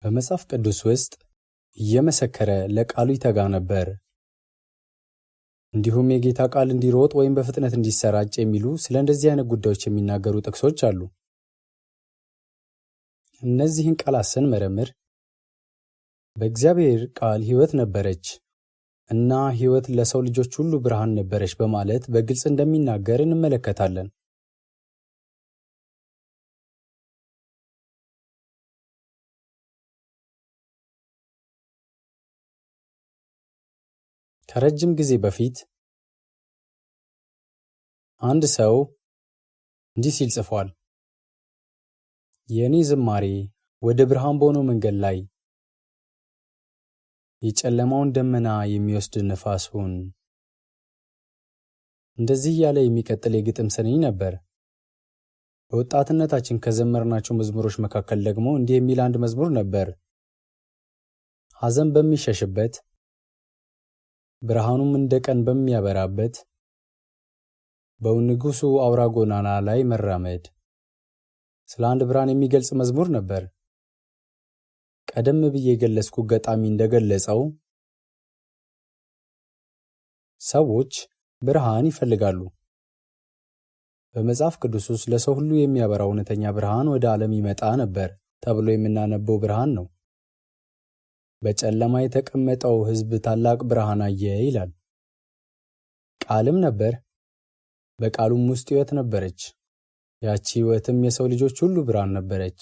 በመጽሐፍ ቅዱስ ውስጥ እየመሰከረ ለቃሉ ይተጋ ነበር። እንዲሁም የጌታ ቃል እንዲሮጥ ወይም በፍጥነት እንዲሰራጭ የሚሉ ስለ እንደዚህ አይነት ጉዳዮች የሚናገሩ ጥቅሶች አሉ። እነዚህን ቃላት ስንመረምር በእግዚአብሔር ቃል ሕይወት ነበረች እና ሕይወት ለሰው ልጆች ሁሉ ብርሃን ነበረች በማለት በግልጽ እንደሚናገር እንመለከታለን። ከረጅም ጊዜ በፊት አንድ ሰው እንዲህ ሲል ጽፏል። የኔ ዝማሬ ወደ ብርሃን በሆነው መንገድ ላይ የጨለማውን ደመና የሚወስድ ነፋስ ሁን። እንደዚህ ያለ የሚቀጥል የግጥም ስንኝ ነበር። በወጣትነታችን ከዘመርናቸው መዝሙሮች መካከል ደግሞ እንዲህ የሚል አንድ መዝሙር ነበር። ሐዘን በሚሸሽበት ብርሃኑም እንደ ቀን በሚያበራበት በንጉሡ አውራ ጎዳና ላይ መራመድ። ስለ አንድ ብርሃን የሚገልጽ መዝሙር ነበር። ቀደም ብዬ የገለጽኩ ገጣሚ እንደገለጸው ሰዎች ብርሃን ይፈልጋሉ። በመጽሐፍ ቅዱስ ውስጥ ለሰው ሁሉ የሚያበራ እውነተኛ ብርሃን ወደ ዓለም ይመጣ ነበር ተብሎ የምናነበው ብርሃን ነው። በጨለማ የተቀመጠው ሕዝብ ታላቅ ብርሃን አየ ይላል። ቃልም ነበር፣ በቃሉም ውስጥ ሕይወት ነበረች። ያቺ ሕይወትም የሰው ልጆች ሁሉ ብርሃን ነበረች።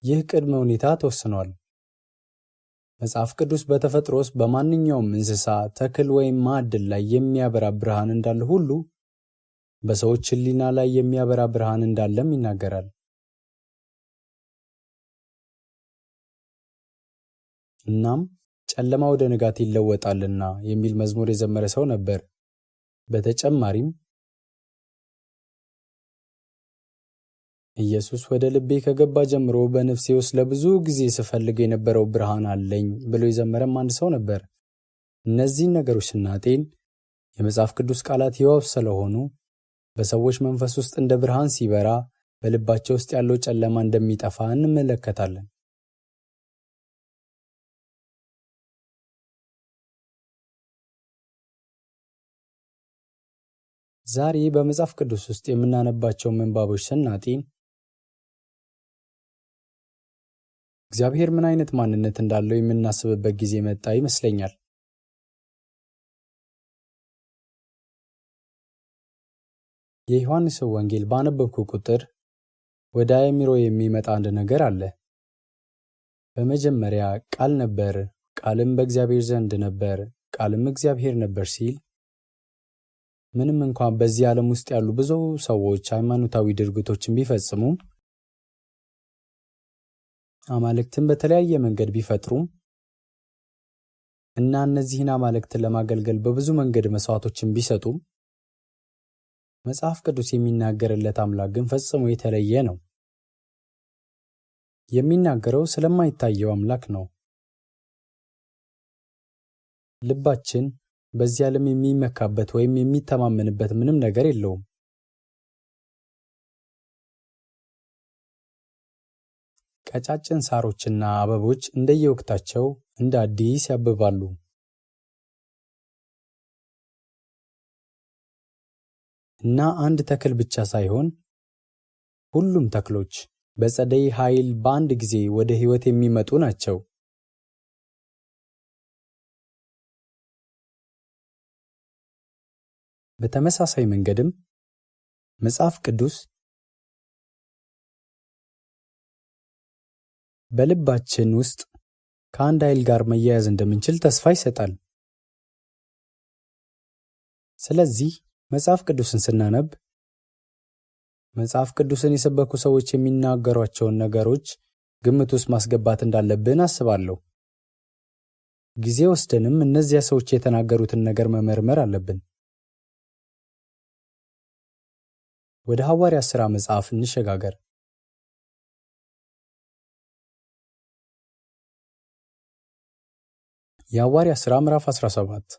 ይህ ቅድመ ሁኔታ ተወስኗል። መጽሐፍ ቅዱስ በተፈጥሮ ውስጥ በማንኛውም እንስሳ፣ ተክል ወይም ማዕድን ላይ የሚያበራ ብርሃን እንዳለ ሁሉ በሰዎች ሕሊና ላይ የሚያበራ ብርሃን እንዳለም ይናገራል። እናም ጨለማ ወደ ንጋት ይለወጣልና የሚል መዝሙር የዘመረ ሰው ነበር። በተጨማሪም ኢየሱስ ወደ ልቤ ከገባ ጀምሮ በነፍሴ ውስጥ ለብዙ ጊዜ ስፈልግ የነበረው ብርሃን አለኝ ብሎ የዘመረም አንድ ሰው ነበር። እነዚህን ነገሮች ስናጤን የመጽሐፍ ቅዱስ ቃላት ሕያው ስለሆኑ በሰዎች መንፈስ ውስጥ እንደ ብርሃን ሲበራ በልባቸው ውስጥ ያለው ጨለማ እንደሚጠፋ እንመለከታለን። ዛሬ በመጽሐፍ ቅዱስ ውስጥ የምናነባቸው ምንባቦች ስናጤን እግዚአብሔር ምን አይነት ማንነት እንዳለው የምናስብበት ጊዜ መጣ ይመስለኛል። የዮሐንስ ወንጌል ባነበብኩ ቁጥር ወደ አእምሮ የሚመጣ አንድ ነገር አለ። በመጀመሪያ ቃል ነበር፣ ቃልም በእግዚአብሔር ዘንድ ነበር፣ ቃልም እግዚአብሔር ነበር ሲል ምንም እንኳን በዚህ ዓለም ውስጥ ያሉ ብዙ ሰዎች ሃይማኖታዊ ድርጊቶችን ቢፈጽሙም አማልክትን በተለያየ መንገድ ቢፈጥሩም እና እነዚህን አማልክትን ለማገልገል በብዙ መንገድ መስዋዕቶችን ቢሰጡም መጽሐፍ ቅዱስ የሚናገርለት አምላክ ግን ፈጽሞ የተለየ ነው። የሚናገረው ስለማይታየው አምላክ ነው። ልባችን በዚህ ዓለም የሚመካበት ወይም የሚተማመንበት ምንም ነገር የለውም። ቀጫጭን ሳሮችና አበቦች እንደየወቅታቸው እንደ አዲስ ያብባሉ። እና አንድ ተክል ብቻ ሳይሆን ሁሉም ተክሎች በጸደይ ኃይል በአንድ ጊዜ ወደ ሕይወት የሚመጡ ናቸው። በተመሳሳይ መንገድም መጽሐፍ ቅዱስ በልባችን ውስጥ ከአንድ ኃይል ጋር መያያዝ እንደምንችል ተስፋ ይሰጣል። ስለዚህ መጽሐፍ ቅዱስን ስናነብ መጽሐፍ ቅዱስን የሰበኩ ሰዎች የሚናገሯቸውን ነገሮች ግምት ውስጥ ማስገባት እንዳለብን አስባለሁ። ጊዜ ወስደንም እነዚያ ሰዎች የተናገሩትን ነገር መመርመር አለብን። ወደ ሐዋርያት ሥራ መጽሐፍ እንሸጋገር። የሐዋርያት ሥራ ምዕራፍ 17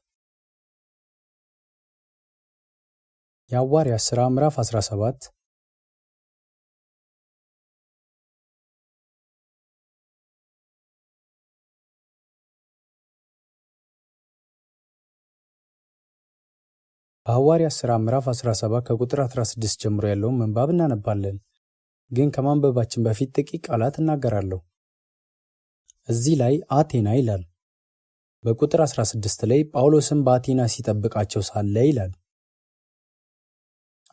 የሐዋርያት ሥራ ምዕራፍ 17 በሐዋርያት ሥራ ምዕራፍ 17 ከቁጥር 16 ጀምሮ ያለውን ምንባብ እናነባለን። ግን ከማንበባችን በፊት ጥቂት ቃላት እናገራለሁ። እዚህ ላይ አቴና ይላል። በቁጥር 16 ላይ ጳውሎስም በአቴና ሲጠብቃቸው ሳለ ይላል።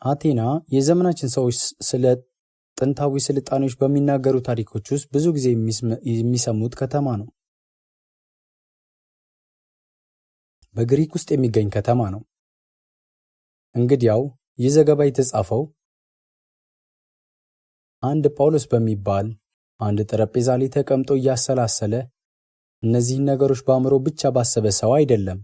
አቴና የዘመናችን ሰዎች ስለ ጥንታዊ ስልጣኔዎች በሚናገሩ ታሪኮች ውስጥ ብዙ ጊዜ የሚሰሙት ከተማ ነው። በግሪክ ውስጥ የሚገኝ ከተማ ነው። እንግዲያው ይህ ዘገባ የተጻፈው አንድ ጳውሎስ በሚባል አንድ ጠረጴዛ ላይ ተቀምጦ እያሰላሰለ እነዚህን ነገሮች በአእምሮ ብቻ ባሰበ ሰው አይደለም።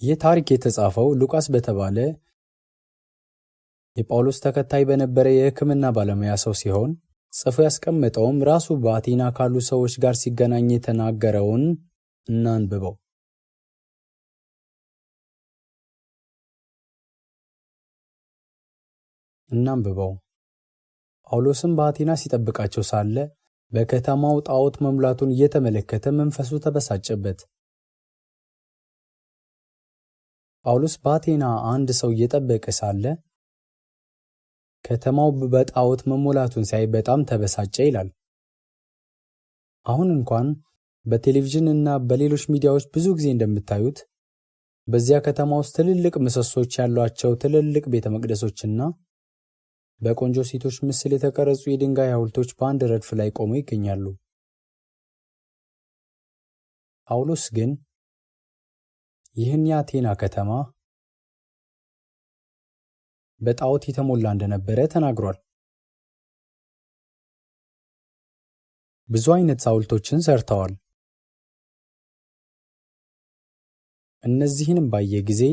ይህ ታሪክ የተጻፈው ሉቃስ በተባለ የጳውሎስ ተከታይ በነበረ የሕክምና ባለሙያ ሰው ሲሆን ጽፎ ያስቀመጠውም ራሱ በአቴና ካሉ ሰዎች ጋር ሲገናኝ የተናገረውን እናንብበው። ጳውሎስም በአቴና ሲጠብቃቸው ሳለ በከተማው ጣዖት መሙላቱን እየተመለከተ መንፈሱ ተበሳጨበት። ጳውሎስ በአቴና አንድ ሰው እየጠበቀ ሳለ ከተማው በጣዖት መሞላቱን ሲያይ በጣም ተበሳጨ ይላል። አሁን እንኳን በቴሌቪዥን እና በሌሎች ሚዲያዎች ብዙ ጊዜ እንደምታዩት በዚያ ከተማ ውስጥ ትልልቅ ምሰሶች ያሏቸው ትልልቅ ቤተ መቅደሶችና በቆንጆ ሴቶች ምስል የተቀረጹ የድንጋይ ሐውልቶች በአንድ ረድፍ ላይ ቆመው ይገኛሉ። ጳውሎስ ግን ይህን የአቴና ከተማ በጣዖት የተሞላ እንደነበረ ተናግሯል። ብዙ አይነት ሐውልቶችን ሰርተዋል። እነዚህንም ባየ ጊዜ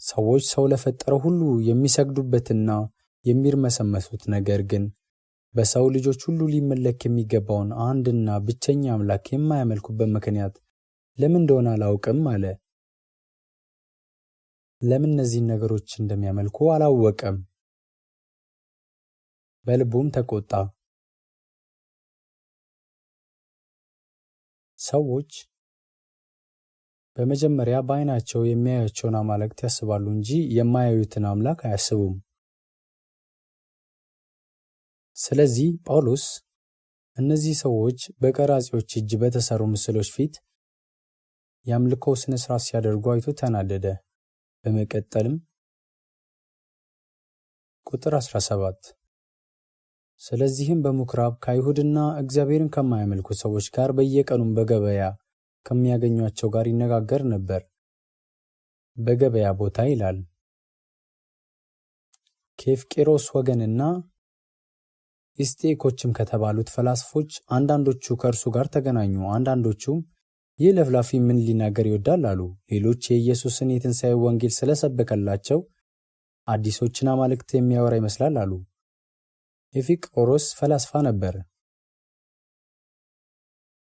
ሰዎች ሰው ለፈጠረው ሁሉ የሚሰግዱበትና የሚርመሰመሱት ነገር ግን በሰው ልጆች ሁሉ ሊመለክ የሚገባውን አንድና ብቸኛ አምላክ የማያመልኩበት ምክንያት ለምን እንደሆነ አላውቅም አለ። ለምን እነዚህን ነገሮች እንደሚያመልኩ አላወቀም። በልቡም ተቆጣ። ሰዎች በመጀመሪያ በዓይናቸው የሚያዩቸውን አማልክት ያስባሉ እንጂ የማያዩትን አምላክ አያስቡም። ስለዚህ ጳውሎስ እነዚህ ሰዎች በቀራጺዎች እጅ በተሰሩ ምስሎች ፊት የአምልኮ ስነ ስርዓት ሲያደርጉ አይቶ ተናደደ። በመቀጠልም ቁጥር 17 ስለዚህም በምኩራብ ከአይሁድና እግዚአብሔርን ከማያመልኩ ሰዎች ጋር በየቀኑም በገበያ ከሚያገኟቸው ጋር ይነጋገር ነበር። በገበያ ቦታ ይላል። ከኤፍቄሮስ ወገንና ኢስጤኮችም ከተባሉት ፈላስፎች አንዳንዶቹ ከእርሱ ጋር ተገናኙ። አንዳንዶቹም ይህ ለፍላፊ ምን ሊናገር ይወዳል አሉ። ሌሎች የኢየሱስን የትንሣኤ ወንጌል ስለሰበከላቸው አዲሶችን አማልክት የሚያወራ ይመስላል አሉ። ኤፊቆሮስ ፈላስፋ ነበር።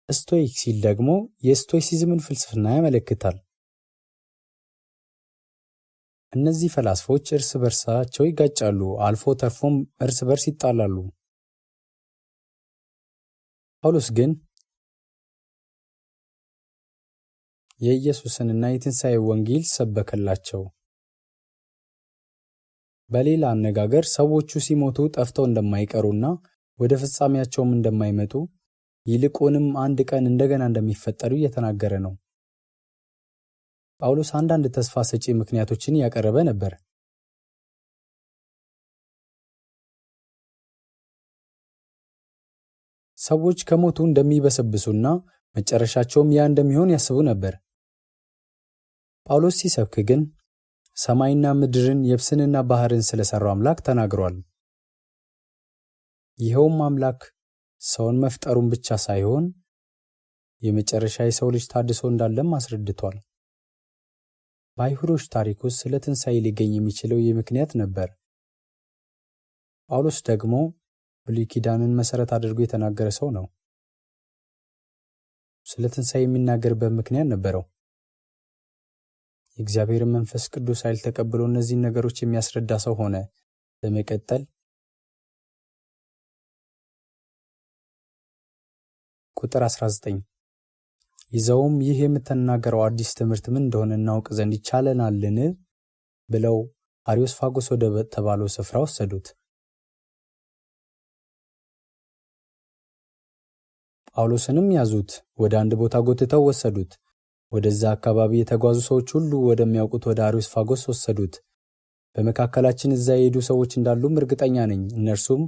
ስቶይክ ሲል ደግሞ የስቶይሲዝምን ፍልስፍና ያመለክታል። እነዚህ ፈላስፎች እርስ በርሳቸው ይጋጫሉ፣ አልፎ ተርፎም እርስ በርስ ይጣላሉ። ጳውሎስ ግን የኢየሱስንና የትንሣኤ ወንጌል ሰበከላቸው። በሌላ አነጋገር ሰዎቹ ሲሞቱ ጠፍተው እንደማይቀሩና ወደ ፍጻሜያቸውም እንደማይመጡ ይልቁንም አንድ ቀን እንደገና እንደሚፈጠሩ እየተናገረ ነው። ጳውሎስ አንዳንድ ተስፋ ሰጪ ምክንያቶችን ያቀረበ ነበር። ሰዎች ከሞቱ እንደሚበሰብሱና መጨረሻቸውም ያ እንደሚሆን ያስቡ ነበር። ጳውሎስ ሲሰብክ ግን ሰማይና ምድርን የብስንና ባህርን ስለሰራው አምላክ ተናግሯል። ይኸውም አምላክ ሰውን መፍጠሩን ብቻ ሳይሆን የመጨረሻ የሰው ልጅ ታድሶ እንዳለም አስረድቷል። በአይሁዶች ታሪክ ውስጥ ስለ ትንሣኤ ሊገኝ የሚችለው ይህ ምክንያት ነበር። ጳውሎስ ደግሞ ብሉይ ኪዳንን መሠረት አድርጎ የተናገረ ሰው ነው። ስለ ትንሣኤ የሚናገርበት ምክንያት ነበረው። የእግዚአብሔርን መንፈስ ቅዱስ ኃይል ተቀብሎ እነዚህን ነገሮች የሚያስረዳ ሰው ሆነ። በመቀጠል ቁጥር 19 ይዘውም ይህ የምትናገረው አዲስ ትምህርት ምን እንደሆነ እናውቅ ዘንድ ይቻለናልን ብለው አርዮስፋጎስ ወደ ተባለው ስፍራ ወሰዱት። ጳውሎስንም ያዙት፣ ወደ አንድ ቦታ ጎትተው ወሰዱት። ወደዛ አካባቢ የተጓዙ ሰዎች ሁሉ ወደሚያውቁት ወደ አርዮስፋጎስ ወሰዱት። በመካከላችን እዛ የሄዱ ሰዎች እንዳሉም እርግጠኛ ነኝ። እነርሱም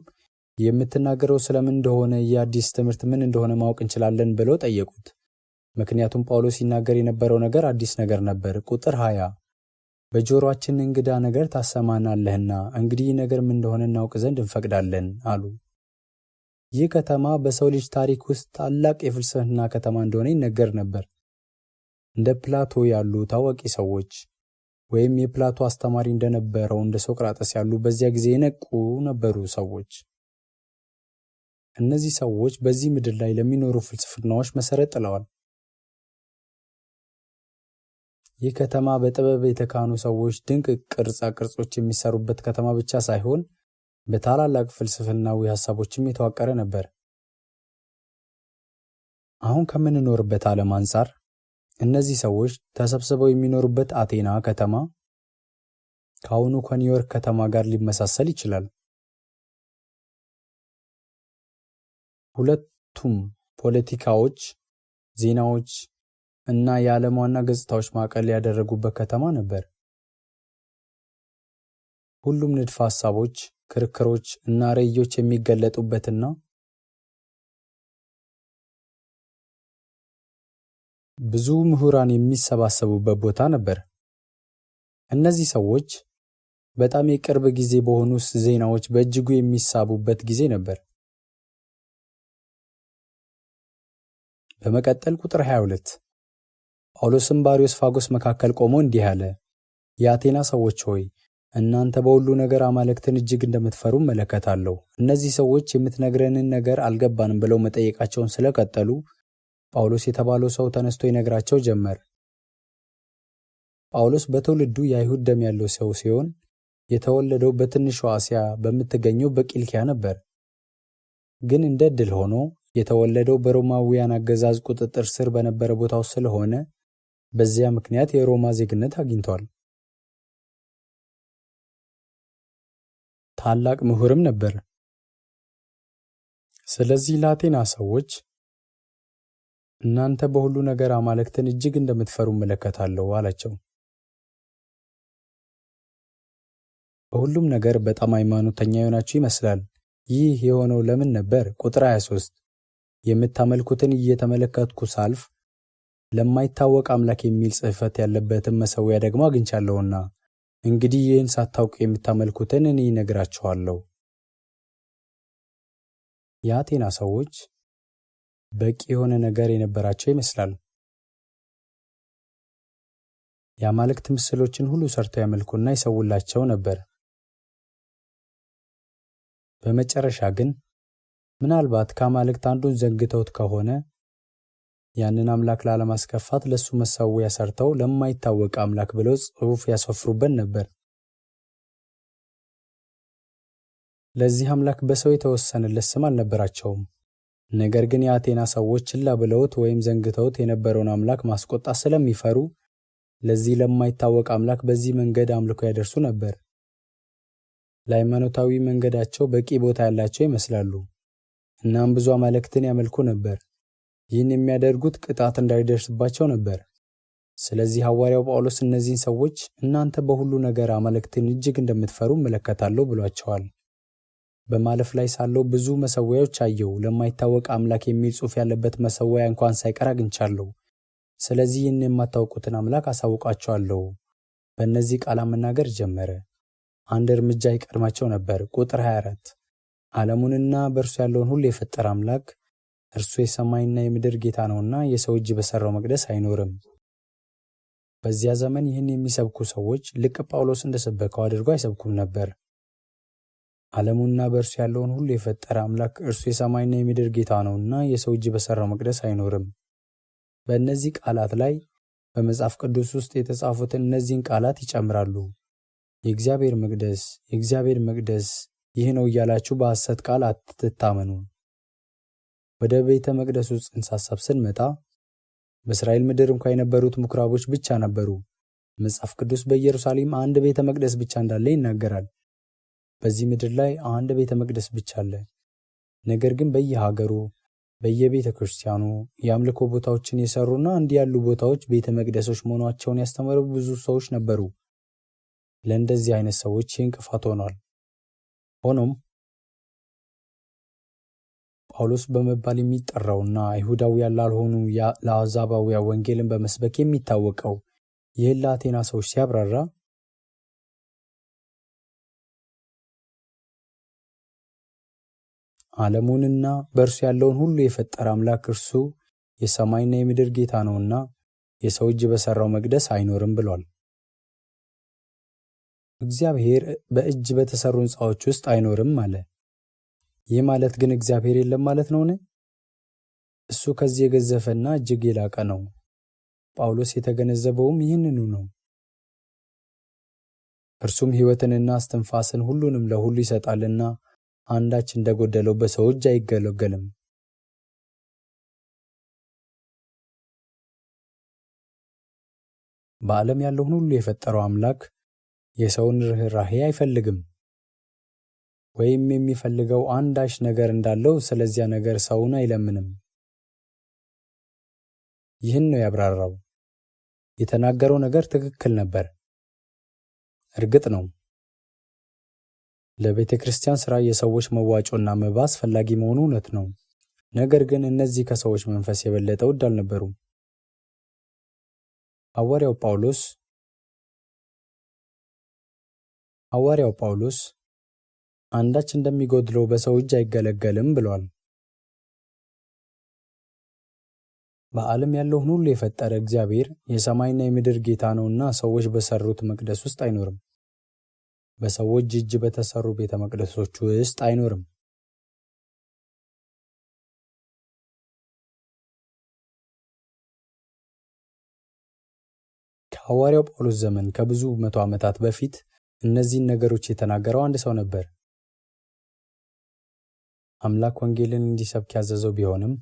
የምትናገረው ስለምን እንደሆነ የአዲስ ትምህርት ምን እንደሆነ ማወቅ እንችላለን ብለው ጠየቁት። ምክንያቱም ጳውሎስ ሲናገር የነበረው ነገር አዲስ ነገር ነበር። ቁጥር 20 በጆሮአችን እንግዳ ነገር ታሰማናለህና እንግዲህ ነገር ምን እንደሆነ እናውቅ ዘንድ እንፈቅዳለን አሉ። ይህ ከተማ በሰው ልጅ ታሪክ ውስጥ ታላቅ የፍልስፍና ከተማ እንደሆነ ይነገር ነበር። እንደ ፕላቶ ያሉ ታዋቂ ሰዎች ወይም የፕላቶ አስተማሪ እንደነበረው እንደ ሶቅራጠስ ያሉ በዚያ ጊዜ የነቁ ነበሩ ሰዎች። እነዚህ ሰዎች በዚህ ምድር ላይ ለሚኖሩ ፍልስፍናዎች መሰረት ጥለዋል። ይህ ከተማ በጥበብ የተካኑ ሰዎች ድንቅ ቅርጻ ቅርጾች የሚሰሩበት ከተማ ብቻ ሳይሆን በታላላቅ ፍልስፍናዊ ሐሳቦችም የተዋቀረ ነበር። አሁን ከምንኖርበት ዓለም አንጻር እነዚህ ሰዎች ተሰብስበው የሚኖሩበት አቴና ከተማ ከአሁኑ ከኒውዮርክ ከተማ ጋር ሊመሳሰል ይችላል። ሁለቱም ፖለቲካዎች፣ ዜናዎች እና የዓለም ዋና ገጽታዎች ማዕከል ያደረጉበት ከተማ ነበር። ሁሉም ንድፈ ሐሳቦች፣ ክርክሮች እና ራዕዮች የሚገለጡበትና ብዙ ምሁራን የሚሰባሰቡበት ቦታ ነበር። እነዚህ ሰዎች በጣም የቅርብ ጊዜ በሆኑ ዜናዎች በእጅጉ የሚሳቡበት ጊዜ ነበር። በመቀጠል ቁጥር 22 ጳውሎስም በአርዮስፋጎስ መካከል ቆሞ እንዲህ አለ፣ የአቴና ሰዎች ሆይ እናንተ በሁሉ ነገር አማልክትን እጅግ እንደምትፈሩ እመለከታለሁ። እነዚህ ሰዎች የምትነግረንን ነገር አልገባንም ብለው መጠየቃቸውን ስለቀጠሉ ጳውሎስ የተባለው ሰው ተነስቶ ይነግራቸው ጀመር። ጳውሎስ በትውልዱ የአይሁድ ደም ያለው ሰው ሲሆን የተወለደው በትንሿ እስያ በምትገኘው በቂልኪያ ነበር። ግን እንደ ዕድል ሆኖ የተወለደው በሮማውያን አገዛዝ ቁጥጥር ስር በነበረ ቦታው ስለሆነ በዚያ ምክንያት የሮማ ዜግነት አግኝቷል። ታላቅ ምሁርም ነበር። ስለዚህ ለአቴና ሰዎች እናንተ በሁሉ ነገር አማልክትን እጅግ እንደምትፈሩ እመለከታለሁ አላቸው። በሁሉም ነገር በጣም ሃይማኖተኛ የሆናችሁ ይመስላል። ይህ የሆነው ለምን ነበር? ቁጥር 23 የምታመልኩትን እየተመለከትኩ ሳልፍ ለማይታወቅ አምላክ የሚል ጽሕፈት ያለበትን መሠዊያ ደግሞ አግኝቻለሁና እንግዲህ ይህን ሳታውቁ የምታመልኩትን እኔ እነግራችኋለሁ። የአቴና ሰዎች በቂ የሆነ ነገር የነበራቸው ይመስላል። የአማልክት ምስሎችን ሁሉ ሰርተው ያመልኩና ይሰውላቸው ነበር። በመጨረሻ ግን ምናልባት ከአማልክት አንዱን ዘንግተውት ከሆነ ያንን አምላክ ላለማስከፋት ለሱ መሠዊያ ሰርተው ለማይታወቅ አምላክ ብለው ጽሑፍ ያሰፍሩበት ነበር። ለዚህ አምላክ በሰው የተወሰነለት ስም አልነበራቸውም። ነገር ግን የአቴና ሰዎች ችላ ብለውት ወይም ዘንግተውት የነበረውን አምላክ ማስቆጣት ስለሚፈሩ ለዚህ ለማይታወቅ አምላክ በዚህ መንገድ አምልኮ ያደርሱ ነበር። ለሃይማኖታዊ መንገዳቸው በቂ ቦታ ያላቸው ይመስላሉ። እናም ብዙ አማልክትን ያመልኩ ነበር። ይህን የሚያደርጉት ቅጣት እንዳይደርስባቸው ነበር። ስለዚህ ሐዋርያው ጳውሎስ እነዚህን ሰዎች እናንተ በሁሉ ነገር አማልክትን እጅግ እንደምትፈሩ እመለከታለሁ ብሏቸዋል። በማለፍ ላይ ሳለው ብዙ መሠዊያዎች አየሁ። ለማይታወቅ አምላክ የሚል ጽሑፍ ያለበት መሠዊያ እንኳን ሳይቀር አግኝቻለሁ። ስለዚህ ይህን የማታውቁትን አምላክ አሳውቃቸዋለሁ። በእነዚህ ቃላት መናገር ጀመረ። አንድ እርምጃ ይቀድማቸው ነበር። ቁጥር 24 ዓለሙንና በእርሱ ያለውን ሁሉ የፈጠረ አምላክ እርሱ የሰማይና የምድር ጌታ ነውና የሰው እጅ በሠራው መቅደስ አይኖርም። በዚያ ዘመን ይህን የሚሰብኩ ሰዎች ልክ ጳውሎስ እንደሰበከው አድርገው አይሰብኩም ነበር። ዓለሙና በእርሱ ያለውን ሁሉ የፈጠረ አምላክ እርሱ የሰማይና የምድር ጌታ ነውና የሰው እጅ በሠራው መቅደስ አይኖርም። በእነዚህ ቃላት ላይ በመጽሐፍ ቅዱስ ውስጥ የተጻፉትን እነዚህን ቃላት ይጨምራሉ። የእግዚአብሔር መቅደስ፣ የእግዚአብሔር መቅደስ ይህ ነው እያላችሁ በሐሰት ቃል አትታመኑ። ወደ ቤተ መቅደሱ ጽንሰ ሐሳብ ስንመጣ በእስራኤል ምድር እንኳ የነበሩት ምኩራቦች ብቻ ነበሩ። መጽሐፍ ቅዱስ በኢየሩሳሌም አንድ ቤተ መቅደስ ብቻ እንዳለ ይናገራል። በዚህ ምድር ላይ አንድ ቤተ መቅደስ ብቻ አለ። ነገር ግን በየሀገሩ በየቤተ ክርስቲያኑ የአምልኮ ቦታዎችን የሰሩና እንዲህ ያሉ ቦታዎች ቤተ መቅደሶች መሆናቸውን ያስተማሩ ብዙ ሰዎች ነበሩ። ለእንደዚህ አይነት ሰዎች ይህ እንቅፋት ሆኗል። ሆኖም ጳውሎስ በመባል የሚጠራውና አይሁዳውያን ላልሆኑ ለአሕዛባውያን ወንጌልን በመስበክ የሚታወቀው ይህን ለአቴና ሰዎች ሲያብራራ ዓለሙንና በእርሱ ያለውን ሁሉ የፈጠረ አምላክ እርሱ የሰማይና የምድር ጌታ ነውና የሰው እጅ በሠራው መቅደስ አይኖርም ብሏል። እግዚአብሔር በእጅ በተሰሩ ሕንፃዎች ውስጥ አይኖርም አለ። ይህ ማለት ግን እግዚአብሔር የለም ማለት ነውን? እሱ ከዚህ የገዘፈና እጅግ የላቀ ነው። ጳውሎስ የተገነዘበውም ይህንኑ ነው። እርሱም ሕይወትንና እስትንፋስን ሁሉንም ለሁሉ ይሰጣልና አንዳች እንደጎደለው በሰው እጅ አይገለገልም። በዓለም ያለውን ሁሉ የፈጠረው አምላክ የሰውን ርኅራኄ አይፈልግም፣ ወይም የሚፈልገው አንዳች ነገር እንዳለው ስለዚያ ነገር ሰውን አይለምንም። ይህን ነው ያብራራው። የተናገረው ነገር ትክክል ነበር። እርግጥ ነው ለቤተ ክርስቲያን ሥራ የሰዎች መዋጮና መባ አስፈላጊ መሆኑ እውነት ነው። ነገር ግን እነዚህ ከሰዎች መንፈስ የበለጠ ውድ አልነበሩም። ሐዋርያው ጳውሎስ አንዳች እንደሚጎድለው በሰው እጅ አይገለገልም ብሏል። በዓለም ያለውን ሁሉ የፈጠረ እግዚአብሔር የሰማይና የምድር ጌታ ነውና ሰዎች በሰሩት መቅደስ ውስጥ አይኖርም። በሰዎች እጅ በተሰሩ ቤተ መቅደሶች ውስጥ አይኖርም። ከሐዋርያው ጳውሎስ ዘመን ከብዙ 100 ዓመታት በፊት እነዚህን ነገሮች የተናገረው አንድ ሰው ነበር። አምላክ ወንጌልን እንዲሰብክ ያዘዘው ቢሆንም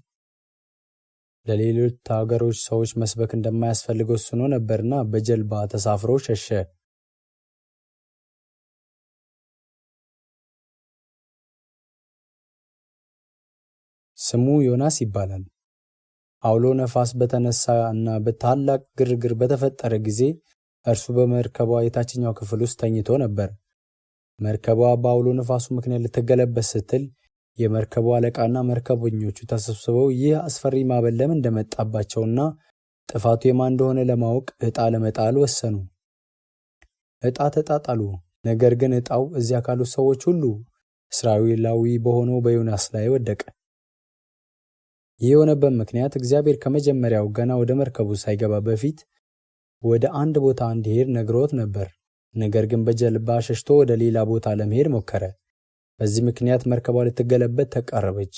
ለሌሎች ሀገሮች ሰዎች መስበክ እንደማያስፈልገው ወስኖ ነበርና በጀልባ ተሳፍሮ ሸሸ። ስሙ ዮናስ ይባላል። አውሎ ነፋስ በተነሳ እና በታላቅ ግርግር በተፈጠረ ጊዜ እርሱ በመርከቧ የታችኛው ክፍል ውስጥ ተኝቶ ነበር። መርከቧ በአውሎ ነፋሱ ምክንያት ልትገለበጥ ስትል የመርከቧ አለቃና መርከበኞቹ ተሰብስበው ይህ አስፈሪ ማዕበል ለምን እንደመጣባቸውና ጥፋቱ የማን እንደሆነ ለማወቅ ዕጣ ለመጣል ወሰኑ። ዕጣ ተጣጣሉ። ነገር ግን ዕጣው እዚያ ካሉት ሰዎች ሁሉ እስራኤላዊ በሆነው በዮናስ ላይ ወደቀ። ይህ የሆነበት ምክንያት እግዚአብሔር ከመጀመሪያው ገና ወደ መርከቡ ሳይገባ በፊት ወደ አንድ ቦታ እንዲሄድ ነግሮት ነበር። ነገር ግን በጀልባ ሸሽቶ ወደ ሌላ ቦታ ለመሄድ ሞከረ። በዚህ ምክንያት መርከቧ ልትገለበጥ ተቃረበች።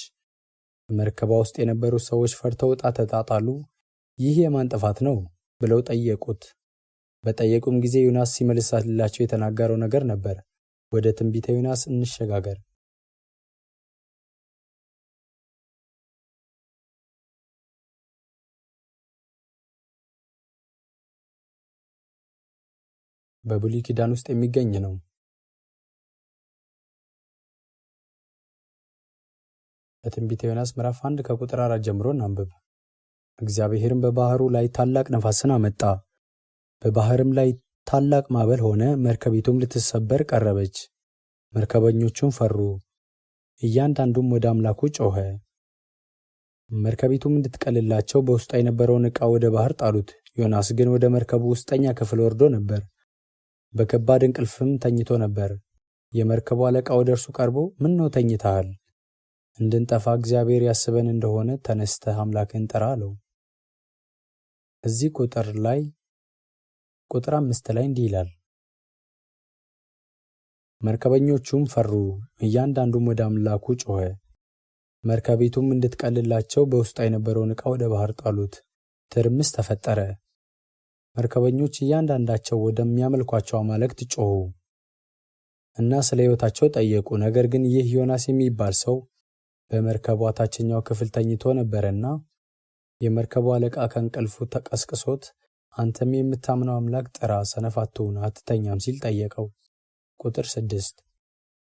በመርከቧ ውስጥ የነበሩት ሰዎች ፈርተው ዕጣ ተጣጣሉ። ይህ የማን ጥፋት ነው ብለው ጠየቁት። በጠየቁም ጊዜ ዮናስ ሲመልስላቸው የተናገረው ነገር ነበር። ወደ ትንቢተ ዮናስ እንሸጋገር። በብሉይ ኪዳን ውስጥ የሚገኝ ነው። በትንቢተ ዮናስ ምዕራፍ 1 ከቁጥር 4 ጀምሮ እናንብብ። እግዚአብሔርም በባህሩ ላይ ታላቅ ነፋስን አመጣ፣ በባህርም ላይ ታላቅ ማዕበል ሆነ፣ መርከቢቱም ልትሰበር ቀረበች። መርከበኞቹም ፈሩ፣ እያንዳንዱም ወደ አምላኩ ጮኸ። መርከቢቱም እንድትቀልላቸው በውስጧ የነበረውን ዕቃ ወደ ባህር ጣሉት። ዮናስ ግን ወደ መርከቡ ውስጠኛ ክፍል ወርዶ ነበር፣ በከባድ እንቅልፍም ተኝቶ ነበር። የመርከቡ አለቃ ወደ እርሱ ቀርቦ ምነው ተኝተሃል? እንድንጠፋ እግዚአብሔር ያስበን እንደሆነ ተነስተህ አምላክህን ጥራ አለው። እዚህ ቁጥር 5 ላይ እንዲህ ይላል፣ መርከበኞቹም ፈሩ፣ እያንዳንዱም ወደ አምላኩ ጮኸ። መርከቢቱም እንድትቀልላቸው በውስጧ የነበረውን ዕቃ ወደ ባህር ጣሉት። ትርምስ ተፈጠረ። መርከበኞች እያንዳንዳቸው ወደሚያመልኳቸው አማልክት ጮኹ እና ስለ ሕይወታቸው ጠየቁ። ነገር ግን ይህ ዮናስ የሚባል ሰው በመርከቧ ታችኛው ክፍል ተኝቶ ነበርና የመርከቧ አለቃ ከእንቅልፉ ተቀስቅሶት አንተም የምታምነው አምላክ ጥራ፣ ሰነፍ አትሁን፣ አትተኛም ሲል ጠየቀው። ቁጥር 6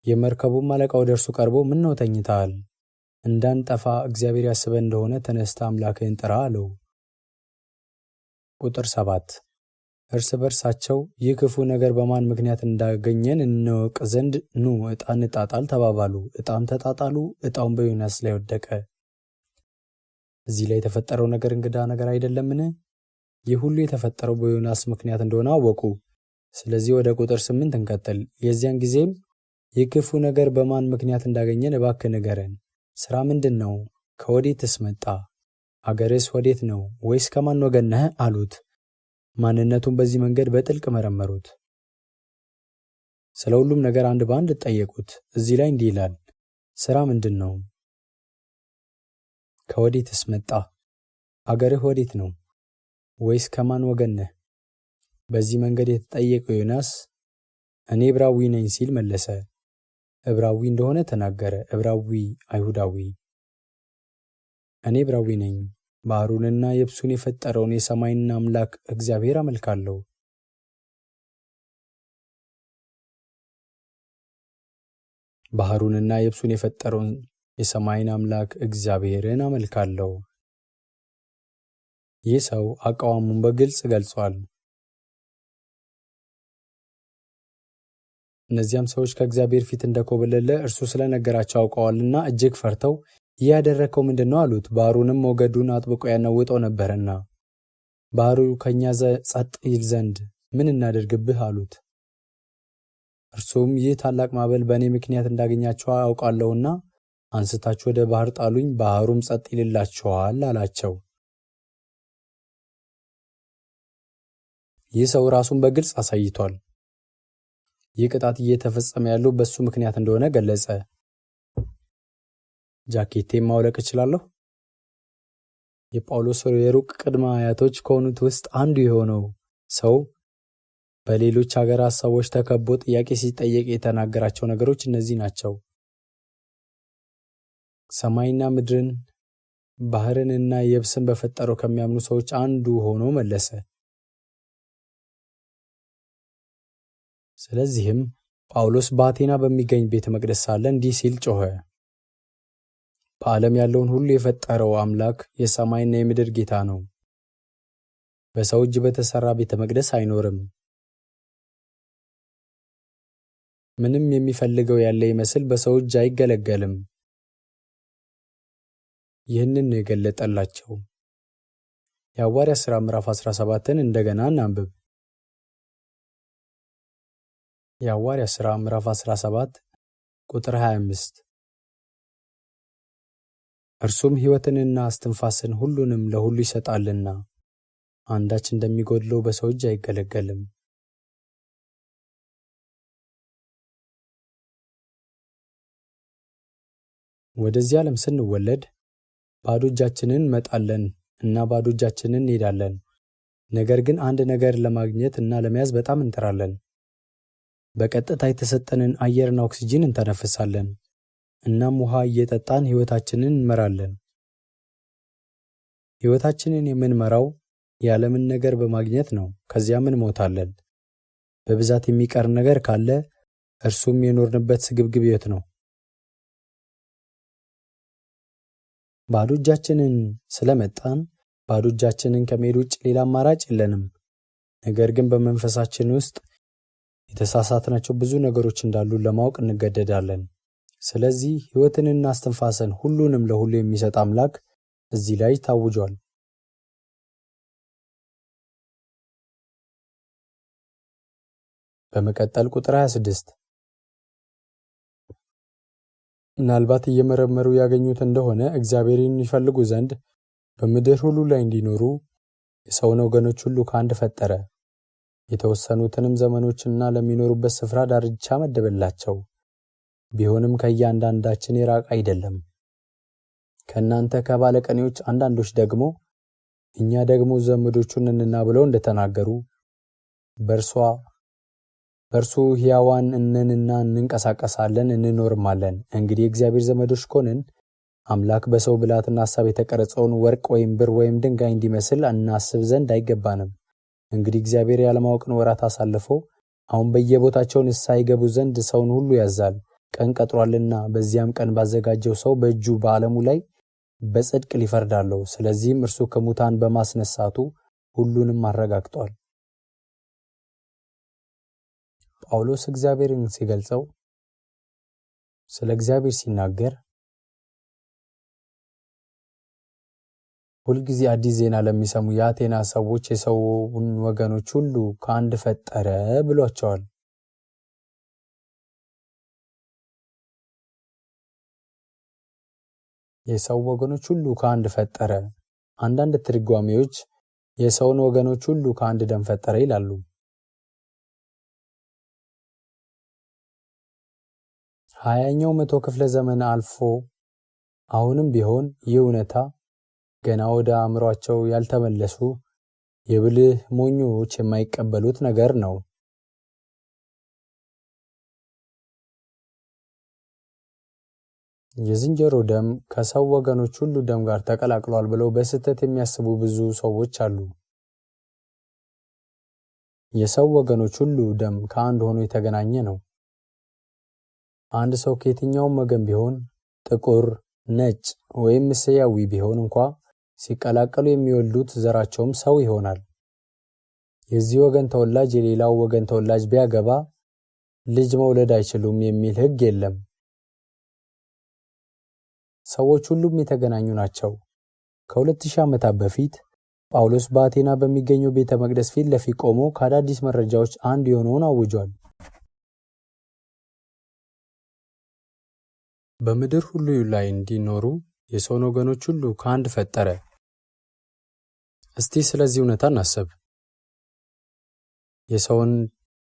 የመርከቡም አለቃ ወደ እርሱ ቀርቦ ምነው ተኝተሃል? እንዳንጠፋ እግዚአብሔር ያስበን እንደሆነ ተነስተህ አምላክህን ጥራ አለው። ቁጥር 7 እርስ በርሳቸው ይህ ክፉ ነገር በማን ምክንያት እንዳገኘን እንወቅ ዘንድ ኑ ዕጣ እንጣጣል ተባባሉ። ዕጣም ተጣጣሉ። ዕጣውም በዮናስ ላይ ወደቀ። እዚህ ላይ የተፈጠረው ነገር እንግዳ ነገር አይደለምን? ይህ ሁሉ የተፈጠረው በዮናስ ምክንያት እንደሆነ አወቁ። ስለዚህ ወደ ቁጥር 8 እንቀጥል። የዚያን ጊዜም ይህ ክፉ ነገር በማን ምክንያት እንዳገኘን እባክህ ንገረን። ሥራ ምንድን ነው? ከወዴትስ መጣ? አገርስ ወዴት ነው? ወይስ ከማን ወገን ነህ? አሉት። ማንነቱን በዚህ መንገድ በጥልቅ መረመሩት። ስለ ሁሉም ነገር አንድ በአንድ ጠየቁት። እዚህ ላይ እንዲህ ይላል፣ ሥራ ምንድን ነው? ከወዴትስ መጣ? አገርህ ወዴት ነው? ወይስ ከማን ወገን ነህ? በዚህ መንገድ የተጠየቀው ዮናስ እኔ ዕብራዊ ነኝ ሲል መለሰ። ዕብራዊ እንደሆነ ተናገረ። ዕብራዊ አይሁዳዊ። እኔ ዕብራዊ ነኝ፣ ባህሩንና የብሱን የፈጠረውን የሰማይን አምላክ እግዚአብሔር አመልካለሁ። ባህሩንና የብሱን የፈጠረውን የሰማይን አምላክ እግዚአብሔርን አመልካለሁ። ይህ ሰው አቋሙን በግልጽ ገልጿል። እነዚያም ሰዎች ከእግዚአብሔር ፊት እንደኮበለለ እርሱ ስለነገራቸው አውቀዋልና እጅግ ፈርተው ይህ ያደረግከው ምንድን ነው አሉት። ባህሩንም ሞገዱን አጥብቆ ያናውጠው ነበርና ባህሩ ከእኛ ጸጥ ይል ዘንድ ምን እናደርግብህ አሉት። እርሱም ይህ ታላቅ ማዕበል በእኔ ምክንያት እንዳገኛችሁ አውቃለሁና አንስታችሁ ወደ ባህር ጣሉኝ፣ ባህሩም ጸጥ ይልላችኋል አላቸው። ይህ ሰው ራሱን በግልጽ አሳይቷል። ይህ ቅጣት እየተፈጸመ ያለው በሱ ምክንያት እንደሆነ ገለጸ። ጃኬቴን ማውለቅ እችላለሁ? የጳውሎስ የሩቅ ቅድመ አያቶች ከሆኑት ውስጥ አንዱ የሆነው ሰው በሌሎች ሀገራት ሰዎች ተከቦ ጥያቄ ሲጠየቅ የተናገራቸው ነገሮች እነዚህ ናቸው። ሰማይና ምድርን ባህርንና የብስን በፈጠረው ከሚያምኑ ሰዎች አንዱ ሆኖ መለሰ። ስለዚህም ጳውሎስ በአቴና በሚገኝ ቤተ መቅደስ ሳለ እንዲህ ሲል ጮኸ። በዓለም ያለውን ሁሉ የፈጠረው አምላክ የሰማይና የምድር ጌታ ነው። በሰው እጅ በተሰራ ቤተ መቅደስ አይኖርም። ምንም የሚፈልገው ያለ ይመስል በሰው እጅ አይገለገልም። ይህንን ነው የገለጠላቸው። የሐዋርያት ሥራ ምዕራፍ 17ን እንደገና እናንብብ። የሐዋርያት ሥራ ምዕራፍ 17 ቁጥር 25 እርሱም ሕይወትንና እስትንፋስን ሁሉንም ለሁሉ ይሰጣልና አንዳች እንደሚጎድለው በሰው እጅ አይገለገልም። ወደዚህ ዓለም ስንወለድ ባዶ እጃችንን እንመጣለን እና ባዶ እጃችንን እንሄዳለን። ነገር ግን አንድ ነገር ለማግኘት እና ለመያዝ በጣም እንጥራለን። በቀጥታ የተሰጠንን አየርና ኦክሲጂን እንተነፍሳለን። እናም ውሃ እየጠጣን ሕይወታችንን እንመራለን። ሕይወታችንን የምንመራው የዓለምን ነገር በማግኘት ነው። ከዚያም እንሞታለን። በብዛት የሚቀር ነገር ካለ እርሱም የኖርንበት ስግብግብ ሕይወት ነው። ባዶ እጃችንን ስለመጣን ባዶ እጃችንን ከመሄድ ውጭ ሌላ አማራጭ የለንም። ነገር ግን በመንፈሳችን ውስጥ የተሳሳትናቸው ብዙ ነገሮች እንዳሉ ለማወቅ እንገደዳለን። ስለዚህ ሕይወትንና እስትንፋስን ሁሉንም ለሁሉ የሚሰጥ አምላክ እዚህ ላይ ታውጇል። በመቀጠል ቁጥር 26 ምናልባት እየመረመሩ ያገኙት እንደሆነ እግዚአብሔርን ይፈልጉ ዘንድ በምድር ሁሉ ላይ እንዲኖሩ የሰውን ወገኖች ሁሉ ከአንድ ፈጠረ። የተወሰኑትንም ዘመኖችና ለሚኖሩበት ስፍራ ዳርቻ መደበላቸው። ቢሆንም ከእያንዳንዳችን የራቀ አይደለም። ከእናንተ ከባለቀኔዎች አንዳንዶች ደግሞ እኛ ደግሞ ዘመዶቹ ነንና ብለው እንደተናገሩ በእርሱ ሕያዋን ነንና እንንቀሳቀሳለን እንኖርማለን። እንግዲህ እግዚአብሔር ዘመዶች ከሆንን አምላክ በሰው ብልሃትና ሐሳብ የተቀረጸውን ወርቅ ወይም ብር ወይም ድንጋይ እንዲመስል እናስብ ዘንድ አይገባንም። እንግዲህ እግዚአብሔር ያለማወቅን ወራት አሳልፎ አሁን በየቦታቸው ንስሐ ይገቡ ዘንድ ሰውን ሁሉ ያዛል። ቀን ቀጥሯልና በዚያም ቀን ባዘጋጀው ሰው በእጁ በዓለሙ ላይ በጽድቅ ሊፈርድ አለው። ስለዚህም እርሱ ከሙታን በማስነሳቱ ሁሉንም አረጋግጧል። ጳውሎስ እግዚአብሔርን ሲገልጸው ስለ እግዚአብሔር ሲናገር ሁልጊዜ አዲስ ዜና ለሚሰሙ የአቴና ሰዎች የሰውን ወገኖች ሁሉ ከአንድ ፈጠረ ብሏቸዋል። የሰው ወገኖች ሁሉ ከአንድ ፈጠረ። አንዳንድ ትርጓሜዎች የሰውን ወገኖች ሁሉ ከአንድ ደም ፈጠረ ይላሉ። ሀያኛው መቶ ክፍለ ዘመን አልፎ አሁንም ቢሆን ይህ እውነታ ገና ወደ አእምሯቸው ያልተመለሱ የብልህ ሞኞች የማይቀበሉት ነገር ነው። የዝንጀሮ ደም ከሰው ወገኖች ሁሉ ደም ጋር ተቀላቅሏል ብለው በስህተት የሚያስቡ ብዙ ሰዎች አሉ። የሰው ወገኖች ሁሉ ደም ከአንድ ሆኖ የተገናኘ ነው። አንድ ሰው ከየትኛውም ወገን ቢሆን ጥቁር፣ ነጭ ወይም እስያዊ ቢሆን እንኳ ሲቀላቀሉ የሚወልዱት ዘራቸውም ሰው ይሆናል። የዚህ ወገን ተወላጅ የሌላው ወገን ተወላጅ ቢያገባ ልጅ መውለድ አይችሉም የሚል ሕግ የለም። ሰዎች ሁሉም የተገናኙ ናቸው። ከ2000 ዓመታት በፊት ጳውሎስ በአቴና በሚገኘው ቤተ መቅደስ ፊት ለፊት ቆሞ ከአዳዲስ መረጃዎች አንድ የሆነውን አውጇል። በምድር ሁሉ ላይ እንዲኖሩ የሰውን ወገኖች ሁሉ ከአንድ ፈጠረ። እስቲ ስለዚህ እውነታ እናስብ። የሰውን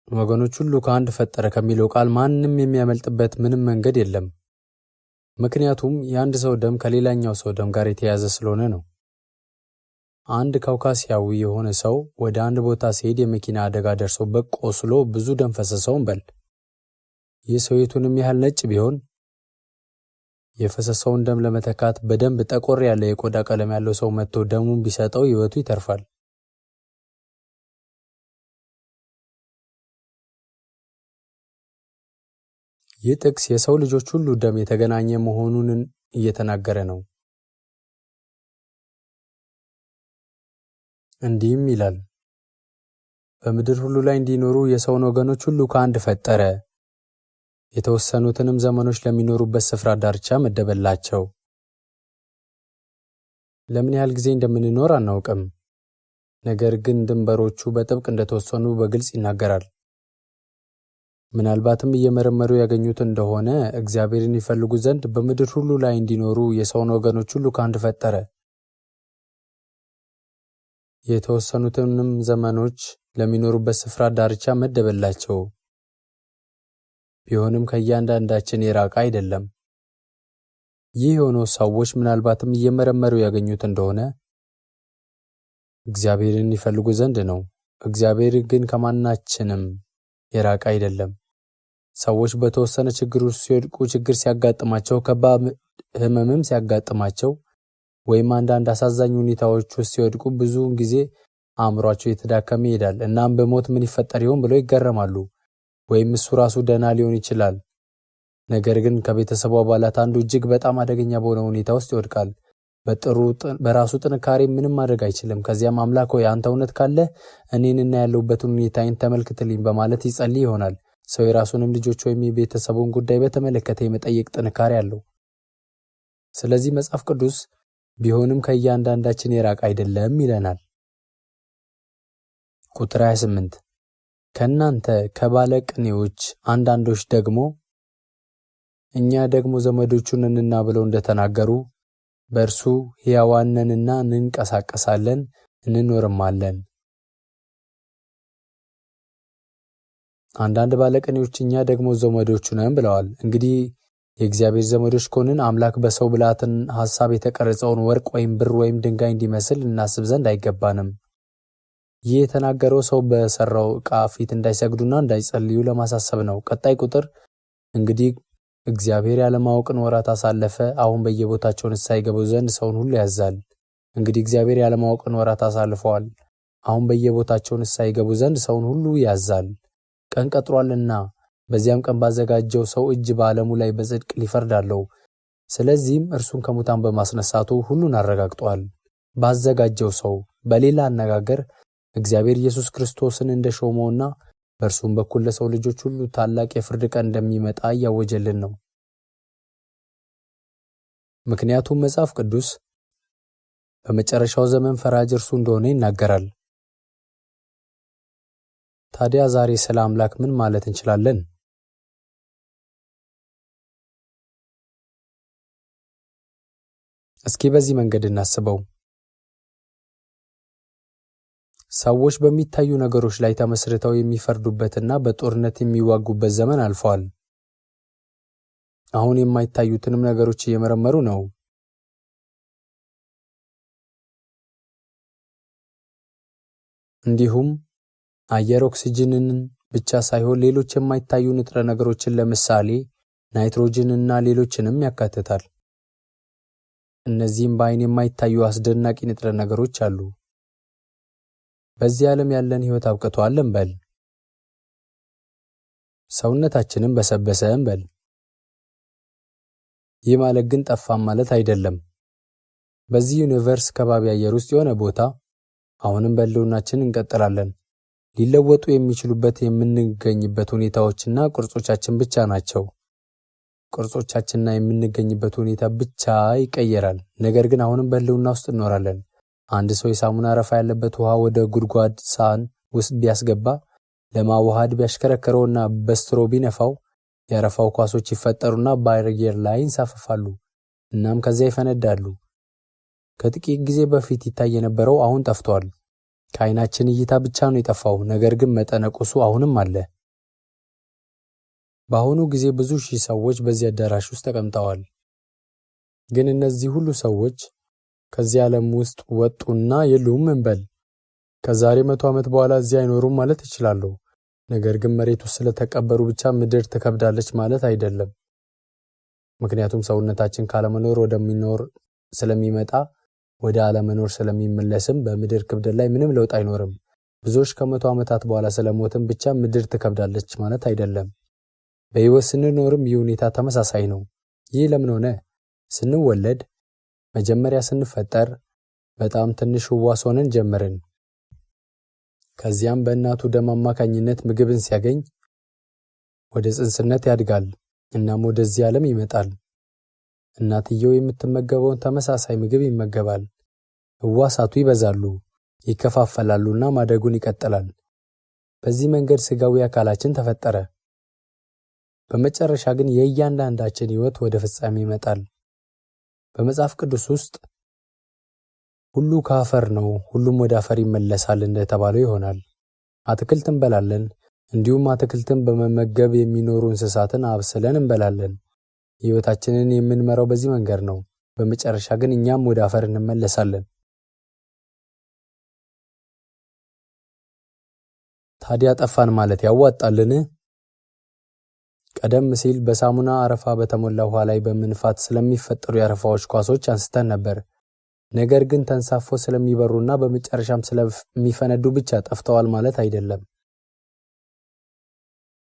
ወገኖች ሁሉ ከአንድ ፈጠረ ከሚለው ቃል ማንም የሚያመልጥበት ምንም መንገድ የለም። ምክንያቱም የአንድ ሰው ደም ከሌላኛው ሰው ደም ጋር የተያያዘ ስለሆነ ነው። አንድ ካውካሲያዊ የሆነ ሰው ወደ አንድ ቦታ ሲሄድ የመኪና አደጋ ደርሶበት ቆስሎ ብዙ ደም ፈሰሰው እንበል። ይህ ሰው የቱንም ያህል ነጭ ቢሆን የፈሰሰውን ደም ለመተካት በደንብ ጠቆር ያለ የቆዳ ቀለም ያለው ሰው መጥቶ ደሙን ቢሰጠው ሕይወቱ ይተርፋል። ይህ ጥቅስ የሰው ልጆች ሁሉ ደም የተገናኘ መሆኑን እየተናገረ ነው። እንዲህም ይላል፣ በምድር ሁሉ ላይ እንዲኖሩ የሰውን ወገኖች ሁሉ ከአንድ ፈጠረ፣ የተወሰኑትንም ዘመኖች ለሚኖሩበት ስፍራ ዳርቻ መደበላቸው። ለምን ያህል ጊዜ እንደምንኖር አናውቅም። ነገር ግን ድንበሮቹ በጥብቅ እንደተወሰኑ በግልጽ ይናገራል። ምናልባትም እየመረመሩ ያገኙት እንደሆነ እግዚአብሔርን ይፈልጉ ዘንድ በምድር ሁሉ ላይ እንዲኖሩ የሰውን ወገኖች ሁሉ ከአንድ ፈጠረ፣ የተወሰኑትንም ዘመኖች ለሚኖሩበት ስፍራ ዳርቻ መደበላቸው። ቢሆንም ከእያንዳንዳችን የራቀ አይደለም። ይህ የሆነው ሰዎች ምናልባትም እየመረመሩ ያገኙት እንደሆነ እግዚአብሔርን ይፈልጉ ዘንድ ነው። እግዚአብሔር ግን ከማናችንም የራቀ አይደለም። ሰዎች በተወሰነ ችግር ውስጥ ሲወድቁ፣ ችግር ሲያጋጥማቸው፣ ከባድ ሕመምም ሲያጋጥማቸው ወይም አንዳንድ አሳዛኝ ሁኔታዎች ውስጥ ሲወድቁ ብዙውን ጊዜ አእምሯቸው የተዳከመ ይሄዳል። እናም በሞት ምን ይፈጠር ይሆን ብለው ይገረማሉ። ወይም እሱ ራሱ ደህና ሊሆን ይችላል። ነገር ግን ከቤተሰቡ አባላት አንዱ እጅግ በጣም አደገኛ በሆነ ሁኔታ ውስጥ ይወድቃል። በራሱ ጥንካሬ ምንም ማድረግ አይችልም። ከዚያም አምላክ ሆይ አንተ እውነት ካለ እኔንና ያለሁበትን ሁኔታዬን ተመልክትልኝ በማለት ይጸልይ ይሆናል። ሰው የራሱንም ልጆች ወይም የቤተሰቡን ጉዳይ በተመለከተ የመጠየቅ ጥንካሬ አለው። ስለዚህ መጽሐፍ ቅዱስ ቢሆንም ከእያንዳንዳችን የራቀ አይደለም ይለናል። ቁጥር 28 ከእናንተ ከባለቅኔዎች አንዳንዶች ደግሞ እኛ ደግሞ ዘመዶቹ ነንና ብለው እንደተናገሩ በእርሱ ሕያዋን ነንና እንንቀሳቀሳለን እንኖርማለን። አንዳንድ ባለቅኔዎች እኛ ደግሞ ዘመዶቹ ነን ብለዋል። እንግዲህ የእግዚአብሔር ዘመዶች ከሆንን አምላክ በሰው ብልሃትን ሐሳብ የተቀረጸውን ወርቅ ወይም ብር ወይም ድንጋይ እንዲመስል እናስብ ዘንድ አይገባንም። ይህ የተናገረው ሰው በሰራው ዕቃ ፊት እንዳይሰግዱና እንዳይጸልዩ ለማሳሰብ ነው። ቀጣይ ቁጥር እንግዲህ እግዚአብሔር ያለማወቅን ወራት አሳለፈ። አሁን በየቦታቸው ንስሐ ይገቡ ዘንድ ሰውን ሁሉ ያዛል። እንግዲህ እግዚአብሔር ያለማወቅን ወራት አሳልፈዋል። አሁን በየቦታቸው ንስሐ ይገቡ ዘንድ ሰውን ሁሉ ያዛል። ቀን ቀጥሯልና በዚያም ቀን ባዘጋጀው ሰው እጅ በዓለሙ ላይ በጽድቅ ሊፈርድ አለው። ስለዚህም እርሱን ከሙታን በማስነሳቱ ሁሉን አረጋግጧል። ባዘጋጀው ሰው፣ በሌላ አነጋገር እግዚአብሔር ኢየሱስ ክርስቶስን እንደሾመውና በእርሱም በኩል ለሰው ልጆች ሁሉ ታላቅ የፍርድ ቀን እንደሚመጣ እያወጀልን ነው። ምክንያቱም መጽሐፍ ቅዱስ በመጨረሻው ዘመን ፈራጅ እርሱ እንደሆነ ይናገራል። ታዲያ ዛሬ ስለ አምላክ ምን ማለት እንችላለን? እስኪ በዚህ መንገድ እናስበው። ሰዎች በሚታዩ ነገሮች ላይ ተመስርተው የሚፈርዱበትና በጦርነት የሚዋጉበት ዘመን አልፏል። አሁን የማይታዩትንም ነገሮች እየመረመሩ ነው። እንዲሁም አየር ኦክሲጅንን ብቻ ሳይሆን ሌሎች የማይታዩ ንጥረ ነገሮችን ለምሳሌ ናይትሮጅንና ሌሎችንም ያካትታል። እነዚህም በአይን የማይታዩ አስደናቂ ንጥረ ነገሮች አሉ። በዚህ ዓለም ያለን ሕይወት አብቅቷል እንበል። ሰውነታችንም በሰበሰ እንበል። ይህ ማለት ግን ጠፋም ማለት አይደለም። በዚህ ዩኒቨርስ ከባቢ አየር ውስጥ የሆነ ቦታ አሁንም በሕልውናችን እንቀጥላለን። ሊለወጡ የሚችሉበት የምንገኝበት ሁኔታዎችና ቅርጾቻችን ብቻ ናቸው። ቅርጾቻችንና የምንገኝበት ሁኔታ ብቻ ይቀየራል። ነገር ግን አሁንም በሕልውና ውስጥ እንኖራለን። አንድ ሰው የሳሙና አረፋ ያለበት ውሃ ወደ ጉድጓድ ሳህን ውስጥ ቢያስገባ ለማዋሃድ ቢያሽከረክረውና በስትሮ ቢነፋው የአረፋው ኳሶች ይፈጠሩና በአየር ላይ ይንሳፈፋሉ። እናም ከዚያ ይፈነዳሉ። ከጥቂት ጊዜ በፊት ይታይ የነበረው አሁን ጠፍቷል። ከዓይናችን እይታ ብቻ ነው የጠፋው። ነገር ግን መጠነ ቁሱ አሁንም አለ። በአሁኑ ጊዜ ብዙ ሺህ ሰዎች በዚህ አዳራሽ ውስጥ ተቀምጠዋል። ግን እነዚህ ሁሉ ሰዎች ከዚህ ዓለም ውስጥ ወጡና የሉም እንበል። ከዛሬ 100 ዓመት በኋላ እዚህ አይኖሩም ማለት እችላለሁ። ነገር ግን መሬት ውስጥ ስለተቀበሩ ብቻ ምድር ትከብዳለች ማለት አይደለም። ምክንያቱም ሰውነታችን ካለመኖር ወደሚኖር ስለሚመጣ ወደ አለመኖር ስለሚመለስም በምድር ክብደት ላይ ምንም ለውጥ አይኖርም። ብዙዎች ከ100 ዓመታት በኋላ ስለሞትም ብቻ ምድር ትከብዳለች ማለት አይደለም። በሕይወት ስንኖርም ይህ ሁኔታ ተመሳሳይ ነው። ይህ ለምን ሆነ? ስንወለድ መጀመሪያ ስንፈጠር በጣም ትንሽ ሕዋስ ሆነን ጀመርን። ከዚያም በእናቱ ደም አማካኝነት ምግብን ሲያገኝ ወደ ጽንስነት ያድጋል። እናም ወደዚህ ዓለም ይመጣል። እናትየው የምትመገበውን ተመሳሳይ ምግብ ይመገባል። ሕዋሳቱ ይበዛሉ፣ ይከፋፈላሉና ማደጉን ይቀጥላል። በዚህ መንገድ ሥጋዊ አካላችን ተፈጠረ። በመጨረሻ ግን የእያንዳንዳችን ሕይወት ወደ ፍጻሜ ይመጣል። በመጽሐፍ ቅዱስ ውስጥ ሁሉ ከአፈር ነው፣ ሁሉም ወደ አፈር ይመለሳል እንደተባለው ይሆናል። አትክልት እንበላለን፣ እንዲሁም አትክልትን በመመገብ የሚኖሩ እንስሳትን አብስለን እንበላለን። ሕይወታችንን የምንመራው በዚህ መንገድ ነው። በመጨረሻ ግን እኛም ወደ አፈር እንመለሳለን። ታዲያ ጠፋን ማለት ያዋጣልን? ቀደም ሲል በሳሙና አረፋ በተሞላ ውሃ ላይ በመንፋት ስለሚፈጠሩ የአረፋዎች ኳሶች አንስተን ነበር። ነገር ግን ተንሳፎ ስለሚበሩና በመጨረሻም ስለሚፈነዱ ብቻ ጠፍተዋል ማለት አይደለም።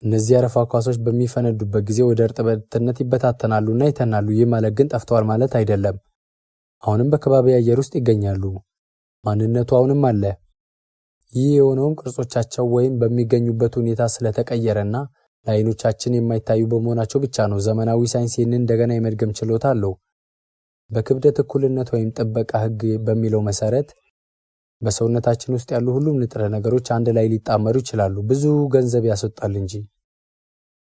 እነዚህ የአረፋ ኳሶች በሚፈነዱበት ጊዜ ወደ እርጥበትነት ይበታተናሉና ይተናሉ። ይህ ማለት ግን ጠፍተዋል ማለት አይደለም። አሁንም በከባቢ አየር ውስጥ ይገኛሉ። ማንነቱ አሁንም አለ። ይህ የሆነውም ቅርጾቻቸው ወይም በሚገኙበት ሁኔታ ስለተቀየረና ለዓይኖቻችን የማይታዩ በመሆናቸው ብቻ ነው። ዘመናዊ ሳይንስ ይህንን እንደገና የመድገም ችሎታ አለው። በክብደት እኩልነት ወይም ጥበቃ ሕግ በሚለው መሰረት በሰውነታችን ውስጥ ያሉ ሁሉም ንጥረ ነገሮች አንድ ላይ ሊጣመሩ ይችላሉ፣ ብዙ ገንዘብ ያስወጣል እንጂ።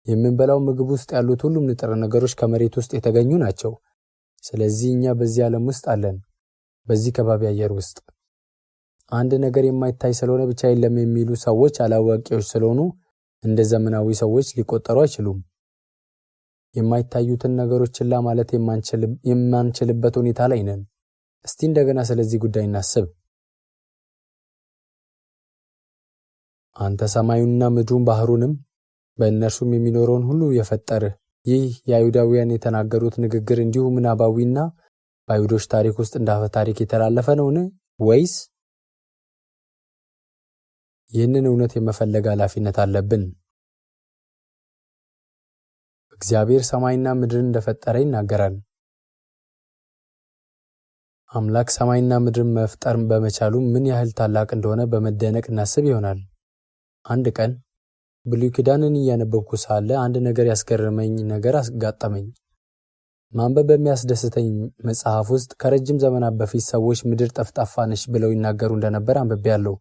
የምንበላው ምግብ ውስጥ ያሉት ሁሉም ንጥረ ነገሮች ከመሬት ውስጥ የተገኙ ናቸው። ስለዚህ እኛ በዚህ ዓለም ውስጥ አለን፣ በዚህ ከባቢ አየር ውስጥ። አንድ ነገር የማይታይ ስለሆነ ብቻ የለም የሚሉ ሰዎች አላዋቂዎች ስለሆኑ እንደ ዘመናዊ ሰዎች ሊቆጠሩ አይችሉም። የማይታዩትን ነገሮች ችላ ማለት የማንችልበት ሁኔታ ላይ ነን። እስቲ እንደገና ስለዚህ ጉዳይ እናስብ። አንተ ሰማዩንና ምድሩን ባህሩንም በእነርሱም የሚኖረውን ሁሉ የፈጠርህ ይህ የአይሁዳውያን የተናገሩት ንግግር እንዲሁ ምናባዊና በአይሁዶች ታሪክ ውስጥ እንዳፈ ታሪክ የተላለፈ ነውን? ወይስ ይህንን እውነት የመፈለግ ኃላፊነት አለብን? እግዚአብሔር ሰማይና ምድርን እንደፈጠረ ይናገራል። አምላክ ሰማይና ምድርን መፍጠር በመቻሉ ምን ያህል ታላቅ እንደሆነ በመደነቅ እናስብ ይሆናል። አንድ ቀን ብሉይ ኪዳንን እያነበብኩ ሳለ አንድ ነገር ያስገረመኝ ነገር አጋጠመኝ። ማንበብ በሚያስደስተኝ መጽሐፍ ውስጥ ከረጅም ዘመናት በፊት ሰዎች ምድር ጠፍጣፋ ነች ብለው ይናገሩ እንደነበር አንብቤያለሁ።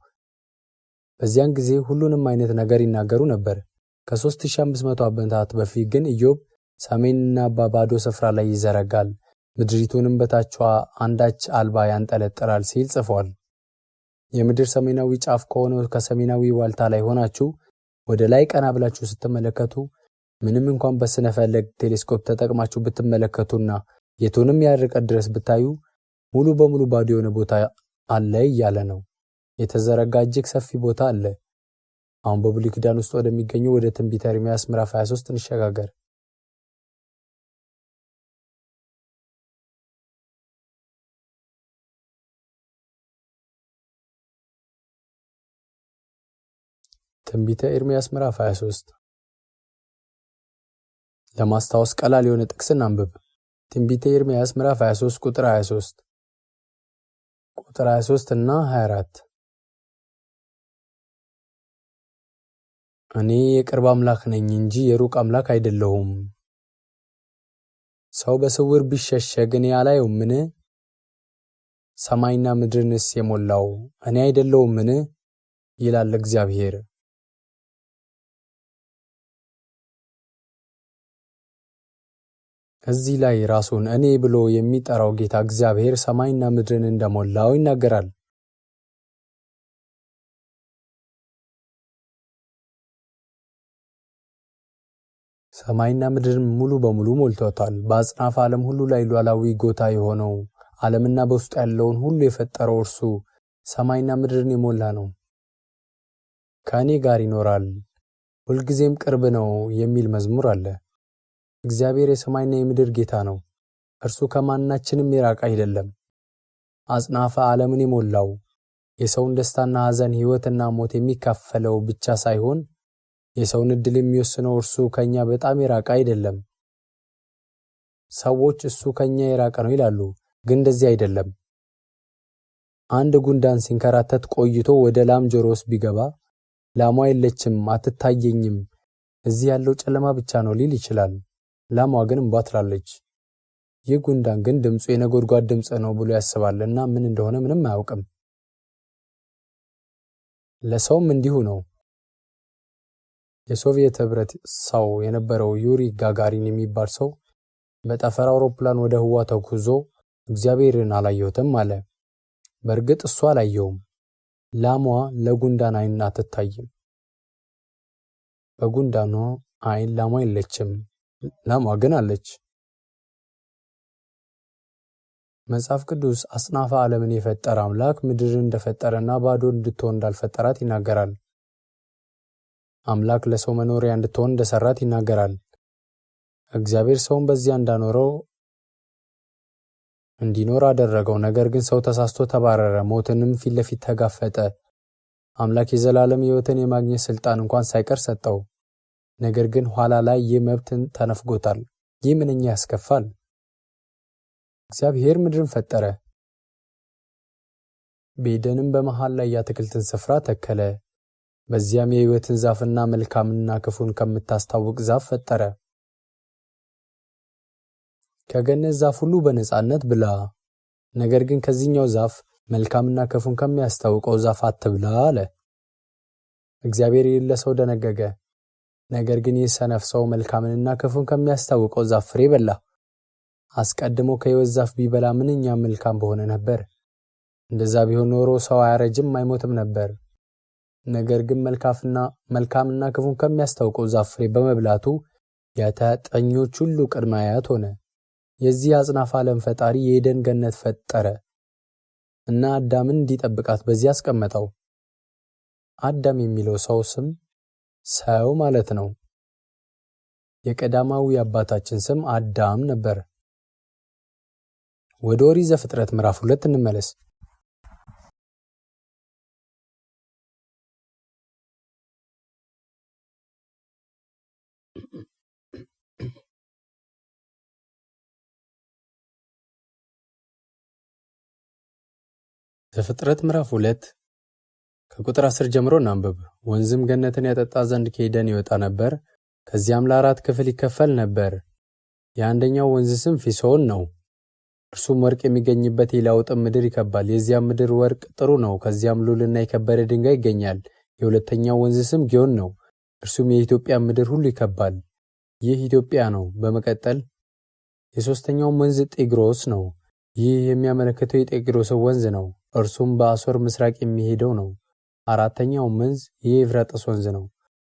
በዚያን ጊዜ ሁሉንም አይነት ነገር ይናገሩ ነበር። ከ3500 ዓመታት በፊት ግን ኢዮብ ሰሜንና ባዶ ስፍራ ላይ ይዘረጋል፣ ምድሪቱንም በታቿ አንዳች አልባ ያንጠለጥላል ሲል ጽፏል። የምድር ሰሜናዊ ጫፍ ከሆነው ከሰሜናዊ ዋልታ ላይ ሆናችሁ ወደ ላይ ቀና ብላችሁ ስትመለከቱ ምንም እንኳን በስነ ፈለግ ቴሌስኮፕ ተጠቅማችሁ ብትመለከቱና የቱንም ያህል ርቀት ድረስ ብታዩ ሙሉ በሙሉ ባዶ የሆነ ቦታ አለ እያለ ነው። የተዘረጋ እጅግ ሰፊ ቦታ አለ። አሁን በብሉይ ኪዳን ውስጥ ወደሚገኘው ወደ ትንቢተ ኤርምያስ ምዕራፍ 23 እንሸጋገር። ትንቢተ ኤርምያስ ምዕራፍ 23 ለማስታወስ ቀላል የሆነ ጥቅስ እናንብብ። ትንቢተ ኤርምያስ ምዕራፍ 23 ቁጥር 23 እና 24 እኔ የቅርብ አምላክ ነኝ እንጂ የሩቅ አምላክ አይደለሁም። ሰው በስውር ቢሸሸግ እኔ አላየውምን? ሰማይና ምድርንስ የሞላው እኔ አይደለሁምን? ይላል እግዚአብሔር። እዚህ ላይ ራሱን እኔ ብሎ የሚጠራው ጌታ እግዚአብሔር ሰማይና ምድርን እንደሞላው ይናገራል። ሰማይና ምድርን ሙሉ በሙሉ ሞልቶታል። በአጽናፈ ዓለም ሁሉ ላይ ሉዓላዊ ጌታ የሆነው ዓለምና በውስጡ ያለውን ሁሉ የፈጠረው እርሱ ሰማይና ምድርን የሞላ ነው። ከእኔ ጋር ይኖራል፣ ሁልጊዜም ቅርብ ነው የሚል መዝሙር አለ። እግዚአብሔር የሰማይና የምድር ጌታ ነው። እርሱ ከማናችንም የራቀ አይደለም። አጽናፈ ዓለምን የሞላው የሰውን ደስታና ሐዘን፣ ሕይወትና ሞት የሚካፈለው ብቻ ሳይሆን የሰውን ዕድል የሚወስነው እርሱ ከኛ በጣም የራቀ አይደለም። ሰዎች እሱ ከኛ የራቀ ነው ይላሉ፣ ግን እንደዚህ አይደለም። አንድ ጉንዳን ሲንከራተት ቆይቶ ወደ ላም ጆሮ ውስጥ ቢገባ ላሟ የለችም፣ አትታየኝም፣ እዚህ ያለው ጨለማ ብቻ ነው ሊል ይችላል። ላሟ ግን እምቧ ትላለች። ይህ ጉንዳን ግን ድምፁ የነጎድጓድ ድምፅ ነው ብሎ ያስባልና ምን እንደሆነ ምንም አያውቅም። ለሰውም እንዲሁ ነው። የሶቪየት ህብረት ሰው የነበረው ዩሪ ጋጋሪን የሚባል ሰው በጠፈር አውሮፕላን ወደ ህዋ ተጉዞ እግዚአብሔርን አላየሁትም አለ። በእርግጥ እሱ አላየውም። ላሟ ለጉንዳን አይን አትታይም። በጉንዳኑ አይን ላሟ የለችም፣ ላሟ ግን አለች። መጽሐፍ ቅዱስ አጽናፈ ዓለምን የፈጠረ አምላክ ምድርን እንደፈጠረና ባዶ እንድትሆን እንዳልፈጠራት ይናገራል። አምላክ ለሰው መኖሪያ እንድትሆን እንደሰራት ይናገራል። እግዚአብሔር ሰውን በዚያ እንዲኖር አደረገው። ነገር ግን ሰው ተሳስቶ ተባረረ፣ ሞትንም ፊት ለፊት ተጋፈጠ። አምላክ የዘላለም ሕይወትን የማግኘት ስልጣን እንኳን ሳይቀር ሰጠው። ነገር ግን ኋላ ላይ ይህ መብትን ተነፍጎታል። ይህ ምንኛ ያስከፋል! እግዚአብሔር ምድርን ፈጠረ። በኤደንም በመሃል ላይ የአትክልትን ስፍራ ተከለ። በዚያም የሕይወትን ዛፍና መልካምና ክፉን ከምታስታውቅ ዛፍ ፈጠረ። ከገነት ዛፍ ሁሉ በነጻነት ብላ፣ ነገር ግን ከዚህኛው ዛፍ መልካምና ክፉን ከሚያስታውቀው ዛፍ አትብላ አለ። እግዚአብሔር ለሰው ደነገገ። ነገር ግን ይህ ሰነፍ ሰው መልካምንና ክፉን ከሚያስታውቀው ዛፍ ፍሬ በላ። አስቀድሞ ከሕይወት ዛፍ ቢበላ ምንኛ መልካም በሆነ ነበር። እንደዛ ቢሆን ኖሮ ሰው አያረጅም አይሞትም ነበር። ነገር ግን መልካምና ክፉን ከሚያስታውቀው ዛፍ ፍሬ በመብላቱ የኃጢአተኞች ሁሉ ቅድመ አያት ሆነ። የዚህ አጽናፈ ዓለም ፈጣሪ የኤደን ገነት ፈጠረ እና አዳምን እንዲጠብቃት በዚያ አስቀመጠው። አዳም የሚለው ሰው ስም ሰው ማለት ነው። የቀዳማዊ አባታችን ስም አዳም ነበር። ወደ ኦሪት ዘፍጥረት ምዕራፍ 2 እንመለስ። ዘፍጥረት ምዕራፍ 2 ከቁጥር 10 ጀምሮ እናንብብ። ወንዝም ገነትን ያጠጣ ዘንድ ከኤደን ይወጣ ነበር፣ ከዚያም ለ4 ክፍል ይከፈል ነበር። የአንደኛው ወንዝ ስም ፊሶን ነው፣ እርሱም ወርቅ የሚገኝበት የኤላውጥን ምድር ይከባል። የዚያም ምድር ወርቅ ጥሩ ነው፣ ከዚያም ሉልና የከበረ ድንጋይ ይገኛል። የሁለተኛው ወንዝ ስም ጊዮን ነው፣ እርሱም የኢትዮጵያን ምድር ሁሉ ይከባል። ይህ ኢትዮጵያ ነው። በመቀጠል የሦስተኛውም ወንዝ ጤግሮስ ነው። ይህ የሚያመለክተው የጤግሮስን ወንዝ ነው፣ እርሱም በአሦር ምስራቅ የሚሄደው ነው። አራተኛውም ወንዝ የኤፍራጥስ ወንዝ ነው።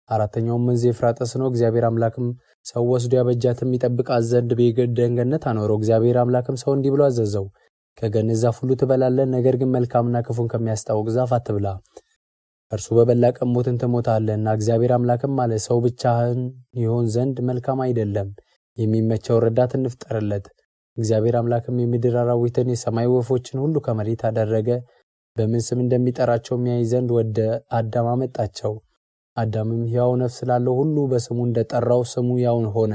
አራተኛውም ወንዝ የኤፍራጥስ ነው። እግዚአብሔር አምላክም ሰው ወስዶ ያበጃትም ይጠብቃት ዘንድ በኤደን ገነት አኖረው። እግዚአብሔር አምላክም ሰው እንዲህ ብሎ አዘዘው፣ ከገነት ዛፍ ሁሉ ትበላለህ፣ ነገር ግን መልካምና ክፉን ከሚያስታውቅ ዛፍ አትብላ፣ እርሱ በበላ ቀን ሞትን ትሞታለህና። እግዚአብሔር አምላክም አለ፣ ሰው ብቻህን ይሆን ዘንድ መልካም አይደለም፣ የሚመቸው ረዳት እንፍጠርለት። እግዚአብሔር አምላክም የምድር አራዊትን የሰማይ ወፎችን ሁሉ ከመሬት አደረገ፣ በምን ስም እንደሚጠራቸው የሚያይ ዘንድ ወደ አዳም አመጣቸው። አዳምም ሕያው ነፍስ ላለው ሁሉ በስሙ እንደጠራው ስሙ ያው ሆነ።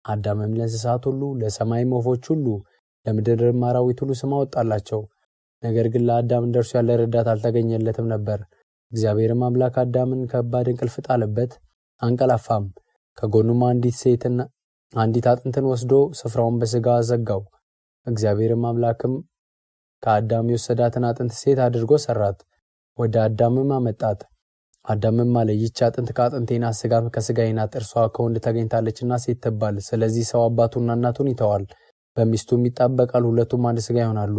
አዳምም ለእንስሳት ሁሉ፣ ለሰማይም ወፎች ሁሉ፣ ለምድርም አራዊት ሁሉ ስም አወጣላቸው። ነገር ግን ለአዳም እንደርሱ ያለ ረዳት አልተገኘለትም ነበር። እግዚአብሔርም አምላክ አዳምን ከባድ እንቅልፍ ጣለበት፣ አንቀላፋም። ከጎኑም አንዲት አጥንትን ወስዶ ስፍራውን በሥጋ ዘጋው። እግዚአብሔርም አምላክም ከአዳም የወሰዳትን አጥንት ሴት አድርጎ ሰራት፣ ወደ አዳምም አመጣት። አዳምም አለ፣ ይህች አጥንት ከአጥንቴ ናት፣ ሥጋም ከሥጋዬ ናት። እርሷ ከወንድ ተገኝታለችና ሴት ትባል። ስለዚህ ሰው አባቱና እናቱን ይተዋል፣ በሚስቱም ይጣበቃል፣ ሁለቱም አንድ ሥጋ ይሆናሉ።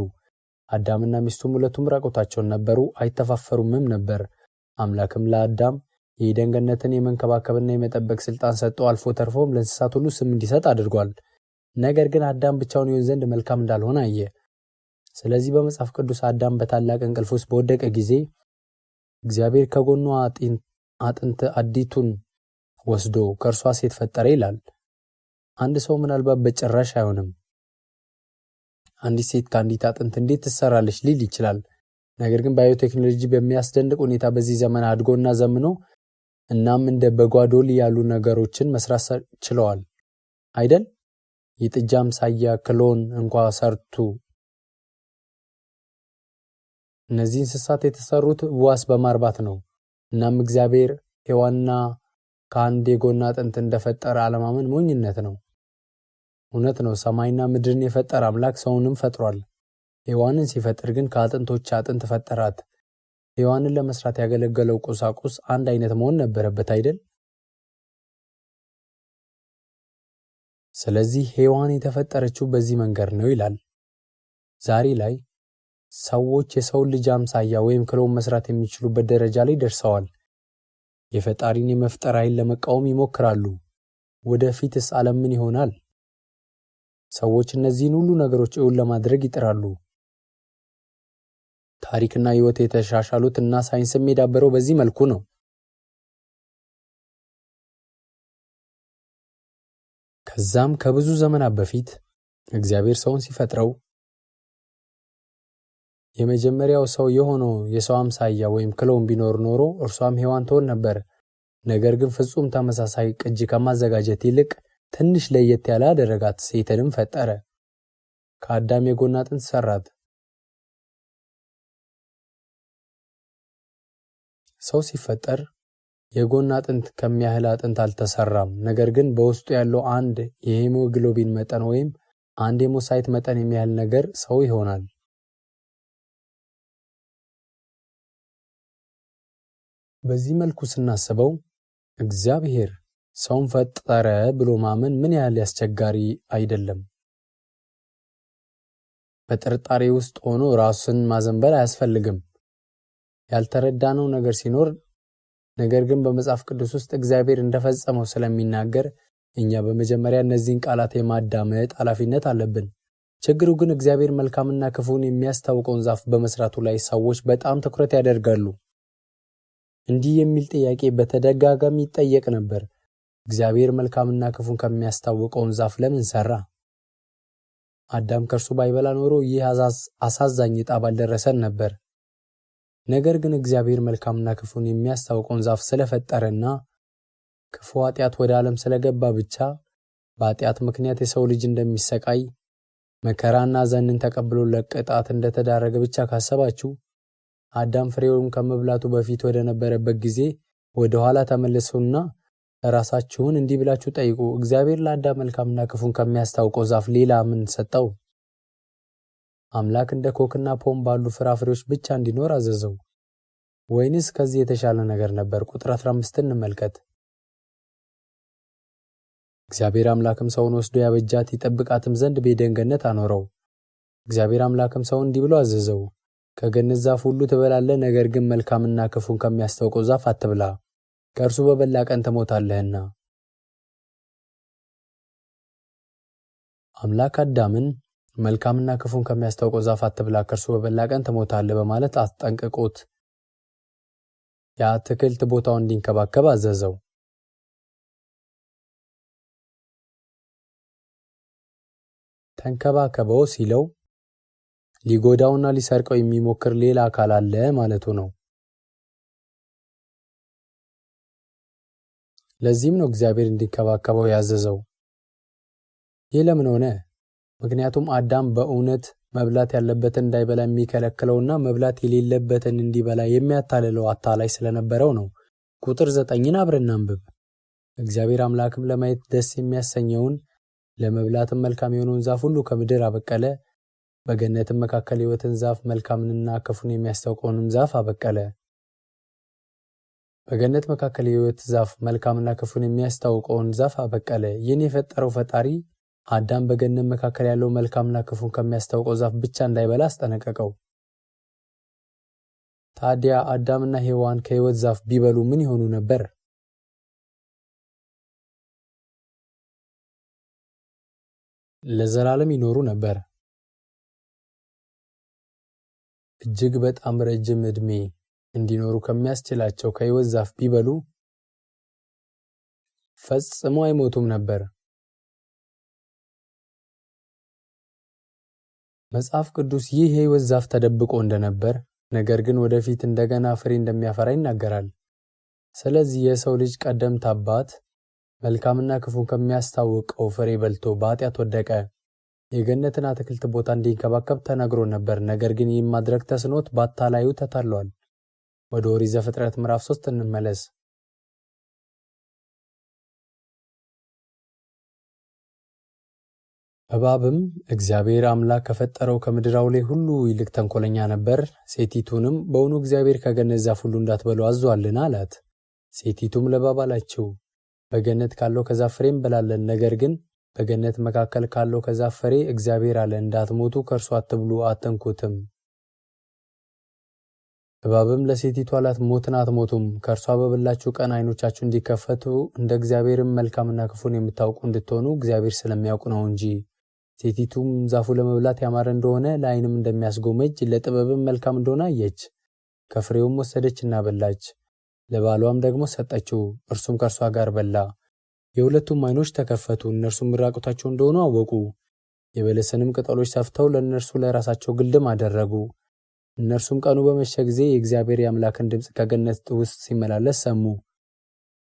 አዳምና ሚስቱም ሁለቱም ራቁታቸውን ነበሩ፣ አይተፋፈሩምም ነበር። አምላክም ለአዳም የኤደን ገነትን የመንከባከብና የመጠበቅ ሥልጣን ሰጠው። አልፎ ተርፎም ለእንስሳት ሁሉ ስም እንዲሰጥ አድርጓል። ነገር ግን አዳም ብቻውን ይሆን ዘንድ መልካም እንዳልሆነ አየ። ስለዚህ በመጽሐፍ ቅዱስ አዳም በታላቅ እንቅልፍ ውስጥ በወደቀ ጊዜ እግዚአብሔር ከጎኗ አጥንት አዲቱን ወስዶ ከእርሷ ሴት ፈጠረ ይላል። አንድ ሰው ምናልባት በጭራሽ አይሆንም፣ አንዲት ሴት ከአንዲት አጥንት እንዴት ትሰራለች ሊል ይችላል። ነገር ግን ባዮቴክኖሎጂ በሚያስደንቅ ሁኔታ በዚህ ዘመን አድጎና ዘምኖ እናም እንደ በጓዶሊ ያሉ ነገሮችን መስራት ችለዋል አይደል? የጥጃ አምሳያ ክሎን እንኳ ሰርቱ። እነዚህ እንስሳት የተሰሩት ዋስ በማርባት ነው። እናም እግዚአብሔር ሔዋንና ከአንድ የጎን አጥንት እንደፈጠረ አለማመን ሞኝነት ነው። እውነት ነው፣ ሰማይና ምድርን የፈጠረ አምላክ ሰውንም ፈጥሯል። ሔዋንን ሲፈጥር ግን ከአጥንቶች አጥንት ፈጠራት። ሔዋንን ለመስራት ያገለገለው ቁሳቁስ አንድ አይነት መሆን ነበረበት አይደል? ስለዚህ ሔዋን የተፈጠረችው በዚህ መንገድ ነው ይላል። ዛሬ ላይ ሰዎች የሰውን ልጅ አምሳያ ወይም ክሎን መስራት የሚችሉበት ደረጃ ላይ ደርሰዋል። የፈጣሪን የመፍጠር ኃይል ለመቃወም ይሞክራሉ። ወደፊትስ ዓለም ምን ይሆናል? ሰዎች እነዚህን ሁሉ ነገሮች እውን ለማድረግ ይጥራሉ። ታሪክና ሕይወት የተሻሻሉት እና ሳይንስም የዳበረው በዚህ መልኩ ነው። ከዛም ከብዙ ዘመናት በፊት እግዚአብሔር ሰውን ሲፈጥረው የመጀመሪያው ሰው የሆነው የሰው አምሳያ ወይም ክሎን ቢኖር ኖሮ እርሷም ሔዋን ትሆን ነበር። ነገር ግን ፍጹም ተመሳሳይ ቅጂ ከማዘጋጀት ይልቅ ትንሽ ለየት ያለ አደረጋት፣ ሴትንም ፈጠረ። ከአዳም የጎን አጥንት ሰራት። ሰው ሲፈጠር የጎን አጥንት ከሚያህል አጥንት አልተሰራም። ነገር ግን በውስጡ ያለው አንድ የሄሞግሎቢን መጠን ወይም አንድ የሞሳይት መጠን የሚያህል ነገር ሰው ይሆናል። በዚህ መልኩ ስናስበው እግዚአብሔር ሰውን ፈጠረ ብሎ ማመን ምን ያህል አስቸጋሪ አይደለም። በጥርጣሬ ውስጥ ሆኖ ራስን ማዘንበል አያስፈልግም። ያልተረዳነው ነገር ሲኖር ነገር ግን በመጽሐፍ ቅዱስ ውስጥ እግዚአብሔር እንደፈጸመው ስለሚናገር እኛ በመጀመሪያ እነዚህን ቃላት የማዳመጥ ኃላፊነት አለብን። ችግሩ ግን እግዚአብሔር መልካምና ክፉን የሚያስታውቀውን ዛፍ በመስራቱ ላይ ሰዎች በጣም ትኩረት ያደርጋሉ። እንዲህ የሚል ጥያቄ በተደጋጋሚ ይጠየቅ ነበር። እግዚአብሔር መልካምና ክፉን ከሚያስታውቀውን ዛፍ ለምን ሠራ? አዳም ከእርሱ ባይበላ ኖሮ ይህ አሳዛኝ ዕጣ ባልደረሰን ነበር። ነገር ግን እግዚአብሔር መልካምና ክፉን የሚያስታውቀውን ዛፍ ስለፈጠረና ክፉ ኃጢአት ወደ ዓለም ስለገባ ብቻ በኃጢአት ምክንያት የሰው ልጅ እንደሚሰቃይ መከራና ሐዘንን ተቀብሎ ለቅጣት እንደተዳረገ ብቻ ካሰባችሁ አዳም ፍሬውን ከመብላቱ በፊት ወደ ነበረበት ጊዜ ወደ ኋላ ተመለሱና ራሳችሁን እንዲህ ብላችሁ ጠይቁ፣ እግዚአብሔር ለአዳም መልካምና ክፉን ከሚያስታውቀው ዛፍ ሌላ ምን ሰጠው? አምላክ እንደ ኮክና ፖም ባሉ ፍራፍሬዎች ብቻ እንዲኖር አዘዘው ወይንስ ከዚህ የተሻለ ነገር ነበር? ቁጥር 15 እንመልከት። እግዚአብሔር አምላክም ሰውን ወስዶ ያበጃት ይጠብቃትም ዘንድ በዔድን ገነት አኖረው። እግዚአብሔር አምላክም ሰውን እንዲህ ብሎ አዘዘው፣ ከገነት ዛፍ ሁሉ ትበላለህ፣ ነገር ግን መልካምና ክፉን ከሚያስታውቀው ዛፍ አትብላ፣ ከእርሱ በበላ ቀን ትሞታለህና። አምላክ አዳምን መልካምና ክፉን ከሚያስታውቀው ዛፍ አትብላ፣ ከእርሱ በበላ ቀን ትሞታለህ በማለት አስጠንቅቆት የአትክልት ቦታውን እንዲንከባከብ አዘዘው። ተንከባከበው ሲለው ሊጎዳውና ሊሰርቀው የሚሞክር ሌላ አካል አለ ማለቱ ነው። ለዚህም ነው እግዚአብሔር እንዲንከባከበው ያዘዘው። ይህ ለምን ሆነ? ምክንያቱም አዳም በእውነት መብላት ያለበትን እንዳይበላ የሚከለክለውና መብላት የሌለበትን እንዲበላ የሚያታልለው አታላይ ስለነበረው ነው። ቁጥር 9ን አብረን እናንብብ። እግዚአብሔር አምላክም ለማየት ደስ የሚያሰኘውን ለመብላትም መልካም የሆነውን ዛፍ ሁሉ ከምድር አበቀለ፣ በገነትም መካከል የሕይወትን ዛፍ መልካምንና ክፉን የሚያስታውቀውንም ዛፍ አበቀለ። በገነት መካከል የሕይወት ዛፍ መልካምና ክፉን የሚያስታውቀውን ዛፍ አበቀለ። ይህን የፈጠረው ፈጣሪ አዳም በገነት መካከል ያለው መልካምና ክፉን ከሚያስታውቀው ዛፍ ብቻ እንዳይበላ አስጠነቀቀው። ታዲያ አዳምና ሔዋን ከሕይወት ዛፍ ቢበሉ ምን ይሆኑ ነበር? ለዘላለም ይኖሩ ነበር። እጅግ በጣም ረጅም ዕድሜ እንዲኖሩ ከሚያስችላቸው ከሕይወት ዛፍ ቢበሉ ፈጽሞ አይሞቱም ነበር። መጽሐፍ ቅዱስ ይህ የሕይወት ዛፍ ተደብቆ እንደነበር፣ ነገር ግን ወደፊት እንደገና ፍሬ እንደሚያፈራ ይናገራል። ስለዚህ የሰው ልጅ ቀደምት አባት መልካምና ክፉን ከሚያስታውቀው ፍሬ በልቶ በኃጢአት ወደቀ። የገነትን አትክልት ቦታ እንዲንከባከብ ተነግሮ ነበር። ነገር ግን ይህን ማድረግ ተስኖት በአታላዩ ተታሏል። ወደ ኦሪት ዘፍጥረት ምዕራፍ 3 እንመለስ። እባብም እግዚአብሔር አምላክ ከፈጠረው ከምድር አውሬ ሁሉ ይልቅ ተንኮለኛ ነበር። ሴቲቱንም በውኑ እግዚአብሔር ከገነት ዛፍ ሁሉ እንዳትበሉ አዟልን? አላት። ሴቲቱም ለእባብ አለችው፣ በገነት ካለው ከዛፍ ፍሬ እንበላለን፣ ነገር ግን በገነት መካከል ካለው ከዛፍ ፍሬ እግዚአብሔር አለ እንዳትሞቱ ከእርሱ አትብሉ፣ አትንኩትም። እባብም ለሴቲቱ አላት፣ ሞትን አትሞቱም፣ ከእርሷ በበላችሁ ቀን ዓይኖቻችሁ እንዲከፈቱ እንደ እግዚአብሔርም መልካምና ክፉን የምታውቁ እንድትሆኑ እግዚአብሔር ስለሚያውቅ ነው እንጂ። ሴቲቱም ዛፉ ለመብላት ያማረ እንደሆነ ለዓይንም እንደሚያስጎመጅ ለጥበብም መልካም እንደሆነ አየች። ከፍሬውም ወሰደችና በላች፣ ለባሏም ደግሞ ሰጠችው፣ እርሱም ከእርሷ ጋር በላ። የሁለቱም ዓይኖች ተከፈቱ፣ እነርሱም ራቁታቸው እንደሆኑ አወቁ። የበለስንም ቅጠሎች ሰፍተው ለእነርሱ ለራሳቸው ግልድም አደረጉ። እነርሱም ቀኑ በመሸ ጊዜ የእግዚአብሔር የአምላክን ድምፅ ከገነት ውስጥ ሲመላለስ ሰሙ።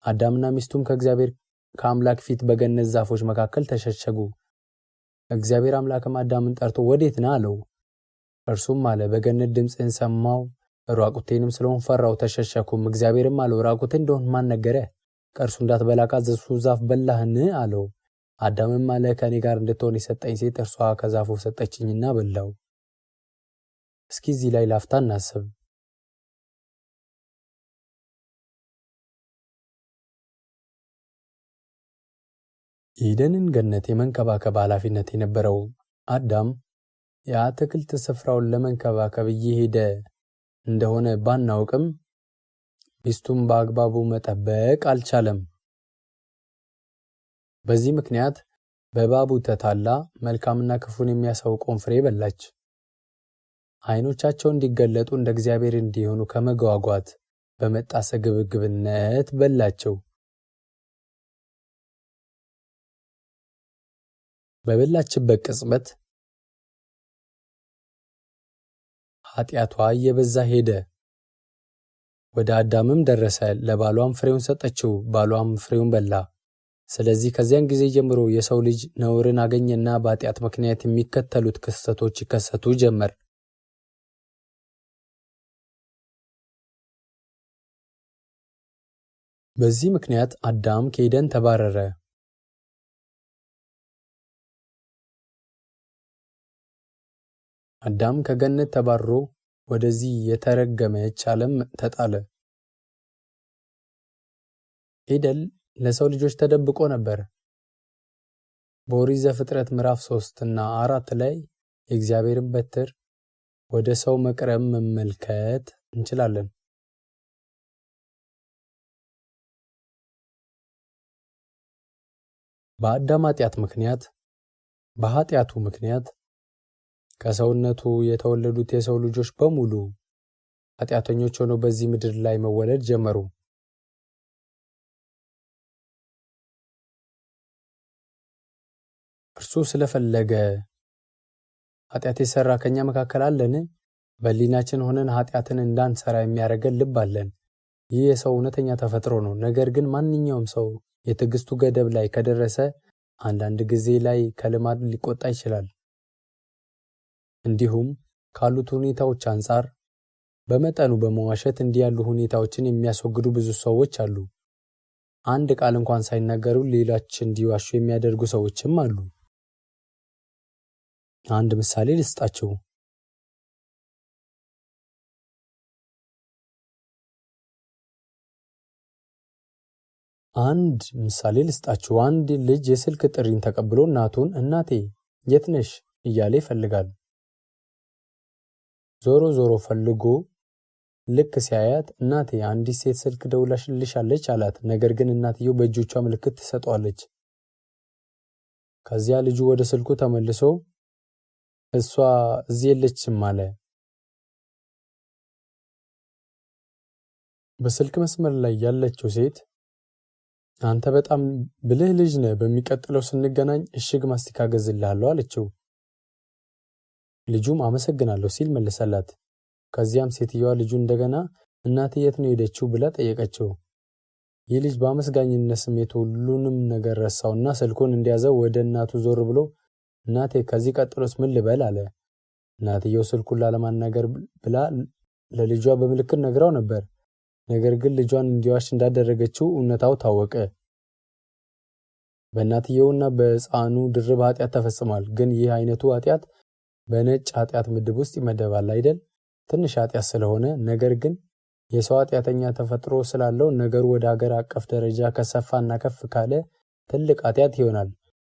አዳምና ሚስቱም ከእግዚአብሔር ከአምላክ ፊት በገነት ዛፎች መካከል ተሸሸጉ። እግዚአብሔር አምላክም አዳምን ጠርቶ ወዴት ነህ አለው። እርሱም አለ፣ በገነት ድምፅህን ሰማሁ፣ ራቁቴንም ስለሆን ፈራሁ፣ ተሸሸኩም። እግዚአብሔርም አለው፣ ራቁቴን እንደሆን ማን ነገረህ? ከእርሱ እንዳትበላ ካዘዝሁህ ዛፍ በላህን? አለው። አዳምም አለ፣ ከእኔ ጋር እንድትሆን የሰጠኝ ሴት እርሷ ከዛፉ ሰጠችኝና በላው። እስኪ እዚህ ላይ ላፍታ እናስብ። የኤደንን ገነት የመንከባከብ ኃላፊነት የነበረው አዳም የአትክልት ስፍራውን ለመንከባከብ እየሄደ እንደሆነ ባናውቅም ሚስቱን በአግባቡ መጠበቅ አልቻለም። በዚህ ምክንያት በእባቡ ተታላ መልካምና ክፉን የሚያሳውቀውን ፍሬ በላች። ዓይኖቻቸው እንዲገለጡ እንደ እግዚአብሔር እንዲሆኑ ከመጓጓት በመጣ ስግብግብነት በላቸው። በበላችበት ቅጽበት ኃጢአቷ እየበዛ ሄደ። ወደ አዳምም ደረሰ። ለባሏም ፍሬውን ሰጠችው፣ ባሏም ፍሬውን በላ። ስለዚህ ከዚያን ጊዜ ጀምሮ የሰው ልጅ ነውርን አገኘና በኃጢአት ምክንያት የሚከተሉት ክስተቶች ይከሰቱ ጀመር። በዚህ ምክንያት አዳም ከኤደን ተባረረ። አዳም ከገነት ተባርሮ ወደዚህ የተረገመች ዓለም ተጣለ። ኤደን ለሰው ልጆች ተደብቆ ነበር። በኦሪት ዘፍጥረት ምዕራፍ 3 እና 4 ላይ የእግዚአብሔርን በትር ወደ ሰው መቅረብ መመልከት እንችላለን። በአዳም በኃጢአቱ ምክንያት ከሰውነቱ የተወለዱት የሰው ልጆች በሙሉ ኃጢአተኞች ሆነው በዚህ ምድር ላይ መወለድ ጀመሩ። እርሱ ስለፈለገ ኃጢአት የሰራ ከኛ መካከል አለን? በሕሊናችን ሆነን ኃጢአትን እንዳንሰራ የሚያደርገን ልብ አለን። ይህ የሰው እውነተኛ ተፈጥሮ ነው። ነገር ግን ማንኛውም ሰው የትዕግስቱ ገደብ ላይ ከደረሰ አንዳንድ ጊዜ ላይ ከልማድ ሊቆጣ ይችላል። እንዲሁም ካሉት ሁኔታዎች አንጻር በመጠኑ በመዋሸት እንዲህ ያሉ ሁኔታዎችን የሚያስወግዱ ብዙ ሰዎች አሉ። አንድ ቃል እንኳን ሳይናገሩ ሌሎች እንዲዋሹ የሚያደርጉ ሰዎችም አሉ። አንድ ምሳሌ ልስጣችሁ። አንድ ልጅ የስልክ ጥሪን ተቀብሎ እናቱን እናቴ የት ነሽ እያለ ይፈልጋል። ዞሮ ፈልጎ ልክ ሲያያት እናቴ አንዲት ሴት ስልክ ደውላልሻለች አላት። ነገር ግን እናትየው በእጆቿ ምልክት ትሰጠዋለች። ከዚያ ልጁ ወደ ስልኩ ተመልሶ እሷ እዚህ የለችም አለ። በስልክ መስመር ላይ ያለችው ሴት አንተ በጣም ብልህ ልጅ ነህ፣ በሚቀጥለው ስንገናኝ እሽግ ማስቲካ ገዝልሃለሁ አለችው። ልጁም አመሰግናለሁ ሲል መለሰላት። ከዚያም ሴትየዋ ልጁ እንደገና እናቴ የት ነው ሄደችው ብላ ጠየቀችው። ይህ ልጅ በአመስጋኝነት ስሜት ሁሉንም ነገር ረሳውና ስልኩን እንዲያዘው ወደ እናቱ ዞር ብሎ እናቴ ከዚህ ቀጥሎስ ምን ልበል አለ። እናትየው ስልኩን ላለማናገር ብላ ለልጇ በምልክት ነግራው ነበር። ነገር ግን ልጇን እንዲዋሽ እንዳደረገችው እውነታው ታወቀ። በእናትየውና በሕፃኑ ድርብ ኃጢአት ተፈጽሟል። ግን ይህ አይነቱ ኃጢአት በነጭ ኃጢአት ምድብ ውስጥ ይመደባል አይደል? ትንሽ ኃጢአት ስለሆነ። ነገር ግን የሰው ኃጢአተኛ ተፈጥሮ ስላለው ነገሩ ወደ ሀገር አቀፍ ደረጃ ከሰፋና ከፍ ካለ ትልቅ ኃጢአት ይሆናል።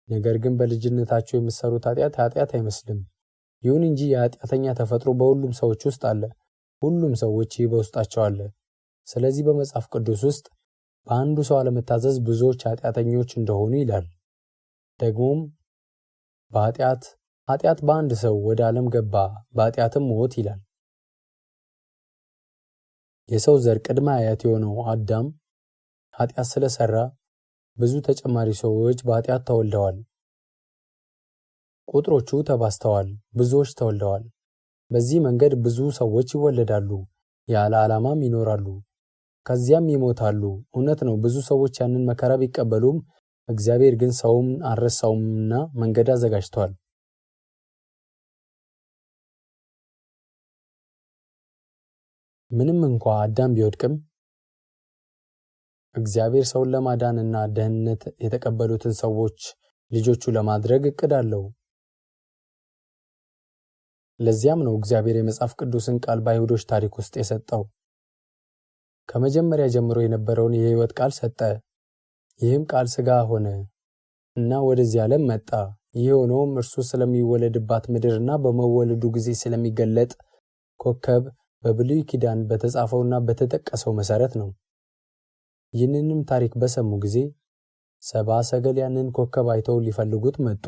ነገር ግን በልጅነታቸው የምትሰሩት ኃጢአት አይመስልም። ይሁን እንጂ የኃጢአተኛ ተፈጥሮ በሁሉም ሰዎች ውስጥ አለ። ሁሉም ሰዎች ይህ በውስጣቸው አለ። ስለዚህ በመጽሐፍ ቅዱስ ውስጥ በአንዱ ሰው አለመታዘዝ ብዙዎች ኃጢአተኞች እንደሆኑ ይላል። ደግሞም ኃጢአት በአንድ ሰው ወደ ዓለም ገባ፣ በኃጢአትም ሞት ይላል። የሰው ዘር ቅድመ አያት የሆነው አዳም ኃጢአት ስለሰራ ብዙ ተጨማሪ ሰዎች በኃጢአት ተወልደዋል። ቁጥሮቹ ተባዝተዋል፣ ብዙዎች ተወልደዋል። በዚህ መንገድ ብዙ ሰዎች ይወለዳሉ፣ ያለ ዓላማም ይኖራሉ፣ ከዚያም ይሞታሉ። እውነት ነው፣ ብዙ ሰዎች ያንን መከራ ቢቀበሉም እግዚአብሔር ግን ሰውን አልረሳውምና መንገድ አዘጋጅቷል። ምንም እንኳ አዳም ቢወድቅም እግዚአብሔር ሰውን ለማዳንና ደህንነት የተቀበሉትን ሰዎች ልጆቹ ለማድረግ እቅድ አለው። ለዚያም ነው እግዚአብሔር የመጽሐፍ ቅዱስን ቃል በአይሁዶች ታሪክ ውስጥ የሰጠው። ከመጀመሪያ ጀምሮ የነበረውን የሕይወት ቃል ሰጠ። ይህም ቃል ሥጋ ሆነ እና ወደዚህ ዓለም መጣ። ይህ የሆነውም እርሱ ስለሚወለድባት ምድርና በመወለዱ ጊዜ ስለሚገለጥ ኮከብ በብሉይ ኪዳን በተጻፈውና በተጠቀሰው መሠረት ነው። ይህንንም ታሪክ በሰሙ ጊዜ ሰብአ ሰገል ያንን ኮከብ አይተው ሊፈልጉት መጡ።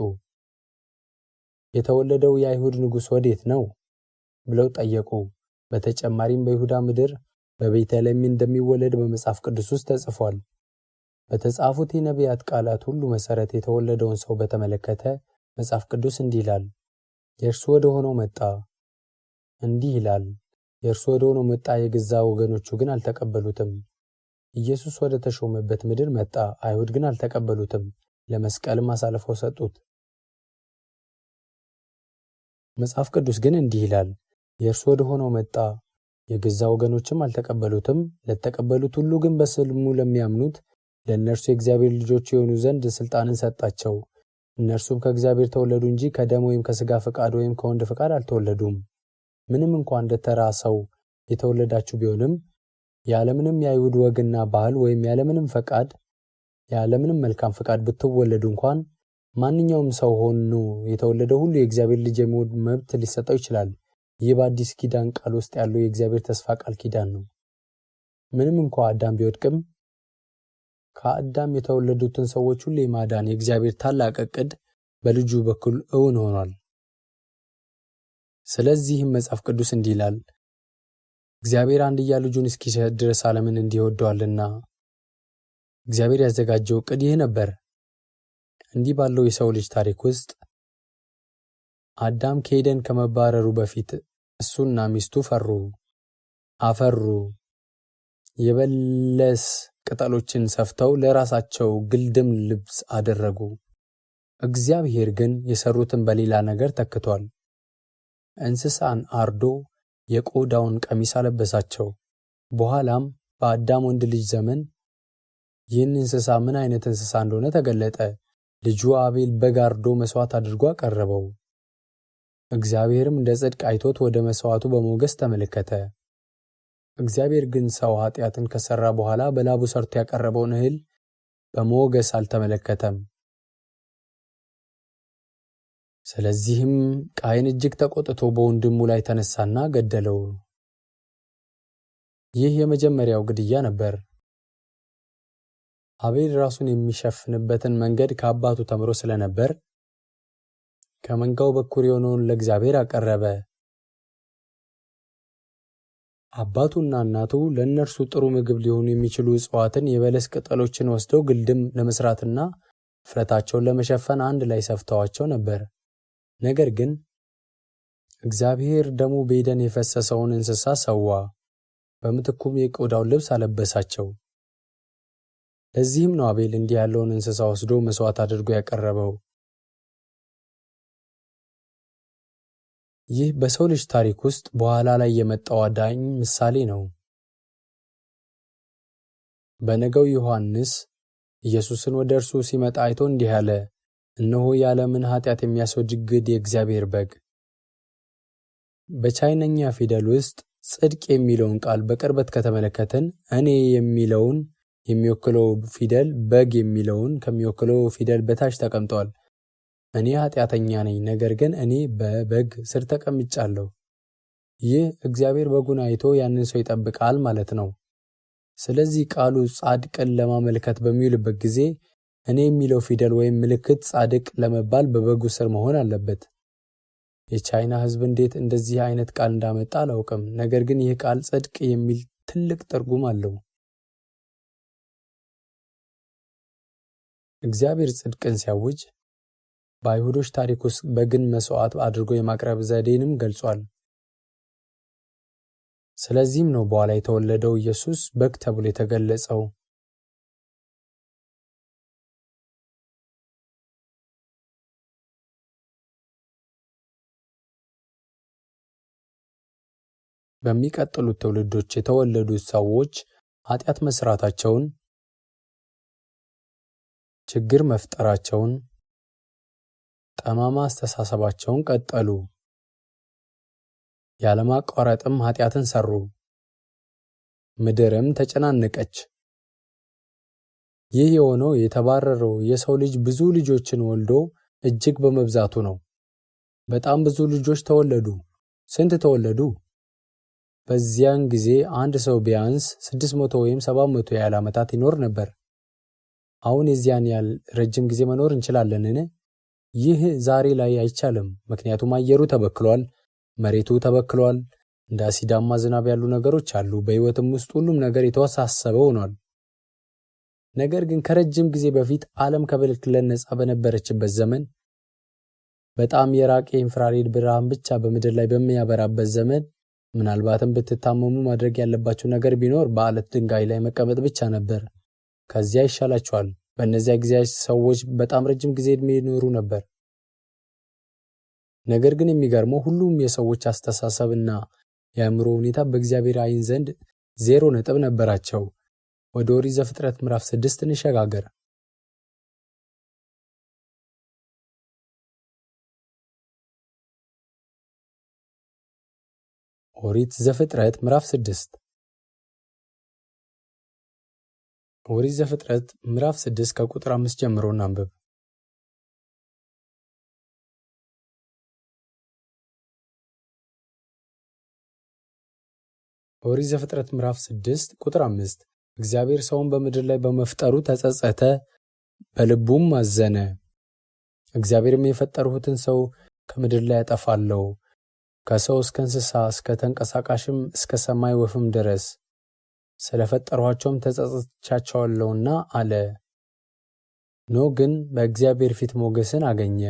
የተወለደው የአይሁድ ንጉሥ ወዴት ነው ብለው ጠየቁ። በተጨማሪም በይሁዳ ምድር በቤተልሔም እንደሚወለድ በመጽሐፍ ቅዱስ ውስጥ ተጽፏል። በተጻፉት የነቢያት ቃላት ሁሉ መሠረት የተወለደውን ሰው በተመለከተ መጽሐፍ ቅዱስ እንዲህ ይላል፣ የእርሱ ወደ ሆነው መጣ። እንዲህ ይላል፣ የእርሱ ወደ ሆነው መጣ፣ የገዛ ወገኖቹ ግን አልተቀበሉትም። ኢየሱስ ወደ ተሾመበት ምድር መጣ፣ አይሁድ ግን አልተቀበሉትም፣ ለመስቀልም አሳልፈው ሰጡት። መጽሐፍ ቅዱስ ግን እንዲህ ይላል፣ የእርሱ ወደ ሆነው መጣ፣ የገዛ ወገኖችም አልተቀበሉትም፣ ለተቀበሉት ሁሉ ግን በስሙ ለሚያምኑት ለእነርሱ የእግዚአብሔር ልጆች የሆኑ ዘንድ ሥልጣንን ሰጣቸው። እነርሱም ከእግዚአብሔር ተወለዱ እንጂ ከደም ወይም ከሥጋ ፈቃድ ወይም ከወንድ ፈቃድ አልተወለዱም። ምንም እንኳን እንደ ተራ ሰው የተወለዳችሁ ቢሆንም ያለምንም የአይሁድ ወግና ባህል ወይም ያለምንም ፈቃድ ያለምንም መልካም ፈቃድ ብትወለዱ እንኳን ማንኛውም ሰው ሆኖ የተወለደ ሁሉ የእግዚአብሔር ልጅ የመሆን መብት ሊሰጠው ይችላል። ይህ በአዲስ ኪዳን ቃል ውስጥ ያለው የእግዚአብሔር ተስፋ ቃል ኪዳን ነው። ምንም እንኳ አዳም ቢወድቅም ከአዳም የተወለዱትን ሰዎች ሁሉ የማዳን የእግዚአብሔር ታላቅ ዕቅድ በልጁ በኩል እውን ሆኗል። ስለዚህም መጽሐፍ ቅዱስ እንዲህ ይላል፣ እግዚአብሔር አንድያ ልጁን እስኪሰጥ ድረስ ዓለምን እንዲህ ወዶአልና። እግዚአብሔር ያዘጋጀው ዕቅድ ይህ ነበር። እንዲህ ባለው የሰው ልጅ ታሪክ ውስጥ አዳም ከኤደን ከመባረሩ በፊት እሱና ሚስቱ አፈሩ። የበለስ ቅጠሎችን ሰፍተው ለራሳቸው ግልድም ልብስ አደረጉ። እግዚአብሔር ግን የሰሩትን በሌላ ነገር ተክቷል። እንስሳን አርዶ የቆዳውን ቀሚስ አለበሳቸው። በኋላም በአዳም ወንድ ልጅ ዘመን ይህን እንስሳ ምን አይነት እንስሳ እንደሆነ ተገለጠ። ልጁ አቤል በግ አርዶ መስዋዕት አድርጎ አቀረበው። እግዚአብሔርም እንደ ጽድቅ አይቶት ወደ መስዋዕቱ በሞገስ ተመለከተ። እግዚአብሔር ግን ሰው ኃጢአትን ከሰራ በኋላ በላቡ ሰርቶ ያቀረበውን እህል በሞገስ አልተመለከተም። ስለዚህም ቃየን እጅግ ተቆጥቶ በወንድሙ ላይ ተነሳና ገደለው። ይህ የመጀመሪያው ግድያ ነበር። አቤል ራሱን የሚሸፍንበትን መንገድ ከአባቱ ተምሮ ስለነበር ከመንጋው በኩር የሆነውን ለእግዚአብሔር አቀረበ። አባቱና እናቱ ለእነርሱ ጥሩ ምግብ ሊሆኑ የሚችሉ እጽዋትን፣ የበለስ ቅጠሎችን ወስደው ግልድም ለመስራትና እፍረታቸውን ለመሸፈን አንድ ላይ ሰፍተዋቸው ነበር። ነገር ግን እግዚአብሔር ደሙ በኤደን የፈሰሰውን እንስሳ ሰዋ፣ በምትኩም የቆዳውን ልብስ አለበሳቸው። ለዚህም ነው አቤል እንዲህ ያለውን እንስሳ ወስዶ መስዋዕት አድርጎ ያቀረበው። ይህ በሰው ልጅ ታሪክ ውስጥ በኋላ ላይ የመጣው አዳኝ ምሳሌ ነው። በነገው ዮሐንስ ኢየሱስን ወደ እርሱ ሲመጣ አይቶ እንዲህ አለ፣ እነሆ የዓለምን ኃጢአት የሚያስወግድ የእግዚአብሔር በግ። በቻይነኛ ፊደል ውስጥ ጽድቅ የሚለውን ቃል በቅርበት ከተመለከትን እኔ የሚለውን የሚወክለው ፊደል በግ የሚለውን ከሚወክለው ፊደል በታች ተቀምጧል። እኔ ኃጢአተኛ ነኝ፣ ነገር ግን እኔ በበግ ስር ተቀምጫለሁ። ይህ እግዚአብሔር በጉን አይቶ ያንን ሰው ይጠብቃል ማለት ነው። ስለዚህ ቃሉ ጻድቅን ለማመልከት በሚውልበት ጊዜ እኔ የሚለው ፊደል ወይም ምልክት ጻድቅ ለመባል በበጉ ስር መሆን አለበት። የቻይና ሕዝብ እንዴት እንደዚህ አይነት ቃል እንዳመጣ አላውቅም፣ ነገር ግን ይህ ቃል ጽድቅ የሚል ትልቅ ትርጉም አለው። እግዚአብሔር ጽድቅን ሲያውጅ በአይሁዶች ታሪክ ውስጥ በግን መስዋዕት አድርጎ የማቅረብ ዘዴንም ገልጿል። ስለዚህም ነው በኋላ የተወለደው ኢየሱስ በግ ተብሎ የተገለጸው። በሚቀጥሉት ትውልዶች የተወለዱት ሰዎች ኃጢአት መስራታቸውን፣ ችግር መፍጠራቸውን፣ ጠማማ አስተሳሰባቸውን ቀጠሉ። ያለማቋረጥም ኃጢአትን ሰሩ። ምድርም ተጨናነቀች። ይህ የሆነው የተባረረው የሰው ልጅ ብዙ ልጆችን ወልዶ እጅግ በመብዛቱ ነው። በጣም ብዙ ልጆች ተወለዱ። ስንት ተወለዱ? በዚያን ጊዜ አንድ ሰው ቢያንስ 600 ወይም 700 ያህል ዓመታት ይኖር ነበር። አሁን የዚያን ያህል ረጅም ጊዜ መኖር እንችላለንን? ይህ ዛሬ ላይ አይቻልም፣ ምክንያቱም አየሩ ተበክሏል፣ መሬቱ ተበክሏል፣ እንደ አሲዳማ ዝናብ ያሉ ነገሮች አሉ። በሕይወትም ውስጥ ሁሉም ነገር የተወሳሰበ ሆኗል። ነገር ግን ከረጅም ጊዜ በፊት ዓለም ከብክለት ነፃ በነበረችበት ዘመን በጣም የራቀ ኢንፍራሬድ ብርሃን ብቻ በምድር ላይ በሚያበራበት ዘመን ምናልባትም ብትታመሙ ማድረግ ያለባችሁ ነገር ቢኖር በአለት ድንጋይ ላይ መቀመጥ ብቻ ነበር። ከዚያ ይሻላችኋል። በእነዚያ ጊዜያት ሰዎች በጣም ረጅም ጊዜ ዕድሜ ይኖሩ ነበር። ነገር ግን የሚገርመው ሁሉም የሰዎች አስተሳሰብና የአእምሮ ሁኔታ በእግዚአብሔር ዓይን ዘንድ 0 ነጥብ ነበራቸው። ወደ ኦሪት ዘፍጥረት ምዕራፍ 6 እንሸጋገር። ኦሪት ዘፍጥረት ምዕራፍ 6 ኦሪት ዘፍጥረት ምዕራፍ 6 ከቁጥር 5 ጀምሮ እናንብብ። ኦሪት ዘፍጥረት ምዕራፍ 6 ቁጥር 5 እግዚአብሔር ሰውን በምድር ላይ በመፍጠሩ ተጸጸተ፣ በልቡም አዘነ። እግዚአብሔርም የፈጠርሁትን ሰው ከምድር ላይ አጠፋለሁ፣ ከሰው እስከ እንስሳ እስከ ተንቀሳቃሽም እስከ ሰማይ ወፍም ድረስ ስለፈጠርኋቸውም ተጸጽቻቸዋለሁና አለ። ኖህ ግን በእግዚአብሔር ፊት ሞገስን አገኘ።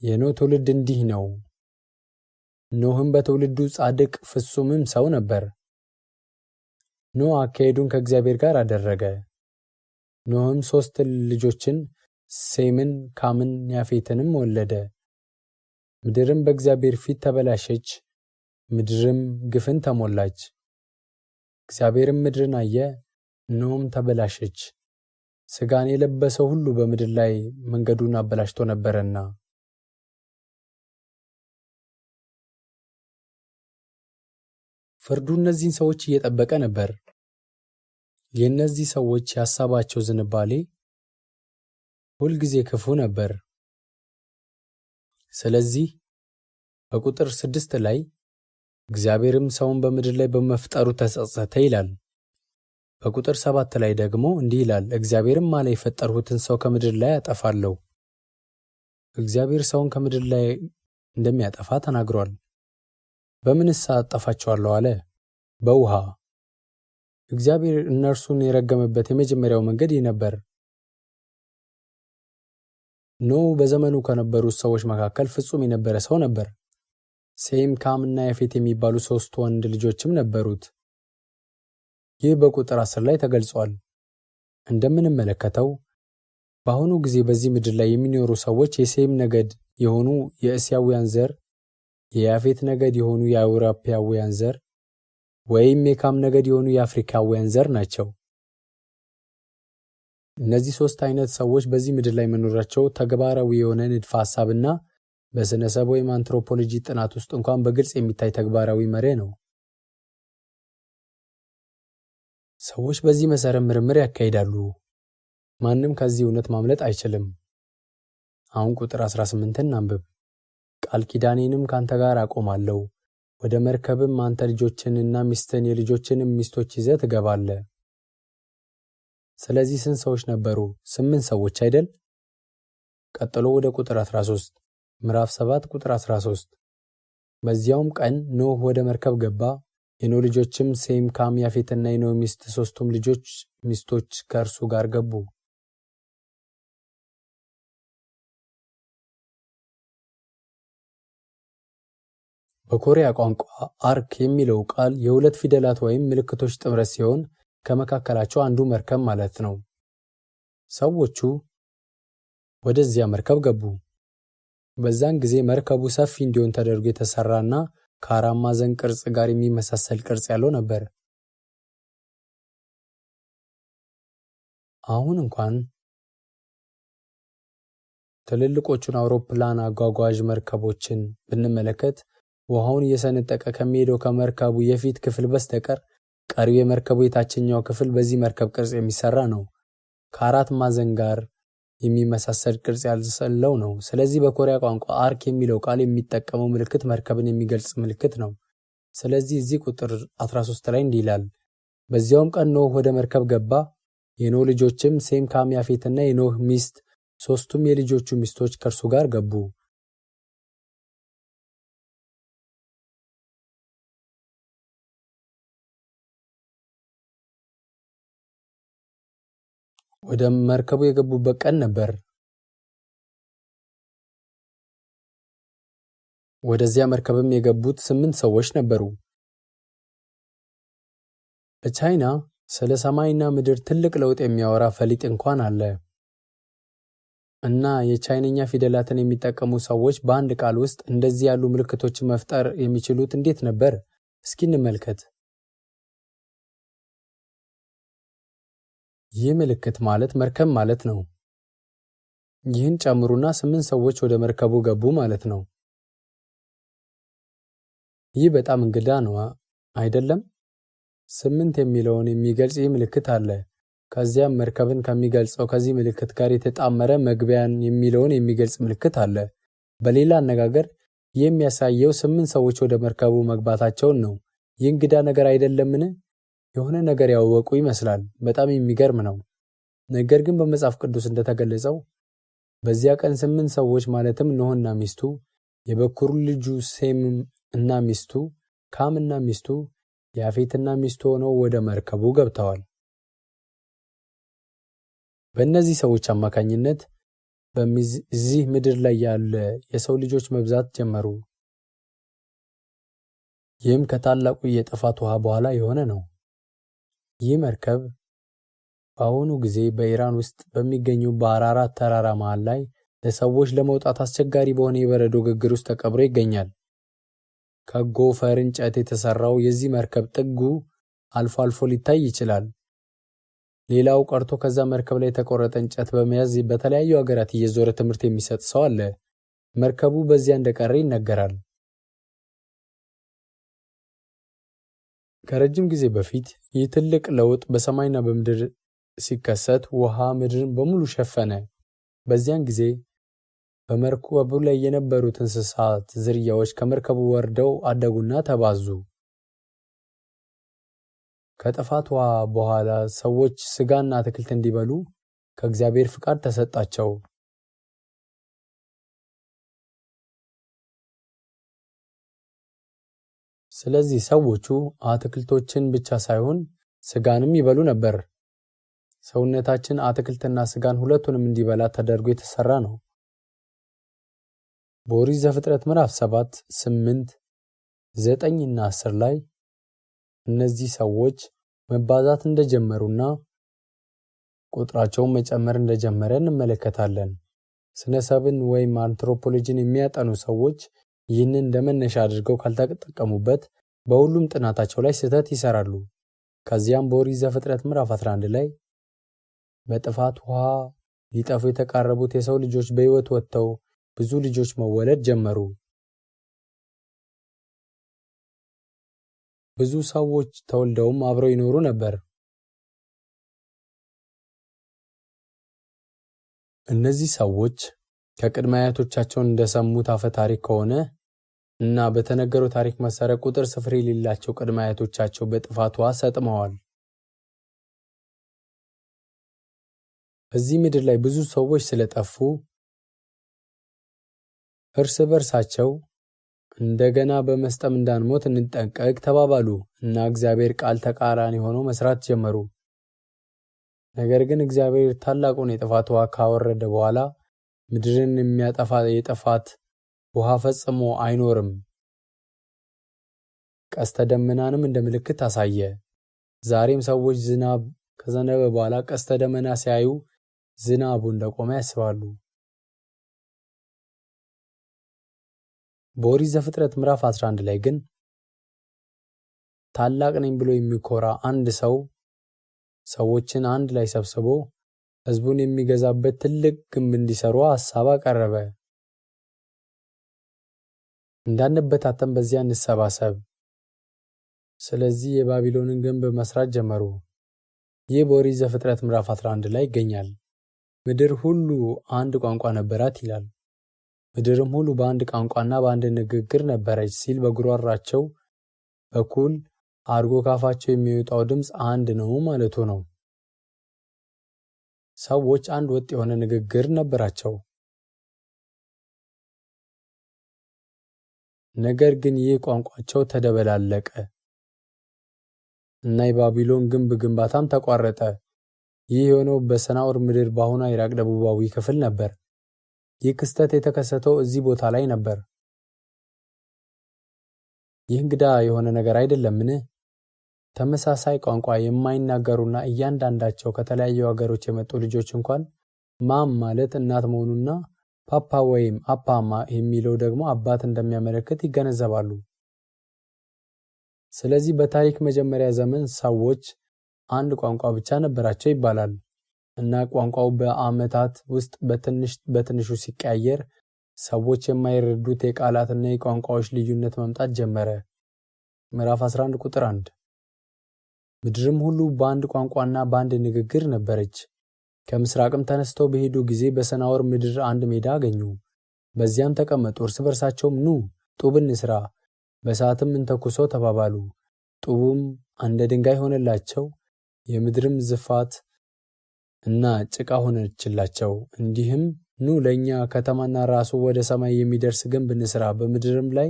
የኖህ ትውልድ እንዲህ ነው። ኖህም በትውልዱ ጻድቅ ፍጹምም ሰው ነበር። ኖህ አካሄዱን ከእግዚአብሔር ጋር አደረገ። ኖህም 3 ልጆችን ሴምን፣ ካምን፣ ያፌትንም ወለደ። ምድርም በእግዚአብሔር ፊት ተበላሸች፣ ምድርም ግፍን ተሞላች። እግዚአብሔርም ምድርን አየ፣ እነሆም ተበላሸች፣ ሥጋን የለበሰው ሁሉ በምድር ላይ መንገዱን አበላሽቶ ነበረና። ፍርዱ እነዚህን ሰዎች እየጠበቀ ነበር። የእነዚህ ሰዎች የሐሳባቸው ዝንባሌ ሁልጊዜ ክፉ ነበር። ስለዚህ በቁጥር 6 ላይ እግዚአብሔርም ሰውን በምድር ላይ በመፍጠሩ ተጸጸተ ይላል። በቁጥር 7 ላይ ደግሞ እንዲህ ይላል፣ እግዚአብሔርም አለ የፈጠርሁትን ሰው ከምድር ላይ አጠፋለሁ። እግዚአብሔር ሰውን ከምድር ላይ እንደሚያጠፋ ተናግሯል። በምንስ አጠፋቸዋለሁ አለ? በውሃ። እግዚአብሔር እነርሱን የረገመበት የመጀመሪያው መንገድ ይህ ነበር። ኖህ በዘመኑ ከነበሩት ሰዎች መካከል ፍጹም የነበረ ሰው ነበር። ሴም፣ ካም እና ያፌት የሚባሉ 3 ወንድ ልጆችም ነበሩት። ይህ በቁጥር 10 ላይ ተገልጿል። እንደምንመለከተው በአሁኑ ጊዜ በዚህ ምድር ላይ የሚኖሩ ሰዎች የሴም ነገድ የሆኑ የእስያውያን ዘር፣ የያፌት ነገድ የሆኑ የአውሮፓውያን ዘር ወይም የካም ነገድ የሆኑ የአፍሪካውያን ዘር ናቸው። እነዚህ 3 አይነት ሰዎች በዚህ ምድር ላይ መኖራቸው ተግባራዊ የሆነ ንድፈ ሐሳብና በስነሰብ ወይም አንትሮፖሎጂ ጥናት ውስጥ እንኳን በግልጽ የሚታይ ተግባራዊ መርህ ነው። ሰዎች በዚህ መሰረት ምርምር ያካሂዳሉ። ማንም ከዚህ እውነት ማምለጥ አይችልም። አሁን ቁጥር 18ን አንብብ። ቃል ኪዳኔንም ካንተ ጋር አቆማለሁ፣ ወደ መርከብም አንተ ልጆችንና ሚስትን የልጆችንም ሚስቶች ይዘህ ትገባለህ። ስለዚህ ስንት ሰዎች ነበሩ? 8 ሰዎች አይደል? ቀጥሎ ወደ ቁጥር 13 ምዕራፍ 7 ቁጥር 13 በዚያውም ቀን ኖህ ወደ መርከብ ገባ፣ የኖህ ልጆችም ሴም፣ ካም፣ ያፌትና የኖህ ሚስት 3ቱም ልጆች ሚስቶች ከእርሱ ጋር ገቡ። በኮሪያ ቋንቋ አርክ የሚለው ቃል የ2 ፊደላት ወይም ምልክቶች ጥምረት ሲሆን ከመካከላቸው አንዱ መርከብ ማለት ነው። ሰዎቹ ወደዚያ መርከብ ገቡ። በዛን ጊዜ መርከቡ ሰፊ እንዲሆን ተደርጎ የተሰራና ከ4 ማዕዘን ቅርጽ ጋር የሚመሳሰል ቅርጽ ያለው ነበር። አሁን እንኳን ትልልቆቹን አውሮፕላን አጓጓዥ መርከቦችን ብንመለከት ውሃውን እየሰነጠቀ ከሚሄደው ከመርከቡ የፊት ክፍል በስተቀር ቀሪው የመርከቡ የታችኛው ክፍል በዚህ መርከብ ቅርጽ የሚሰራ ነው። ከ4 ማዕዘን ጋር የሚመሳሰል ቅርጽ ያለው ነው። ስለዚህ በኮሪያ ቋንቋ አርክ የሚለው ቃል የሚጠቀመው ምልክት መርከብን የሚገልጽ ምልክት ነው። ስለዚህ እዚህ ቁጥር 13 ላይ እንዲህ ይላል፣ በዚያውም ቀን ኖህ ወደ መርከብ ገባ፣ የኖህ ልጆችም ሴም፣ ካም፣ ያፌትና የኖህ ሚስት 3ቱም የልጆቹ ሚስቶች ከእርሱ ጋር ገቡ። ወደ መርከቡ የገቡበት ቀን ነበር። ወደዚያ መርከብም የገቡት 8 ሰዎች ነበሩ። በቻይና ስለ ሰማይና ምድር ትልቅ ለውጥ የሚያወራ ፈሊጥ እንኳን አለ። እና የቻይንኛ ፊደላትን የሚጠቀሙ ሰዎች በአንድ ቃል ውስጥ እንደዚህ ያሉ ምልክቶችን መፍጠር የሚችሉት እንዴት ነበር? እስኪ እንመልከት። ይህ ምልክት ማለት መርከብ ማለት ነው። ይህን ጨምሩና 8 ሰዎች ወደ መርከቡ ገቡ ማለት ነው። ይህ በጣም እንግዳ ነው አይደለም? 8 የሚለውን የሚገልጽ ይህ ምልክት አለ። ከዚያም መርከብን ከሚገልጸው ከዚህ ምልክት ጋር የተጣመረ መግቢያን የሚለውን የሚገልጽ ምልክት አለ። በሌላ አነጋገር የሚያሳየው 8 ሰዎች ወደ መርከቡ መግባታቸውን ነው። ይህ እንግዳ ነገር አይደለምን? የሆነ ነገር ያወቁ ይመስላል። በጣም የሚገርም ነው። ነገር ግን በመጽሐፍ ቅዱስ እንደተገለጸው በዚያ ቀን 8 ሰዎች ማለትም ኖህና ሚስቱ፣ የበኩሩ ልጁ ሴም እና ሚስቱ፣ ካም እና ሚስቱ፣ ያፌትና ሚስቱ ሆነው ወደ መርከቡ ገብተዋል። በእነዚህ ሰዎች አማካኝነት በዚህ ምድር ላይ ያለ የሰው ልጆች መብዛት ጀመሩ። ይህም ከታላቁ የጥፋት ውሃ በኋላ የሆነ ነው። ይህ መርከብ በአሁኑ ጊዜ በኢራን ውስጥ በሚገኙ በአራራት ተራራ መሃል ላይ ለሰዎች ለመውጣት አስቸጋሪ በሆነ የበረዶ ግግር ውስጥ ተቀብሮ ይገኛል። ከጎፈር እንጨት የተሰራው የዚህ መርከብ ጥጉ አልፎ አልፎ ሊታይ ይችላል። ሌላው ቀርቶ ከዛ መርከብ ላይ የተቆረጠ እንጨት በመያዝ በተለያዩ ሀገራት እየዞረ ትምህርት የሚሰጥ ሰው አለ። መርከቡ በዚያ እንደቀረ ይነገራል። ከረጅም ጊዜ በፊት ይህ ትልቅ ለውጥ በሰማይና በምድር ሲከሰት ውሃ ምድርን በሙሉ ሸፈነ። በዚያን ጊዜ በመርከቡ ላይ የነበሩት እንስሳት ዝርያዎች ከመርከቡ ወርደው አደጉና ተባዙ። ከጥፋት ውሃ በኋላ ሰዎች ስጋና አትክልት እንዲበሉ ከእግዚአብሔር ፍቃድ ተሰጣቸው። ስለዚህ ሰዎቹ አትክልቶችን ብቻ ሳይሆን ስጋንም ይበሉ ነበር። ሰውነታችን አትክልትና ስጋን ሁለቱንም እንዲበላ ተደርጎ የተሰራ ነው። በኦሪት ዘፍጥረት ምዕራፍ 7፣ 8፣ 9 እና 10 ላይ እነዚህ ሰዎች መባዛት እንደጀመሩና ቁጥራቸውን መጨመር እንደጀመረ እንመለከታለን። ስነ ሰብን ወይም አንትሮፖሎጂን የሚያጠኑ ሰዎች ይህንን እንደመነሻ አድርገው ካልተጠቀሙበት በሁሉም ጥናታቸው ላይ ስህተት ይሰራሉ። ከዚያም በኦሪት ዘፍጥረት ምዕራፍ 11 ላይ በጥፋት ውሃ ሊጠፉ የተቃረቡት የሰው ልጆች በሕይወት ወጥተው ብዙ ልጆች መወለድ ጀመሩ። ብዙ ሰዎች ተወልደውም አብረው ይኖሩ ነበር። እነዚህ ሰዎች ከቅድመ አያቶቻቸው እንደሰሙት አፈ ታሪክ ከሆነ እና በተነገረው ታሪክ መሰረት ቁጥር ስፍር የሌላቸው ቅድመ አያቶቻቸው በጥፋት ውሃ ሰጥመዋል። በዚህ ምድር ላይ ብዙ ሰዎች ስለጠፉ እርስ በርሳቸው እንደገና በመስጠም እንዳንሞት እንጠንቀቅ ተባባሉ እና እግዚአብሔር ቃል ተቃራኒ ሆነው መስራት ጀመሩ። ነገር ግን እግዚአብሔር ታላቁን የጥፋት ውሃ ካወረደ በኋላ ምድርን የሚያጠፋ የጥፋት ውሃ ፈጽሞ አይኖርም። ቀስተ ደመናንም እንደ ምልክት አሳየ። ዛሬም ሰዎች ዝናብ ከዘነበ በኋላ ቀስተ ደመና ሲያዩ ዝናቡ እንደቆመ ያስባሉ። በኦሪት ዘፍጥረት ምዕራፍ 11 ላይ ግን ታላቅ ነኝ ብሎ የሚኮራ አንድ ሰው ሰዎችን አንድ ላይ ሰብስቦ ሕዝቡን የሚገዛበት ትልቅ ግንብ እንዲሰሩ ሐሳብ አቀረበ። እንዳንበታተን በዚያ እንሰባሰብ። ስለዚህ የባቢሎንን ግንብ መስራት ጀመሩ። ይህ በኦሪት ዘፍጥረት ምዕራፍ 11 ላይ ይገኛል። ምድር ሁሉ አንድ ቋንቋ ነበራት ይላል። ምድርም ሁሉ በአንድ ቋንቋና በአንድ ንግግር ነበረች ሲል በጉሮሯቸው በኩል አድርጎ ካፋቸው የሚወጣው ድምፅ አንድ ነው ማለቱ ነው። ሰዎች አንድ ወጥ የሆነ ንግግር ነበራቸው። ነገር ግን ይህ ቋንቋቸው ተደበላለቀ እና የባቢሎን ግንብ ግንባታም ተቋረጠ። ይህ የሆነው በሰናዖር ምድር በአሁኗ ኢራቅ ደቡባዊ ክፍል ነበር። ይህ ክስተት የተከሰተው እዚህ ቦታ ላይ ነበር። ይህ እንግዳ የሆነ ነገር አይደለምን? ተመሳሳይ ቋንቋ የማይናገሩና እያንዳንዳቸው ከተለያዩ ሀገሮች የመጡ ልጆች እንኳን ማም ማለት እናት መሆኑና ፓፓ ወይም አፓማ የሚለው ደግሞ አባት እንደሚያመለክት ይገነዘባሉ። ስለዚህ በታሪክ መጀመሪያ ዘመን ሰዎች አንድ ቋንቋ ብቻ ነበራቸው ይባላል እና ቋንቋው በዓመታት ውስጥ በትንሹ ሲቀያየር ሰዎች የማይረዱት የቃላትና የቋንቋዎች ልዩነት መምጣት ጀመረ። ምዕራፍ 11 ቁጥር 1 ምድርም ሁሉ በአንድ ቋንቋና በአንድ ንግግር ነበረች። ከምስራቅም ተነስተው በሄዱ ጊዜ በሰናዖር ምድር አንድ ሜዳ አገኙ። በዚያም ተቀመጡ። እርስ በርሳቸውም ኑ ጡብ እንስራ፣ በእሳትም እንተኩሰው ተባባሉ። ጡቡም እንደ ድንጋይ ሆነላቸው፣ የምድርም ዝፋት እና ጭቃ ሆነችላቸው። እንዲህም ኑ ለእኛ ከተማና ራሱ ወደ ሰማይ የሚደርስ ግንብ እንስራ፣ በምድርም ላይ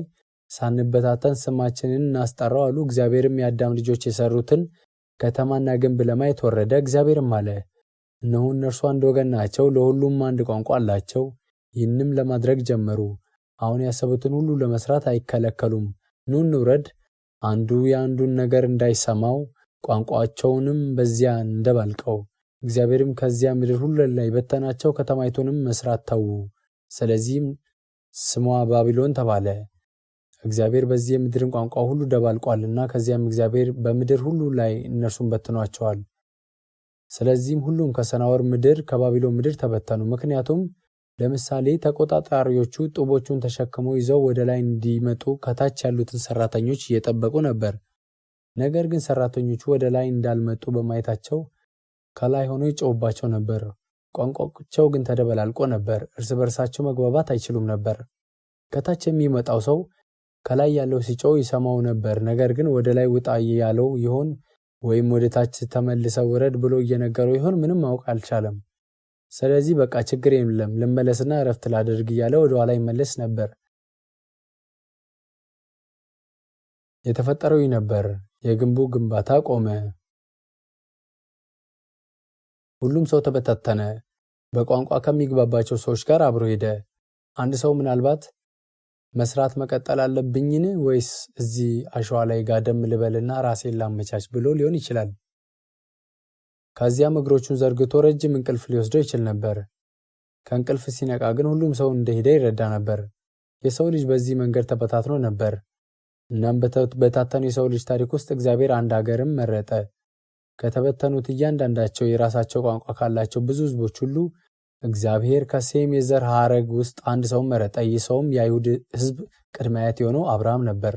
ሳንበታተን ስማችንን እናስጠራው አሉ። እግዚአብሔርም የአዳም ልጆች የሰሩትን ከተማና ግንብ ለማየት ወረደ። እግዚአብሔርም አለ፣ እነሆ እነርሱ አንድ ወገን ናቸው፣ ለሁሉም አንድ ቋንቋ አላቸው። ይህንም ለማድረግ ጀመሩ። አሁን ያሰቡትን ሁሉ ለመስራት አይከለከሉም። ኑ እንውረድ፣ አንዱ የአንዱን ነገር እንዳይሰማው፣ ቋንቋቸውንም በዚያ እንደባልቀው። እግዚአብሔርም ከዚያ ምድር ሁሉ ላይ በተናቸው፣ ከተማይቱንም መስራት ተዉ። ስለዚህም ስሟ ባቢሎን ተባለ። እግዚአብሔር በዚህ የምድርን ቋንቋ ሁሉ ደባልቋልና። ከዚያም እግዚአብሔር በምድር ሁሉ ላይ እነርሱን በትኗቸዋል። ስለዚህም ሁሉም ከሰናዖር ምድር ከባቢሎን ምድር ተበተኑ። ምክንያቱም ለምሳሌ ተቆጣጣሪዎቹ ጡቦቹን ተሸክመው ይዘው ወደ ላይ እንዲመጡ ከታች ያሉትን ሰራተኞች እየጠበቁ ነበር። ነገር ግን ሰራተኞቹ ወደ ላይ እንዳልመጡ በማየታቸው ከላይ ሆነው ይጮሁባቸው ነበር። ቋንቋቸው ግን ተደበላልቆ ነበር። እርስ በርሳቸው መግባባት አይችሉም ነበር። ከታች የሚመጣው ሰው ከላይ ያለው ሲጮህ ይሰማው ነበር። ነገር ግን ወደ ላይ ውጣ ያለው ይሆን ወይም ወደ ታች ተመልሰው ውረድ ብሎ እየነገረው ይሆን ምንም ማወቅ አልቻለም። ስለዚህ በቃ ችግር የለም ልመለስና እረፍት ላድርግ እያለ ወደ ኋላ ይመለስ ነበር። የተፈጠረው ይህ ነበር። የግንቡ ግንባታ ቆመ። ሁሉም ሰው ተበታተነ። በቋንቋ ከሚግባባቸው ሰዎች ጋር አብሮ ሄደ። አንድ ሰው ምናልባት መስራት መቀጠል አለብኝን ወይስ እዚህ አሸዋ ላይ ጋደም ልበልና ራሴን ላመቻች ብሎ ሊሆን ይችላል። ከዚያም እግሮቹን ዘርግቶ ረጅም እንቅልፍ ሊወስደው ይችል ነበር። ከእንቅልፍ ሲነቃ ግን ሁሉም ሰው እንደሄደ ይረዳ ነበር። የሰው ልጅ በዚህ መንገድ ተበታትኖ ነበር። እናም በተበታተኑ የሰው ልጅ ታሪክ ውስጥ እግዚአብሔር አንድ ሀገርም መረጠ። ከተበተኑት እያንዳንዳቸው የራሳቸው ቋንቋ ካላቸው ብዙ ሕዝቦች ሁሉ እግዚአብሔር ከሴም የዘር ሐረግ ውስጥ አንድ ሰው መረጠ። ይህ ሰውም የአይሁድ ሕዝብ ቅድመ አያት የሆነው አብርሃም ነበር።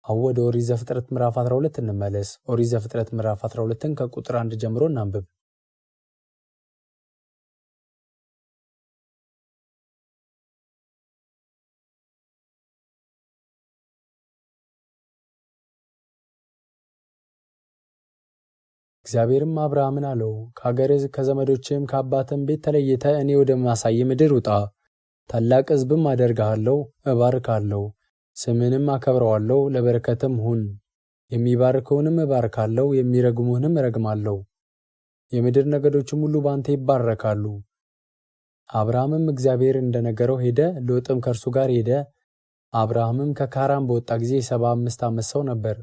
አሁን ወደ ኦሪት ዘፍጥረት ምዕራፍ 12 እንመለስ። ኦሪት ዘፍጥረት ምዕራፍ 12ን ከቁጥር 1 ጀምሮ እናንብብ። እግዚአብሔርም አብርሃምን አለው፣ ከአገርህ ከዘመዶችም ከአባትም ቤት ተለይተህ እኔ ወደማሳይ ምድር ውጣ። ታላቅ ሕዝብም አደርግሃለሁ፣ እባርካለሁ፣ ስምህንም አከብረዋለሁ፣ ለበረከትም ሁን። የሚባርክውንም እባርካለሁ፣ የሚረግሙህንም እረግማለሁ። የምድር ነገዶችም ሁሉ በአንተ ይባረካሉ። አብርሃምም እግዚአብሔር እንደነገረው ሄደ። ሎጥም ከእርሱ ጋር ሄደ። አብርሃምም ከካራን በወጣ ጊዜ 75 ዓመት ሰው ነበር።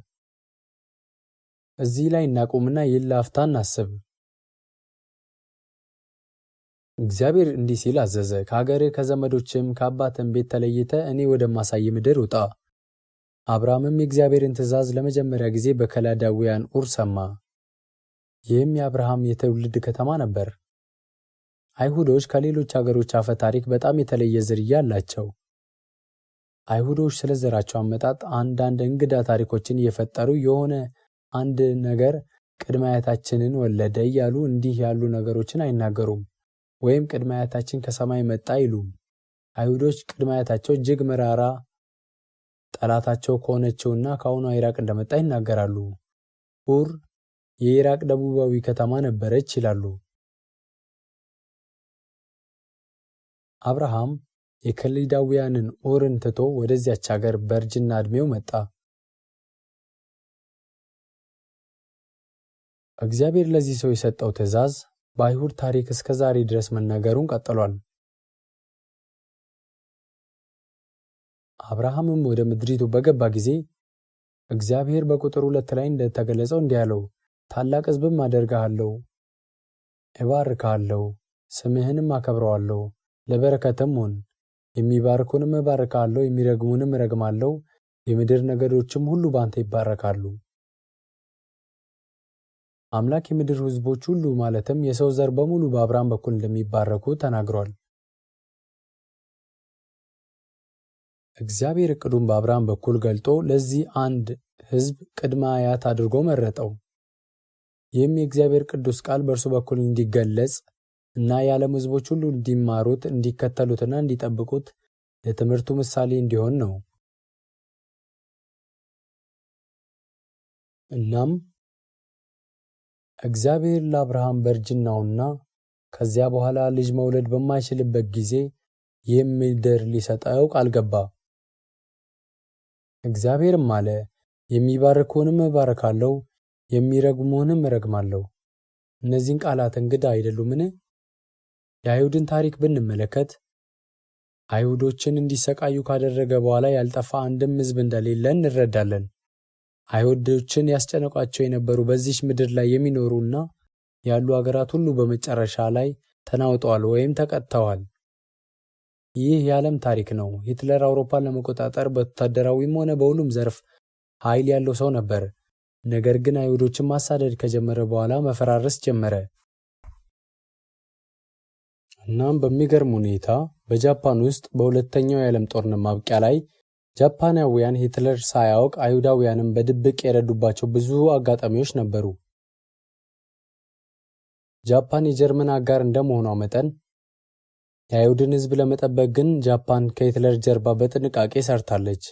እዚህ ላይ እናቁምና ይህን ለአፍታ እናስብ። እግዚአብሔር እንዲህ ሲል አዘዘ፣ ከአገርህ ከዘመዶችም ከአባትም ቤት ተለይተህ እኔ ወደማሳይ ምድር ውጣ። አብርሃምም የእግዚአብሔርን ትእዛዝ ለመጀመሪያ ጊዜ በከላዳውያን ኡር ሰማ። ይህም የአብርሃም የትውልድ ከተማ ነበር። አይሁዶች ከሌሎች አገሮች አፈ ታሪክ በጣም የተለየ ዝርያ አላቸው። አይሁዶች ስለ ዘራቸው አመጣጥ አንዳንድ እንግዳ ታሪኮችን እየፈጠሩ የሆነ አንድ ነገር ቅድመ አያታችንን ወለደ እያሉ እንዲህ ያሉ ነገሮችን አይናገሩም። ወይም ቅድመ አያታችን ከሰማይ መጣ አይሉም። አይሁዶች ቅድመ አያታቸው እጅግ መራራ ጠላታቸው ከሆነችውና ከአሁኗ ኢራቅ እንደመጣ ይናገራሉ። ኡር የኢራቅ ደቡባዊ ከተማ ነበረች ይላሉ። አብርሃም የከሊዳውያንን ኡርን ትቶ ወደዚያች ሀገር በእርጅና ዕድሜው መጣ። እግዚአብሔር ለዚህ ሰው የሰጠው ትእዛዝ በአይሁድ ታሪክ እስከ ዛሬ ድረስ መነገሩን ቀጥሏል። አብርሃምም ወደ ምድሪቱ በገባ ጊዜ እግዚአብሔር በቁጥር 2 ላይ እንደተገለጸው እንዲህ አለው፣ ታላቅ ሕዝብም አደርግሃለሁ፣ እባርክሃለሁ፣ ስምህንም አከብረዋለሁ፣ ለበረከትም ሁን። የሚባርኩንም እባርካለሁ፣ የሚረግሙንም እረግማለሁ። የምድር ነገዶችም ሁሉ ባንተ ይባረካሉ። አምላክ የምድር ሕዝቦች ሁሉ ማለትም የሰው ዘር በሙሉ በአብርሃም በኩል እንደሚባረኩ ተናግሯል። እግዚአብሔር ዕቅዱን በአብርሃም በኩል ገልጦ ለዚህ አንድ ሕዝብ ቅድመ አያት አድርጎ መረጠው። ይህም የእግዚአብሔር ቅዱስ ቃል በእርሱ በኩል እንዲገለጽ እና የዓለም ሕዝቦች ሁሉ እንዲማሩት፣ እንዲከተሉትና እንዲጠብቁት ለትምህርቱ ምሳሌ እንዲሆን ነው። እናም እግዚአብሔር ለአብርሃም በእርጅናውና ከዚያ በኋላ ልጅ መውለድ በማይችልበት ጊዜ ይህም ምድር ሊሰጠው ቃል ገባ። እግዚአብሔርም አለ፣ የሚባርኩህንም እባርካለሁ፣ የሚረግሙህንም እረግማለሁ። እነዚህን ቃላት እንግዳ አይደሉምን? የአይሁድን ታሪክ ብንመለከት አይሁዶችን እንዲሰቃዩ ካደረገ በኋላ ያልጠፋ አንድም ሕዝብ እንደሌለ እንረዳለን። አይሁዶችን ያስጨነቋቸው የነበሩ በዚች ምድር ላይ የሚኖሩና ያሉ አገራት ሁሉ በመጨረሻ ላይ ተናውጠዋል ወይም ተቀጥተዋል። ይህ የዓለም ታሪክ ነው። ሂትለር አውሮፓን ለመቆጣጠር በወታደራዊም ሆነ በሁሉም ዘርፍ ኃይል ያለው ሰው ነበር። ነገር ግን አይሁዶችን ማሳደድ ከጀመረ በኋላ መፈራረስ ጀመረ። እናም በሚገርም ሁኔታ በጃፓን ውስጥ በሁለተኛው የዓለም ጦርነት ማብቂያ ላይ ጃፓናውያን ሂትለር ሳያውቅ አይሁዳውያንን በድብቅ የረዱባቸው ብዙ አጋጣሚዎች ነበሩ። ጃፓን የጀርመን አጋር እንደመሆኗ መጠን የአይሁድን ሕዝብ ለመጠበቅ ግን ጃፓን ከሂትለር ጀርባ በጥንቃቄ ሰርታለች።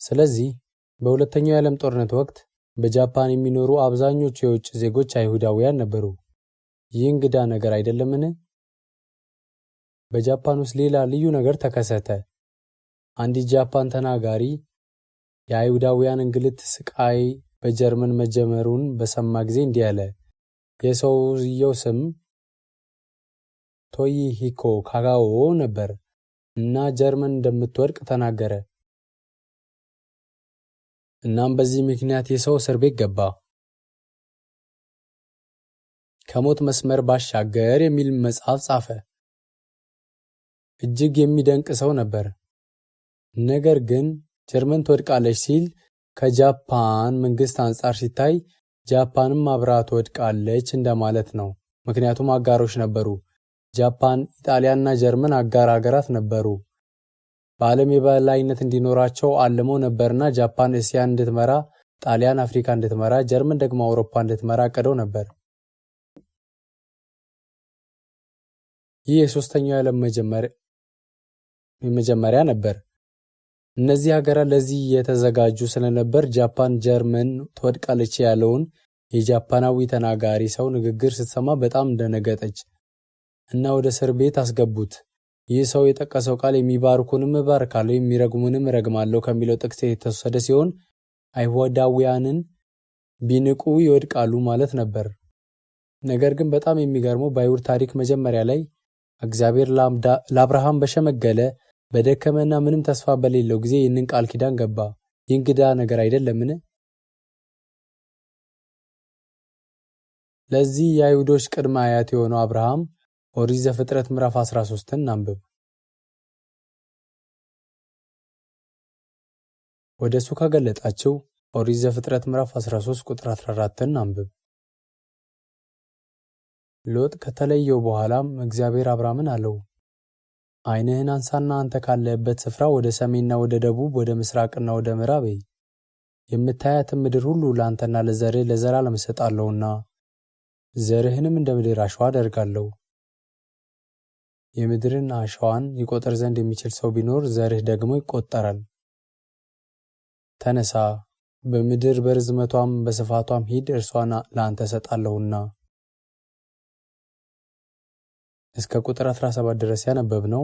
ስለዚህ በሁለተኛው የዓለም ጦርነት ወቅት በጃፓን የሚኖሩ አብዛኞቹ የውጭ ዜጎች አይሁዳውያን ነበሩ። ይህ እንግዳ ነገር አይደለምን? በጃፓን ውስጥ ሌላ ልዩ ነገር ተከሰተ። አንዲት ጃፓን ተናጋሪ የአይሁዳውያን እንግልት፣ ስቃይ በጀርመን መጀመሩን በሰማ ጊዜ እንዲህ አለ። የሰውየው ስም ቶይሂኮ ካጋኦ ነበር እና ጀርመን እንደምትወድቅ ተናገረ። እናም በዚህ ምክንያት የሰው እስር ቤት ገባ። ከሞት መስመር ባሻገር የሚል መጽሐፍ ጻፈ። እጅግ የሚደንቅ ሰው ነበር። ነገር ግን ጀርመን ትወድቃለች ሲል ከጃፓን መንግስት አንጻር ሲታይ ጃፓንም አብራ ትወድቃለች እንደማለት ነው። ምክንያቱም አጋሮች ነበሩ። ጃፓን፣ ኢጣሊያና ጀርመን አጋር ሀገራት ነበሩ። በዓለም የበላይነት እንዲኖራቸው አልመው ነበርና ጃፓን እስያን እንድትመራ፣ ጣሊያን አፍሪካ እንድትመራ፣ ጀርመን ደግሞ አውሮፓ እንድትመራ አቅደው ነበር። ይህ የሶስተኛው የዓለም መጀመሪያ ነበር። እነዚህ ሀገራት ለዚህ የተዘጋጁ ስለነበር ጃፓን ጀርመን ትወድቃለች ያለውን የጃፓናዊ ተናጋሪ ሰው ንግግር ስትሰማ በጣም ደነገጠች እና ወደ እስር ቤት አስገቡት። ይህ ሰው የጠቀሰው ቃል የሚባርኩንም እባርካለሁ፣ የሚረግሙንም እረግማለሁ ከሚለው ጥቅስ የተወሰደ ሲሆን አይሁዳውያንን ቢንቁ ይወድቃሉ ማለት ነበር። ነገር ግን በጣም የሚገርመው በአይሁድ ታሪክ መጀመሪያ ላይ እግዚአብሔር ለአብርሃም በሸመገለ በደከመና ምንም ተስፋ በሌለው ጊዜ ይህንን ቃል ኪዳን ገባ። ይህ እንግዳ ነገር አይደለምን? ለዚህ የአይሁዶች ቅድመ አያት የሆነው አብርሃም ኦሪት ዘፍጥረት ምዕራፍ 13ን እናንብብ። ወደ እሱ ከገለጣችሁ ኦሪት ዘፍጥረት ምዕራፍ 13 ቁጥር 14ን እናንብብ። ሎጥ ከተለየው በኋላም እግዚአብሔር አብርሃምን አለው፣ ዓይንህን አንሳና አንተ ካለህበት ስፍራ ወደ ሰሜንና ወደ ደቡብ፣ ወደ ምስራቅና ወደ ምዕራብ እይ። የምታያትን ምድር ሁሉ ለአንተና ለዘርህ ለዘላለም እሰጣለሁና ዘርህንም እንደ ምድር አሸዋ አደርጋለሁ። የምድርን አሸዋን ይቆጥር ዘንድ የሚችል ሰው ቢኖር ዘርህ ደግሞ ይቆጠራል። ተነሳ፣ በምድር በርዝመቷም በስፋቷም ሂድ፣ እርሷን ለአንተ እሰጣለሁና። እስከ ቁጥር 17 ድረስ ያነበብነው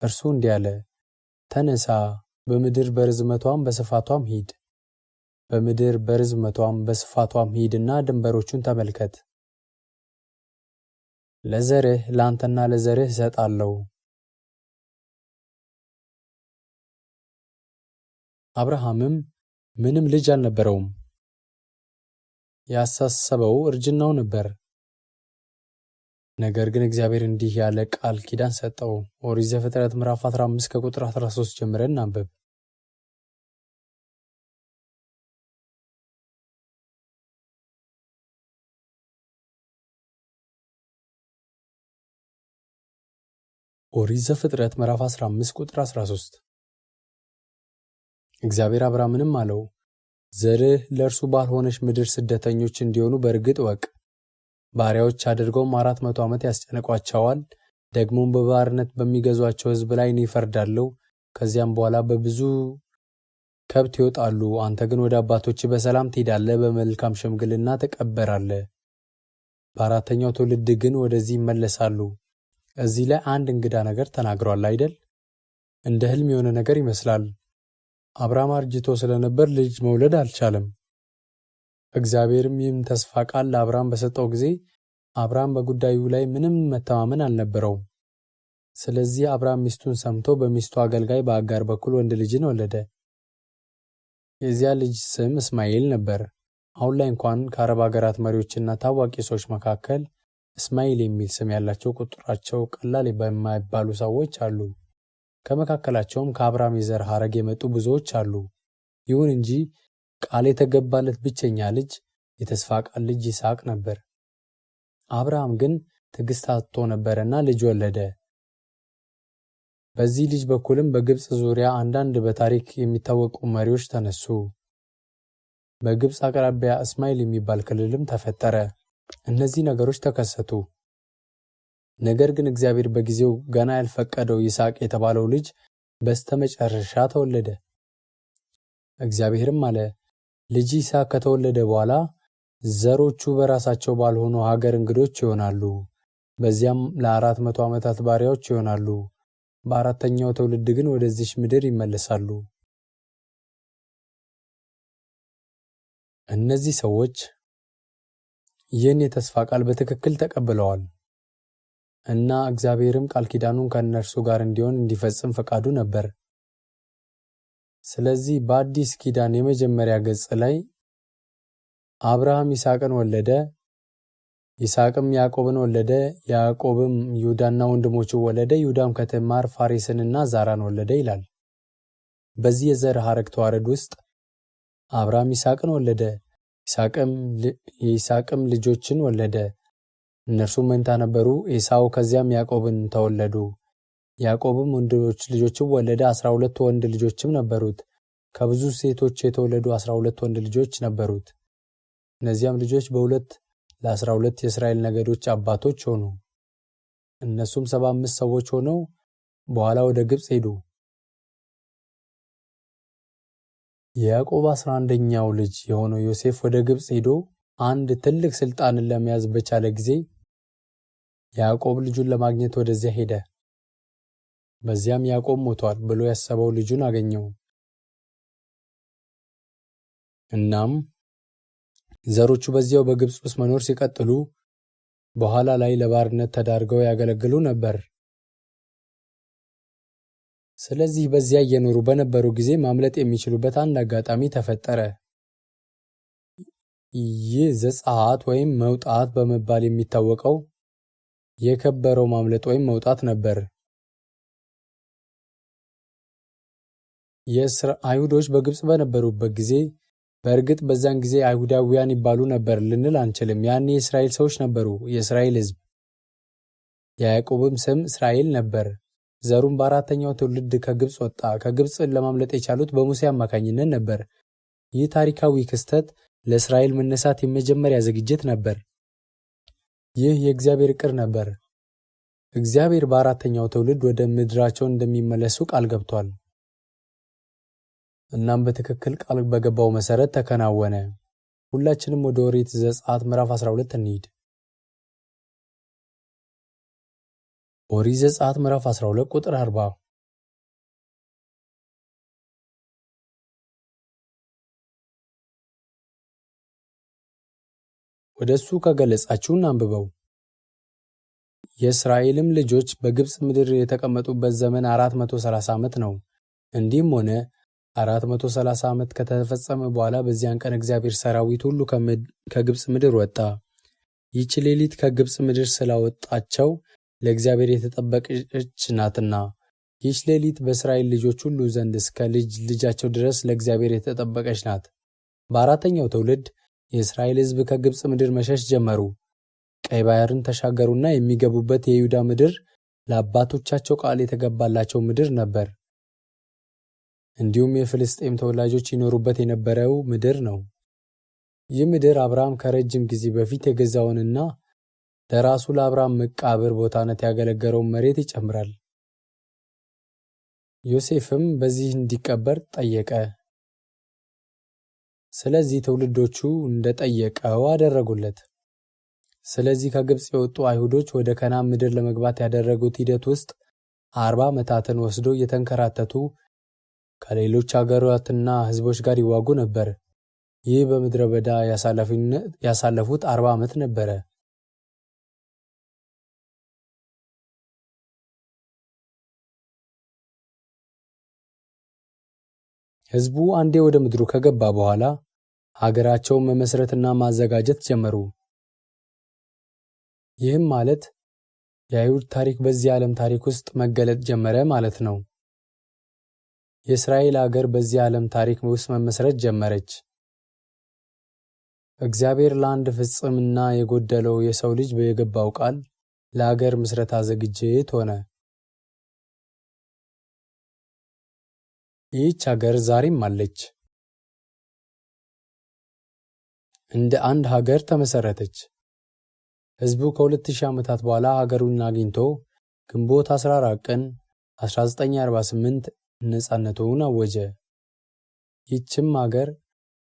እርሱ እንዲህ አለ፣ ተነሳ፣ በምድር በርዝመቷም በስፋቷም ሂድ፣ በምድር በርዝመቷም በስፋቷም ሂድና ድንበሮቹን ተመልከት። ለዘርህ ለአንተና ለዘርህ እሰጣለሁ። አብርሃምም ምንም ልጅ አልነበረውም። ያሳሰበው እርጅናው ነበር። ነገር ግን እግዚአብሔር እንዲህ ያለ ቃል ኪዳን ሰጠው። ኦሪት ዘፍጥረት ምዕራፍ 15 ከቁጥር 13 ጀምረን እናንብብ። ኦሪት ዘፍጥረት ምዕራፍ 15 ቁጥር 13 እግዚአብሔር አብርሃምንም አለው፣ ዘርህ ለእርሱ ባልሆነች ምድር ስደተኞች እንዲሆኑ በእርግጥ እወቅ። ባሪያዎች አድርገውም 400 ዓመት ያስጨንቋቸዋል። ደግሞም በባርነት በሚገዟቸው ሕዝብ ላይ እኔ እፈርዳለሁ። ከዚያም በኋላ በብዙ ከብት ይወጣሉ። አንተ ግን ወደ አባቶች በሰላም ትሄዳለህ፣ በመልካም ሽምግልና ትቀበራለህ። በአራተኛው ትውልድ ግን ወደዚህ ይመለሳሉ። እዚህ ላይ አንድ እንግዳ ነገር ተናግሯል አይደል? እንደ ህልም የሆነ ነገር ይመስላል። አብርሃም አርጅቶ ስለነበር ልጅ መውለድ አልቻለም። እግዚአብሔርም ይህም ተስፋ ቃል ለአብርሃም በሰጠው ጊዜ አብርሃም በጉዳዩ ላይ ምንም መተማመን አልነበረውም። ስለዚህ አብርሃም ሚስቱን ሰምቶ በሚስቱ አገልጋይ በአጋር በኩል ወንድ ልጅን ወለደ። የዚያ ልጅ ስም እስማኤል ነበር። አሁን ላይ እንኳን ከአረብ ሀገራት መሪዎችና ታዋቂ ሰዎች መካከል እስማኤል የሚል ስም ያላቸው ቁጥራቸው ቀላል የማይባሉ ሰዎች አሉ። ከመካከላቸውም ከአብርሃም የዘር ሐረግ የመጡ ብዙዎች አሉ። ይሁን እንጂ ቃል የተገባለት ብቸኛ ልጅ የተስፋ ቃል ልጅ ይስሐቅ ነበር። አብርሃም ግን ትዕግስት አጥቶ ነበርና ልጅ ወለደ። በዚህ ልጅ በኩልም በግብፅ ዙሪያ አንዳንድ በታሪክ የሚታወቁ መሪዎች ተነሱ። በግብፅ አቅራቢያ እስማኤል የሚባል ክልልም ተፈጠረ። እነዚህ ነገሮች ተከሰቱ። ነገር ግን እግዚአብሔር በጊዜው ገና ያልፈቀደው ይስሐቅ የተባለው ልጅ በስተመጨረሻ ተወለደ። እግዚአብሔርም አለ፣ ልጅ ይስሐቅ ከተወለደ በኋላ ዘሮቹ በራሳቸው ባልሆኑ ሀገር እንግዶች ይሆናሉ። በዚያም ለ400 ዓመታት ባሪያዎች ይሆናሉ። በአራተኛው ትውልድ ግን ወደዚች ምድር ይመለሳሉ። እነዚህ ሰዎች ይህን የተስፋ ቃል በትክክል ተቀብለዋል እና እግዚአብሔርም ቃል ኪዳኑን ከእነርሱ ጋር እንዲሆን እንዲፈጽም ፈቃዱ ነበር። ስለዚህ በአዲስ ኪዳን የመጀመሪያ ገጽ ላይ አብርሃም ይስሐቅን ወለደ፣ ይስሐቅም ያዕቆብን ወለደ፣ ያዕቆብም ይሁዳና ወንድሞቹን ወለደ፣ ይሁዳም ከትዕማር ፋሬስንና ዛራን ወለደ ይላል። በዚህ የዘር ሐረግ ተዋረድ ውስጥ አብርሃም ይስሐቅን ወለደ፣ ይስሐቅም ልጆችን ወለደ። እነርሱም መንታ ነበሩ፣ ኤሳው ከዚያም ያዕቆብን ተወለዱ። ያዕቆብም ወንዶች ልጆችን ወለደ፣ 12 ወንድ ልጆችም ነበሩት። ከብዙ ሴቶች የተወለዱ 12 ወንድ ልጆች ነበሩት። እነዚያም ልጆች በሁለት ለ12 የእስራኤል ነገዶች አባቶች ሆኑ። እነሱም 75 ሰዎች ሆነው በኋላ ወደ ግብፅ ሄዱ። የያዕቆብ 11ኛው ልጅ የሆነው ዮሴፍ ወደ ግብፅ ሄዶ አንድ ትልቅ ስልጣንን ለመያዝ በቻለ ጊዜ ያዕቆብ ልጁን ለማግኘት ወደዚያ ሄደ። በዚያም ያዕቆብ ሞቷል ብሎ ያሰበው ልጁን አገኘው። እናም ዘሮቹ በዚያው በግብፅ ውስጥ መኖር ሲቀጥሉ በኋላ ላይ ለባርነት ተዳርገው ያገለግሉ ነበር። ስለዚህ በዚያ እየኖሩ በነበሩ ጊዜ ማምለጥ የሚችሉበት አንድ አጋጣሚ ተፈጠረ። ይህ ዘጸአት ወይም መውጣት በመባል የሚታወቀው የከበረው ማምለጥ ወይም መውጣት ነበር። አይሁዶች በግብፅ በነበሩበት ጊዜ በእርግጥ በዛን ጊዜ አይሁዳውያን ይባሉ ነበር ልንል አንችልም። ያኔ የእስራኤል ሰዎች ነበሩ፣ የእስራኤል ሕዝብ። የያዕቆብም ስም እስራኤል ነበር። ዘሩም በአራተኛው ትውልድ ከግብፅ ወጣ። ከግብፅ ለማምለጥ የቻሉት በሙሴ አማካኝነት ነበር። ይህ ታሪካዊ ክስተት ለእስራኤል መነሳት የመጀመሪያ ዝግጅት ነበር። ይህ የእግዚአብሔር ዕቅድ ነበር። እግዚአብሔር በአራተኛው ትውልድ ወደ ምድራቸው እንደሚመለሱ ቃል ገብቷል። እናም በትክክል ቃል በገባው መሰረት ተከናወነ። ሁላችንም ወደ ኦሪት ዘጸአት ምዕራፍ 12 እንሂድ። ኦሪት ዘጸአት ምዕራፍ 12 ቁጥር 40 ወደሱ ከገለጻችሁን አንብበው። የእስራኤልም ልጆች በግብፅ ምድር የተቀመጡበት ዘመን 430 ዓመት ነው። እንዲህም ሆነ 430 ዓመት ከተፈጸመ በኋላ በዚያን ቀን እግዚአብሔር ሰራዊት ሁሉ ከግብፅ ምድር ወጣ። ይህች ሌሊት ከግብፅ ምድር ስላወጣቸው ለእግዚአብሔር የተጠበቀች ናትና። ይህች ሌሊት በእስራኤል ልጆች ሁሉ ዘንድ እስከ ልጅ ልጃቸው ድረስ ለእግዚአብሔር የተጠበቀች ናት። በአራተኛው ትውልድ የእስራኤል ሕዝብ ከግብፅ ምድር መሸሽ ጀመሩ። ቀይ ባሕርን ተሻገሩና የሚገቡበት የይሁዳ ምድር ለአባቶቻቸው ቃል የተገባላቸው ምድር ነበር። እንዲሁም የፍልስጤም ተወላጆች ይኖሩበት የነበረው ምድር ነው። ይህ ምድር አብርሃም ከረጅም ጊዜ በፊት የገዛውንና ለራሱ ለአብርሃም መቃብር ቦታነት ያገለገለውን መሬት ይጨምራል። ዮሴፍም በዚህ እንዲቀበር ጠየቀ። ስለዚህ ትውልዶቹ እንደጠየቀው አደረጉለት። ስለዚህ ከግብፅ የወጡ አይሁዶች ወደ ከነዓን ምድር ለመግባት ያደረጉት ሂደት ውስጥ 40 ዓመታትን ወስዶ እየተንከራተቱ ከሌሎች አገራትና ሕዝቦች ጋር ይዋጉ ነበር። ይህ በምድረ በዳ ያሳለፉት 40 ዓመት ነበረ። ሕዝቡ አንዴ ወደ ምድሩ ከገባ በኋላ ሀገራቸውን መመስረትና ማዘጋጀት ጀመሩ። ይህም ማለት የአይሁድ ታሪክ በዚህ ዓለም ታሪክ ውስጥ መገለጥ ጀመረ ማለት ነው። የእስራኤል ሀገር በዚህ ዓለም ታሪክ ውስጥ መመስረት ጀመረች። እግዚአብሔር ለአንድ ፍጽምና የጎደለው የሰው ልጅ በየገባው ቃል ለሀገር ምስረታ ዝግጅት ሆነ። ይህች ሀገር ዛሬም አለች። እንደ አንድ ሀገር ተመሰረተች። ሕዝቡ ከ2000 ዓመታት በኋላ ሀገሩን አግኝቶ ግንቦት 14 ቀን 1948 ነፃነቱን አወጀ። ይህችም ሀገር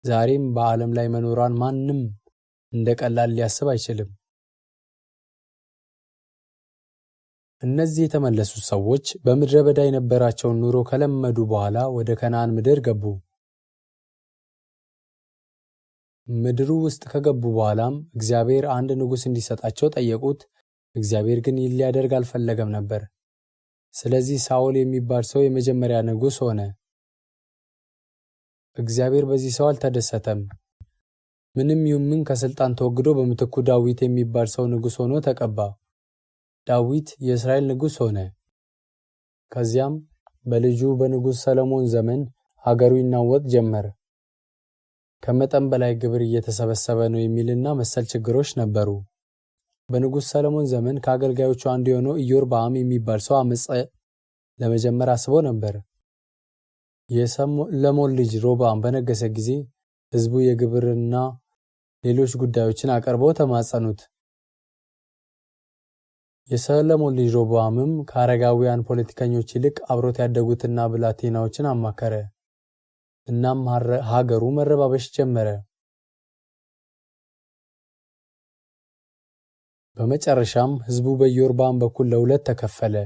ዛሬም በዓለም ላይ መኖሯን ማንም እንደ ቀላል ሊያስብ አይችልም። እነዚህ የተመለሱት ሰዎች በምድረ በዳ የነበራቸውን ኑሮ ከለመዱ በኋላ ወደ ከነዓን ምድር ገቡ። ምድሩ ውስጥ ከገቡ በኋላም እግዚአብሔር አንድ ንጉሥ እንዲሰጣቸው ጠየቁት። እግዚአብሔር ግን ይህን ሊያደርግ አልፈለገም ነበር። ስለዚህ ሳኦል የሚባል ሰው የመጀመሪያ ንጉሥ ሆነ። እግዚአብሔር በዚህ ሰው አልተደሰተም። ምንም ይሁን ምን ከስልጣን ተወግዶ በምትኩ ዳዊት የሚባል ሰው ንጉሥ ሆኖ ተቀባ። ዳዊት የእስራኤል ንጉሥ ሆነ። ከዚያም በልጁ በንጉሥ ሰሎሞን ዘመን ሀገሩ ይናወጥ ጀመር። ከመጠን በላይ ግብር እየተሰበሰበ ነው የሚልና መሰል ችግሮች ነበሩ። በንጉሥ ሰሎሞን ዘመን ከአገልጋዮቹ አንዱ የሆነው ኢዮርብዓም የሚባል ሰው አመጽ ለመጀመር አስቦ ነበር። የሰሎሞን ልጅ ሮብዓም በነገሰ ጊዜ ሕዝቡ የግብርና ሌሎች ጉዳዮችን አቀርበው ተማጸኑት። የሰሎሞን ልጅ ሮብዓምም ከአረጋውያን ፖለቲከኞች ይልቅ አብሮት ያደጉትና ብላቴናዎችን አማከረ። እናም ሀገሩ መረባበሽ ጀመረ። በመጨረሻም ሕዝቡ በኢዮርብዓም በኩል ለሁለት ተከፈለ።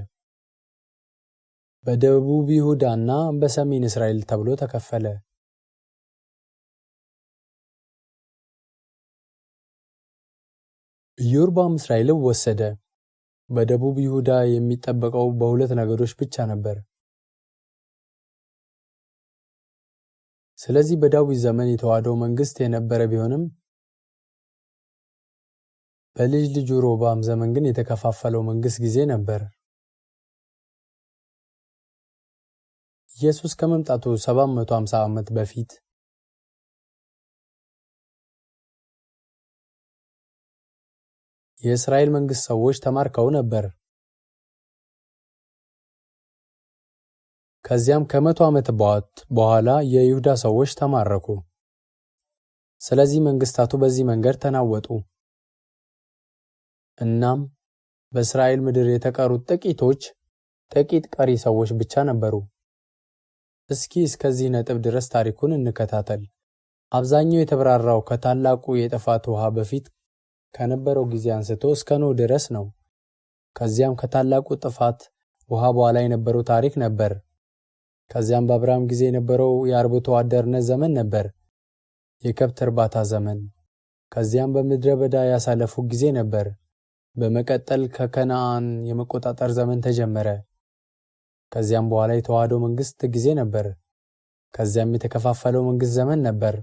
በደቡብ ይሁዳና በሰሜን እስራኤል ተብሎ ተከፈለ። ኢዮርብዓም እስራኤልን ወሰደ። በደቡብ ይሁዳ የሚጠበቀው በሁለት ነገዶች ብቻ ነበር። ስለዚህ በዳዊት ዘመን የተዋሃደው መንግስት የነበረ ቢሆንም በልጅ ልጁ ሮብዓም ዘመን ግን የተከፋፈለው መንግስት ጊዜ ነበር። ኢየሱስ ከመምጣቱ 750 ዓመት በፊት የእስራኤል መንግስት ሰዎች ተማርከው ነበር። ከዚያም ከ100 ዓመት በኋላ የይሁዳ ሰዎች ተማረኩ። ስለዚህ መንግስታቱ በዚህ መንገድ ተናወጡ። እናም በእስራኤል ምድር የተቀሩት ጥቂት ቀሪ ሰዎች ብቻ ነበሩ። እስኪ እስከዚህ ነጥብ ድረስ ታሪኩን እንከታተል። አብዛኛው የተብራራው ከታላቁ የጥፋት ውሃ በፊት ከነበረው ጊዜ አንስቶ እስከ ኖህ ድረስ ነው። ከዚያም ከታላቁ ጥፋት ውሃ በኋላ የነበረው ታሪክ ነበር። ከዚያም በአብርሃም ጊዜ የነበረው የአርብቶ አደርነት ዘመን ነበር፣ የከብት እርባታ ዘመን። ከዚያም በምድረ በዳ ያሳለፉ ጊዜ ነበር። በመቀጠል ከከነዓን የመቆጣጠር ዘመን ተጀመረ። ከዚያም በኋላ የተዋህዶ መንግስት ጊዜ ነበር። ከዚያም የተከፋፈለው መንግስት ዘመን ነበር።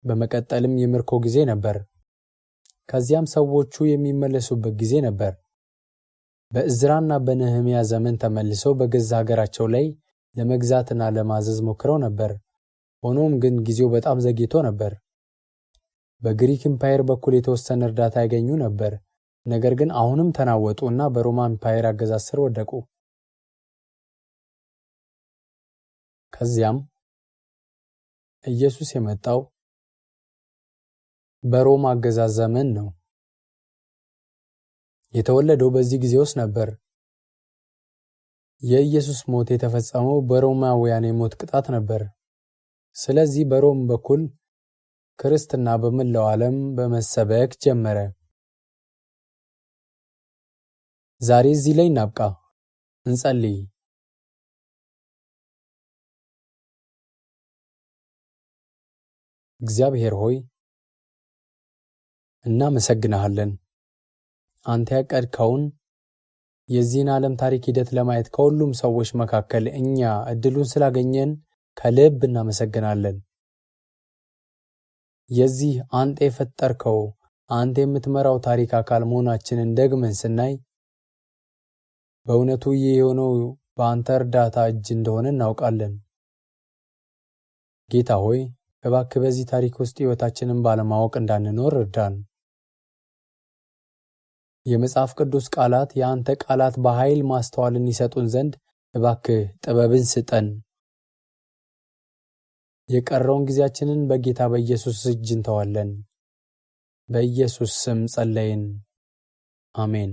በመቀጠልም የምርኮ ጊዜ ነበር። ከዚያም ሰዎቹ የሚመለሱበት ጊዜ ነበር። በዕዝራና በነህምያ ዘመን ተመልሰው በገዛ ሀገራቸው ላይ ለመግዛትና ለማዘዝ ሞክረው ነበር። ሆኖም ግን ጊዜው በጣም ዘግይቶ ነበር። በግሪክ ኢምፓየር በኩል የተወሰነ እርዳታ ያገኙ ነበር። ነገር ግን አሁንም ተናወጡ እና በሮማ ኢምፓየር አገዛዝ ስር ወደቁ። ከዚያም ኢየሱስ የመጣው በሮማ አገዛዝ ዘመን ነው። የተወለደው በዚህ ጊዜ ውስጥ ነበር። የኢየሱስ ሞት የተፈጸመው በሮማውያን የሞት ቅጣት ነበር። ስለዚህ በሮም በኩል ክርስትና በመላው ዓለም በመሰበክ ጀመረ። ዛሬ እዚህ ላይ እናብቃ። እንጸልይ። እግዚአብሔር ሆይ እናመሰግንሃለን። አንተ ያቀድከውን የዚህን ዓለም ታሪክ ሂደት ለማየት ከሁሉም ሰዎች መካከል እኛ እድሉን ስላገኘን ከልብ እናመሰግናለን። የዚህ አንተ የፈጠርከው አንተ የምትመራው ታሪክ አካል መሆናችንን ደግመን ስናይ በእውነቱ ይህ የሆነው በአንተ እርዳታ እጅ እንደሆነ እናውቃለን። ጌታ ሆይ እባክህ በዚህ ታሪክ ውስጥ ሕይወታችንን ባለማወቅ እንዳንኖር እርዳን። የመጽሐፍ ቅዱስ ቃላት የአንተ ቃላት በኃይል ማስተዋልን ይሰጡን ዘንድ እባክህ ጥበብን ስጠን። የቀረውን ጊዜያችንን በጌታ በኢየሱስ እጅ እንተዋለን። በኢየሱስ ስም ጸለይን። አሜን።